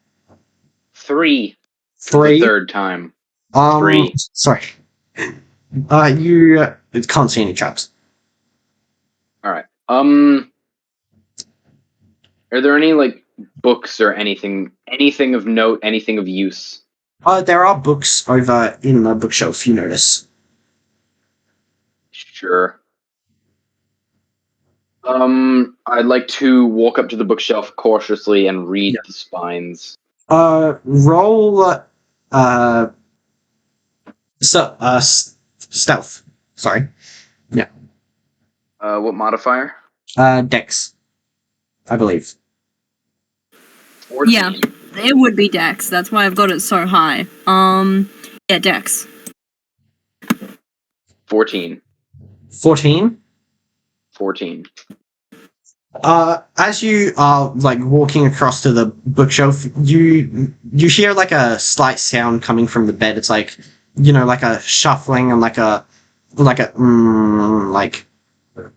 3. 3. The third time. 3. Sorry. You can't see any traps. All right. Are there any books or anything of note, anything of use? There are books over in the bookshelf, you notice. Sure. I'd like to walk up to the bookshelf cautiously and read the spines. Roll stealth. Sorry. Yeah. What modifier? Dex, I believe. 14. Yeah, it would be Dex. That's why I've got it so high. Yeah, Dex. 14. 14. 14. As you are walking across to the bookshelf, you hear a slight sound coming from the bed. It's a shuffling and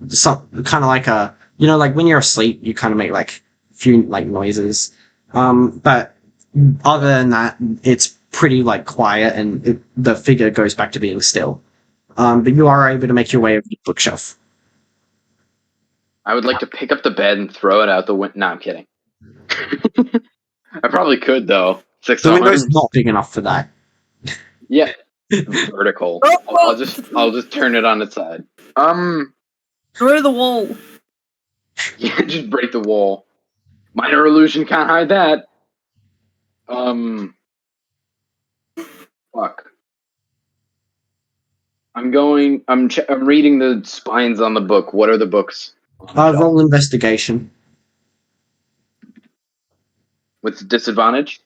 some kind of a when you're asleep, you kind of make a few noises. But other than that, it's pretty quiet, and the figure goes back to being still. But you are able to make your way over the bookshelf. I would like to pick up the bed and throw it out the window. No, I'm kidding. I probably could though. 6 The window's arms. not big enough for that. Yeah, vertical. I'll just turn it on its side. Through the wall. Yeah, just break the wall. Minor illusion can't hide that. Fuck. I'm reading the spines on the book. What are the books? Roll investigation. With disadvantage?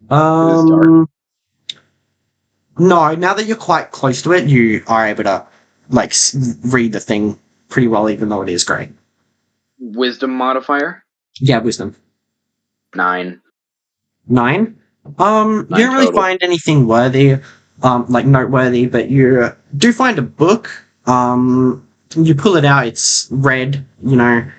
No, now that you're quite close to it, you are able to read the thing pretty well, even though it is grey. Wisdom modifier? Yeah, wisdom. 9. 9? You don't really total. find anything worthy, noteworthy, but you do find a book. You pull it out, it's red, and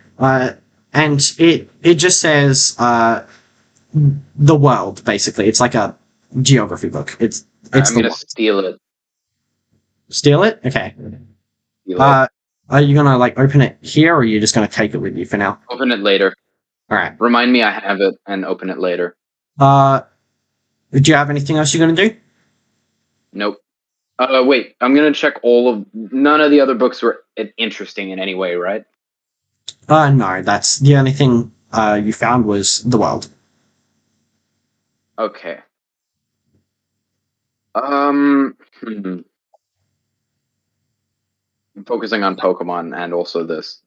it just says the world, basically. It's like a geography book. I'm gonna steal it. Steal it? Okay. Steal it. Are you gonna open it here, or are you just gonna take it with you for now? Open it later. Alright. Remind me I have it and open it later. Do you have anything else you're gonna do? Nope. Wait, I'm gonna check none of the other books were interesting in any way, right? No, that's the only thing you found was the world. Okay. I'm focusing on Pokemon and also this.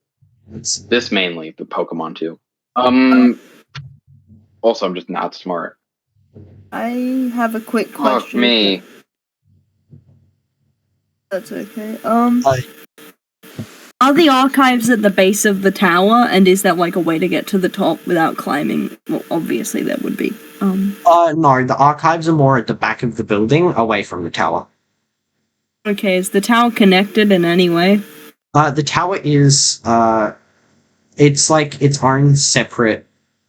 This mainly, but Pokemon too. Also, I'm just not smart. I have a quick question. Fuck me. That's okay. Are the archives at the base of the tower, and is that like a way to get to the top without climbing? Well, obviously there would be. No, the archives are more at the back of the building, away from the tower. Okay, is the tower connected in any way? The tower is, it's like its own separate,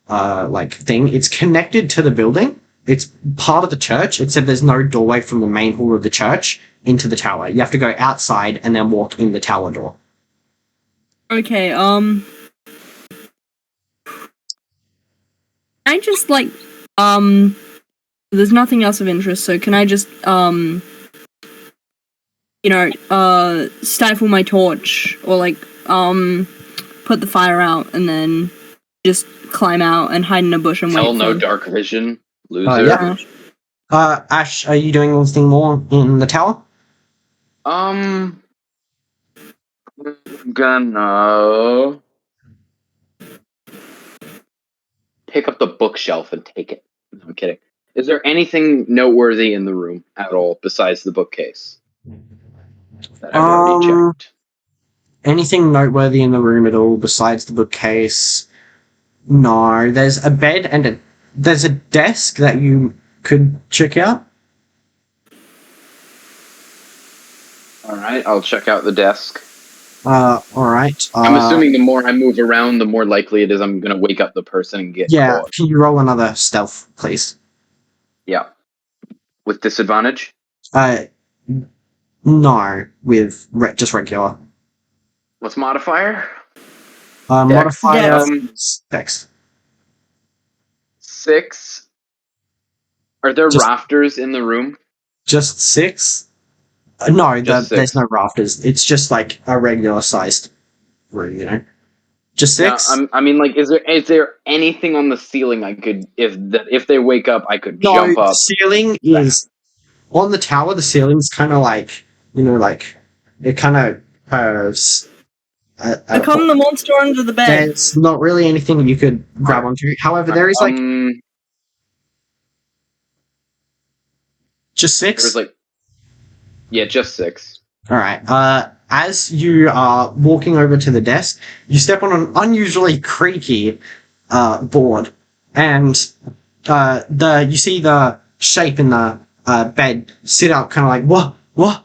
like thing. It's connected to the building. It's part of the church, except there's no doorway from the main hall of the church into the tower. You have to go outside and then walk in the tower door. Okay, I just like, there's nothing else of interest, so can I just, stifle my torch, or like, put the fire out, and then just climb out and hide in a bush and wait. Hell no, dark vision, loser. Yeah. Ash, are you doing anything more in the tower? I'm gonna pick up the bookshelf and take it. No, I'm kidding. Is there anything noteworthy in the room at all besides the bookcase that I've already checked? Anything noteworthy in the room at all besides the bookcase? No. There's a bed and there's a desk that you could check out. Alright, I'll check out the desk. Alright. I'm assuming the more I move around, the more likely it is I'm gonna wake up the person and get caught. Can you roll another stealth, please? Yeah. With disadvantage? No, with just regular. What's modifier? Modifier Dex. 6. Are there Just- rafters in the room? Just 6? No, Just there's 6. no rafters. It's just like a regular sized room, you know? Just 6? Yeah, I mean, like, is there anything on the ceiling I could, if they wake up, I could jump The up? ceiling is on the tower. The ceiling's kind of like, like it kind of curves. Become the monster under the bed. There's not really anything you could grab onto. However, there is like just 6. There's like, yeah, just 6. All right. As you are walking over to the desk, you step on an unusually creaky board, and you see the shape in the bed sit up, kind of like what?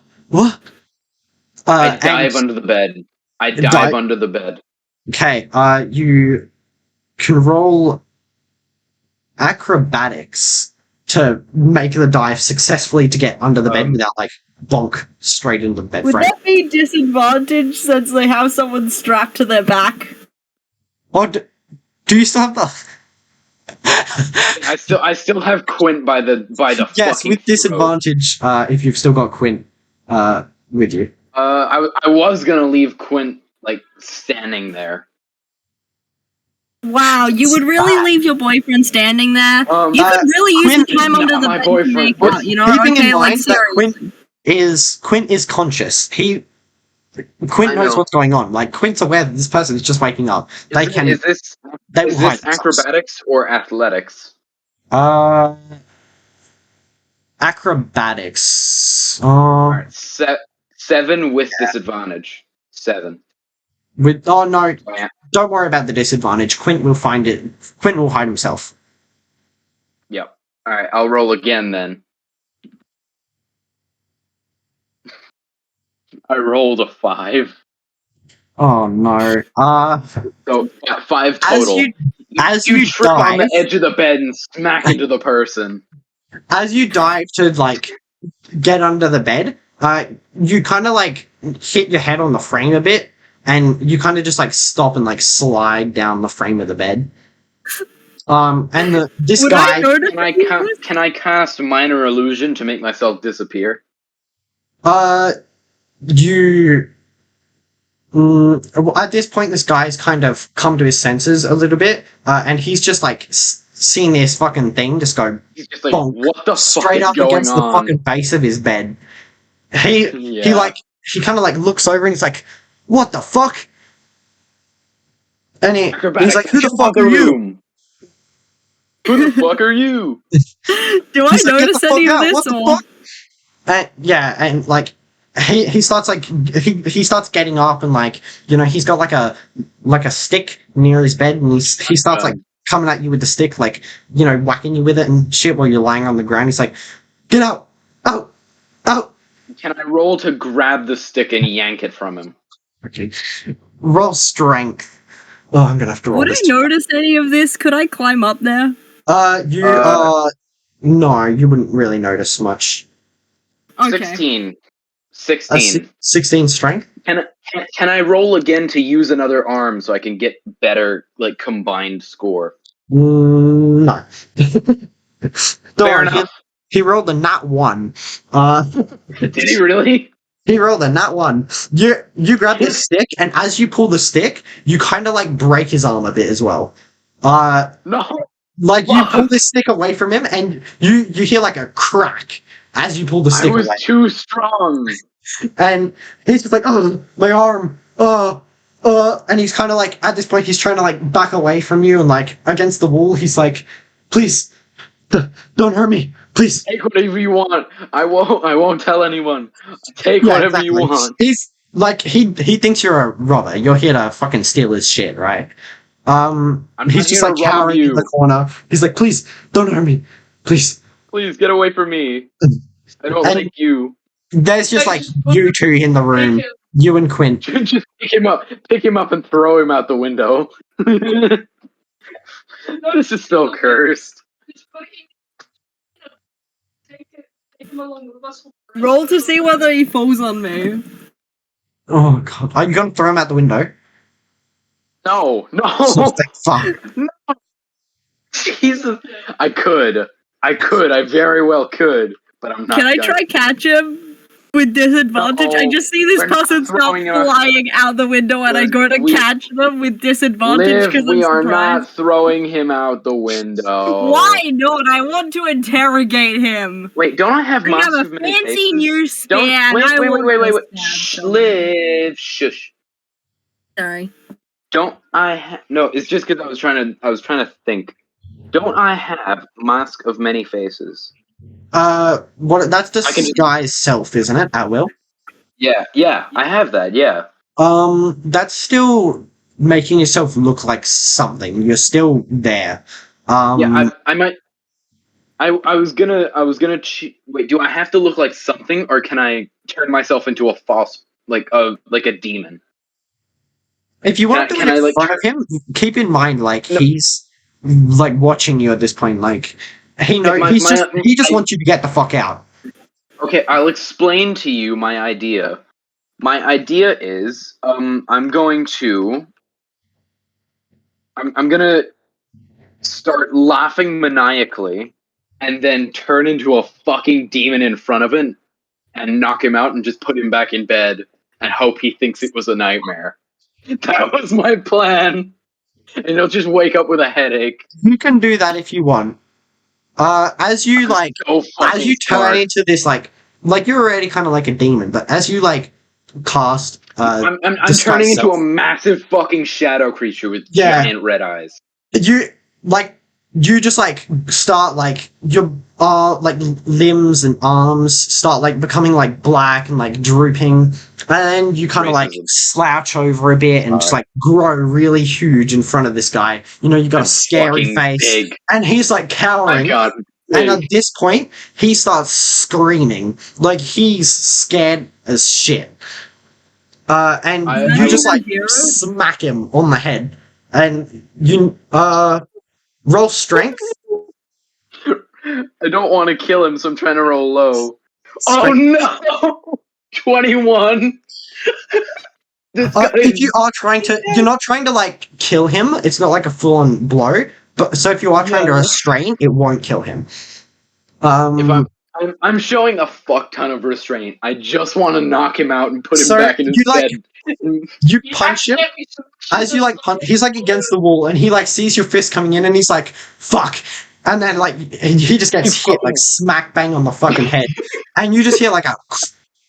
I dive under the bed. I dive under the bed. Okay. You can roll acrobatics to make the dive successfully to get under the bed without like bonk straight into the bed Would frame. that be disadvantage since they have someone strapped to their back? Or do you still have the? I still have Quint by the Yes, fucking with disadvantage. If you've still got Quint with you. I was gonna leave Quint like standing there. Wow, you would really leave your boyfriend standing there? You could really use Quint the time is under not the my bed boyfriend. to make out, you know? Keeping Okay, in like mind that seriously. Quint is conscious. Quint I knows know. what's going on. Like Quint's aware that this person is just waking up. Is this acrobatics or athletics? Acrobatics. Alright, 7 with disadvantage. 7. No, Yeah. don't worry about the disadvantage. Quint will find it. Quint will hide himself. Yep. Alright, I'll roll again then. I rolled a 5. Oh no. So 5 total. As You you trip on dive, the edge of the bed and smack into the person. as you dive to like get under the bed, you kind of like hit your head on the frame a bit, and you kind of just like stop and like slide down the frame of the bed. And this Would guy. I notice Can I cast minor illusion to make myself disappear? At this point, this guy's kind of come to his senses a little bit, and he's just like seeing this fucking thing just go He's just like, bonk, what the fuck straight is up going against on? the fucking base of his bed. He kind of like looks over and he's like, "What the fuck?" And he's like, "Who the fuck are you?" Who the fuck are you? Do I He's like, "Get notice the fuck any of out, this? what the Or... fuck?" And like he starts like he starts getting up and like he's got like a stick near his bed and he starts like coming at you with the stick like whacking you with it and shit while you're lying on the ground. He's like, get out, out, out. Can I roll to grab the stick and yank it from him? Okay, roll strength. Oh, I'm gonna have to roll Would this. I notice any of this? Could I climb up there? No, you wouldn't really notice much. Okay. 16. 16 strength. Can I roll again to use another arm so I can get better like combined score? No. Fair enough. He rolled a nat 1. Did he really? He rolled a nat 1. You grab his stick, and as you pull the stick, you kind of like break his arm a bit as well. No. Like you pull the stick away from him, and you hear like a crack as you pull the stick I was away. too strong. And he's just like, oh, my arm, and he's kind of like, at this point, he's trying to like back away from you and like against the wall. He's like, please, don't hurt me, please. Take whatever you want. I won't tell anyone. Take whatever you want. He's like, he thinks you're a robber. You're here to fucking steal his shit, right? He's just like cowering in the corner. He's like, please, don't hurt me, please. Please get away from me. I don't like you. There's just like you two in the room, you and Quinn. Just pick him up and throw him out the window. This is still cursed. Take him along with us. Roll to see whether he falls on me. Oh god, are you gonna throw him out the window? No. Fuck. No. Jesus. I could. I very well could, but I'm not. Can I try catch him with disadvantage? No, I just see this we're not person start throwing him. flying out the window, and I go to catch them with disadvantage Liv, because we I'm are surprised. not throwing him out the window. Why not? I want to interrogate him. Wait, don't I have I masks have of a many fancy faces? new span. Wait. Shh, Liv, shush. Sorry. Don't I no, it's just because I was trying to think. Don't I have Mask of Many Faces? What? That's the guy's self, isn't it? At will. Yeah, I have that. Yeah. That's still making yourself look like something. You're still there. Yeah, I might. I was gonna. Wait, do I have to look like something, or can I turn myself into a false, like a demon? If you want to do it in front of him, keep in mind, like he's like watching you at this point. Like he knows he just wants you to get the fuck out. Okay, I'll explain to you my idea. My idea is, I'm gonna start laughing maniacally, and then turn into a fucking demon in front of him, and knock him out, and just put him back in bed, and hope he thinks it was a nightmare. That was my plan. And he'll just wake up with a headache. You can do that if you want. As you turn into this like you're already kind of like a demon, but as you like cast, I'm turning into a massive fucking shadow creature with giant red eyes. You just like start like your like limbs and arms start like becoming like black and like drooping, and then you kind of like slouch over a bit and just like grow really huge in front of this guy. You got a scary face, big. And he's like cowering. And at this point, he starts screaming like he's scared as shit. And you just like smack him on the head, and you roll strength. I don't want to kill him, so I'm trying to roll low. Strength. Oh no! 21. If you are trying to, you're not trying to like kill him. It's not like a full-on blow. But so if you are trying to restrain, it won't kill him. If I'm showing a fuck ton of restraint. I just want to knock him out and put him back in his bed. You punch him. As you like punch, he's like against the wall, and he like sees your fist coming in, and he's like, "Fuck!" And then like he just gets hit like smack bang on the fucking head, and you just hear like a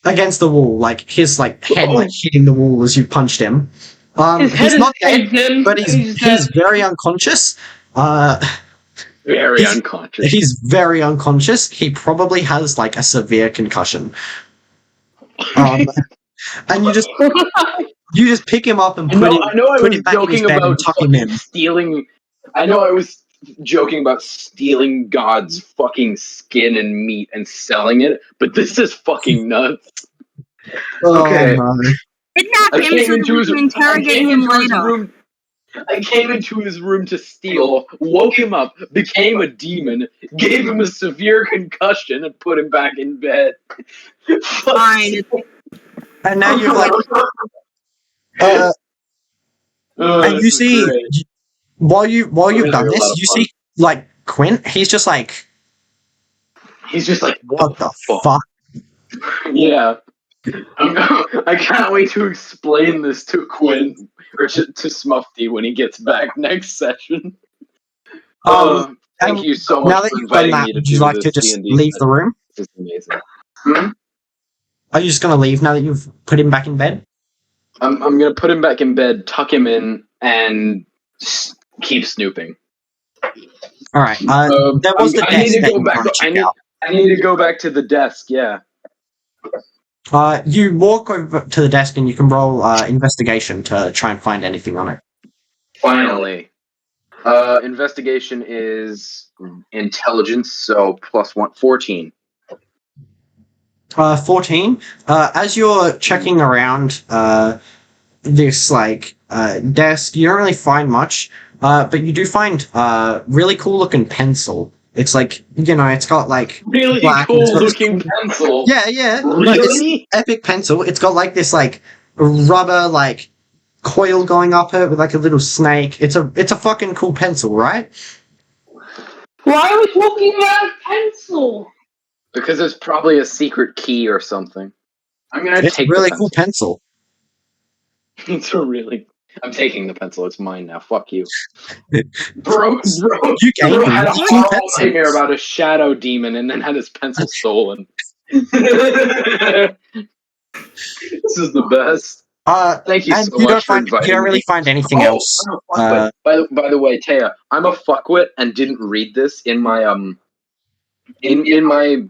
against the wall, like his like head like hitting the wall as you punched him. He's not dead, but he's very unconscious. Unconscious. He's very unconscious. He probably has like a severe concussion. And you just pick him up and I know I put was him back in his joking bed and about tuck him in. fucking stealing. I know I was joking about stealing God's fucking skin and meat and selling it, but this is fucking nuts. Okay. Oh, no. Kidnap him so that we can interrogate him later. I came into his room to steal, woke him up, became a demon, gave him a severe concussion, and put him back in bed. Fine. And now you've like, and you see, while you've done this, you see like Quint. He's just like, what the fuck? Yeah. I can't wait to explain this to Quinn or to Smuffy when he gets back next session. Thank you so much now that for you've done inviting that, me to would you do like this to just D&D leave the room? This is amazing. Are you just gonna leave now that you've put him back in bed? I'm gonna put him back in bed, tuck him in, and keep snooping. All right. There was the desk that you want to check out. I need to go back to the desk. Yeah. You walk over to the desk and you can roll investigation to try and find anything on it. Finally. Investigation is intelligence, so +1, 14. 14. As you're checking around this desk, you don't really find much, but you do find really cool looking pencil. It's like, it's got like really black, cool looking pencil. Yeah. Really? It's epic pencil. It's got like this like rubber like coil going up it with like a little snake. It's a fucking cool pencil, right? Why are we talking about pencil? Because there's probably a secret key or something. I'm gonna It's take a really the cool pencil. I'm taking the pencil. It's mine now. Fuck you. Bro, You had a horrible nightmare about a shadow demon and then had his pencil stolen. This is the best. Thank you so much for inviting me. You don't really find anything else. By the way, Taya, I'm a fuckwit and didn't read this in my in my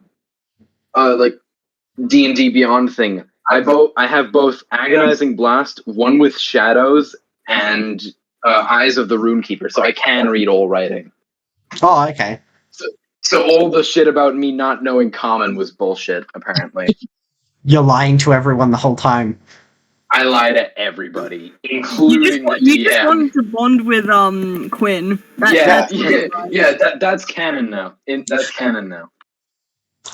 like D&D Beyond thing. I have both Agonizing Blast, one with shadows, and Eyes of the Runekeeper, so I can read all writing. Oh, okay. So all the shit about me not knowing Common was bullshit, apparently. You're lying to everyone the whole time. I lie to everybody, including the DM. You just wanted to bond with Quinn. That's canon now. That's canon now.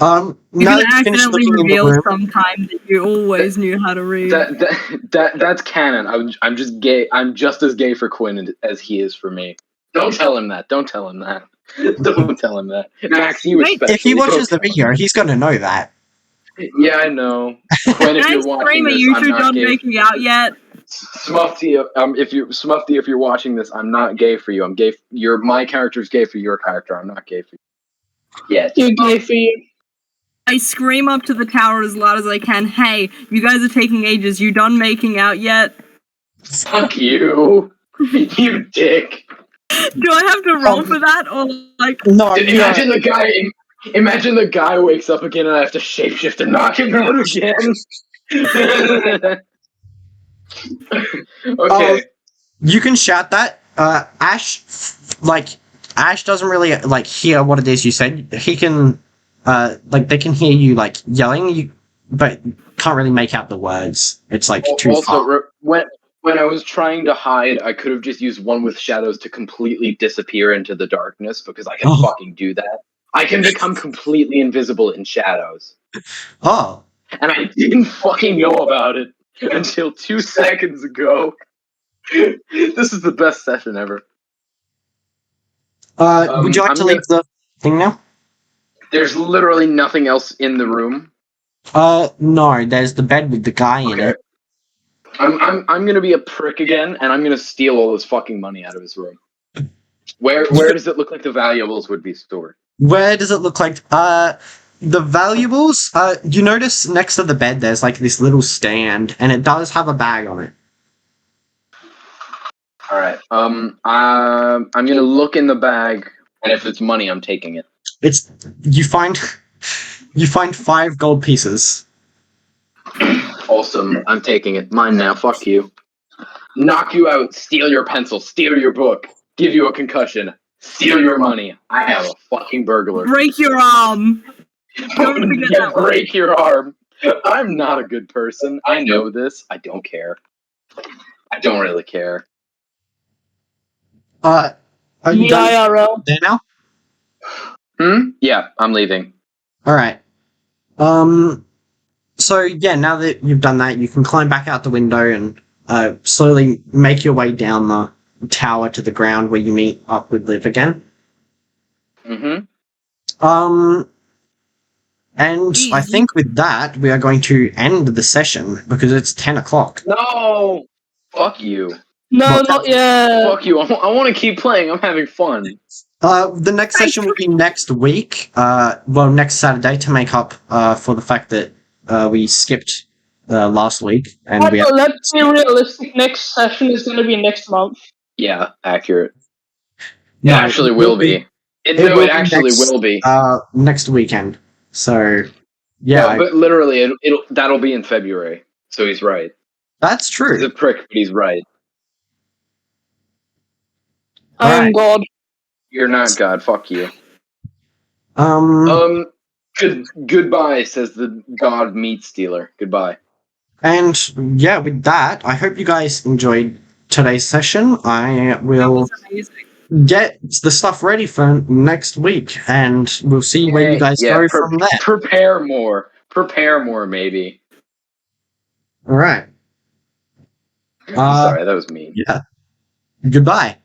You can accidentally reveal sometime that you always knew how to read. That's canon. I'm just gay. I'm just as gay for Quinn as he is for me. Don't tell him that. Don't tell him that. Max, you especially. If he watches the video, he's gonna know that. Yeah, I know. Quinn, if you're watching this, I'm not gay. Making out yet? Smuffy, if you're watching this, I'm not gay for you. I'm gay. My character's gay for your character. I'm not gay for you. Yeah, you're gay for you. I scream up to the tower as loud as I can. Hey, you guys are taking ages. You done making out yet? Fuck you, you dick. Do I have to roll for that, or like? No. Imagine the guy wakes up again, and I have to shapeshift and knock him out again. Okay. You can shout that. Ash doesn't really hear what it is you said. He can. They can hear you yelling, but can't really make out the words. It's too far. When I was trying to hide, I could have just used one with shadows to completely disappear into the darkness because I can fucking do that. I can become completely invisible in shadows. Oh. And I didn't fucking know about it until 2 seconds ago. This is the best session ever. Would you like to leave the thing now? There's literally nothing else in the room. No, there's the bed with the guy in it. I'm gonna be a prick again, and I'm gonna steal all his fucking money out of his room. Where does it look like the valuables would be stored? Where does it look like? The valuables. You notice next to the bed there's this little stand, and it does have a bag on it. All right. I'm gonna look in the bag, and if it's money, I'm taking it. You find 5 gold pieces. Awesome. I'm taking it. Mine now. Fuck you. Knock you out. Steal your pencil. Steal your book. Give you a concussion. Steal your money. I am a fucking burglar. Break your arm. Don't forget Yeah, that one. break your arm. I'm not a good person. I know this. I don't care. I don't really care. Are you guys IRL. there now? Yeah, I'm leaving. All right. So yeah, now that you've done that, you can climb back out the window and slowly make your way down the tower to the ground where you meet up with Liv again. And I think with that, we are going to end the session because it's 10 o'clock. No! Fuck you. No, Well, not yet. Fuck you. I want to keep playing. I'm having fun. The next session will be next week. Next Saturday to make up for the fact that we skipped last week. And we Let's be realistic. Next session is going to be next month. Yeah, accurate. No, it actually will be. It actually will be. Next weekend. So, yeah. No, but literally, that'll be in February. So he's right. That's true. He's a prick, but he's right. I am Alright. God. You're not God. Fuck you. Um. Goodbye, says the God meat stealer. Goodbye. And yeah, with that, I hope you guys enjoyed today's session. I will get the stuff ready for next week, and we'll see where you guys go from there. Prepare more. Prepare more, maybe. All right. Sorry, that was mean. Yeah. Goodbye.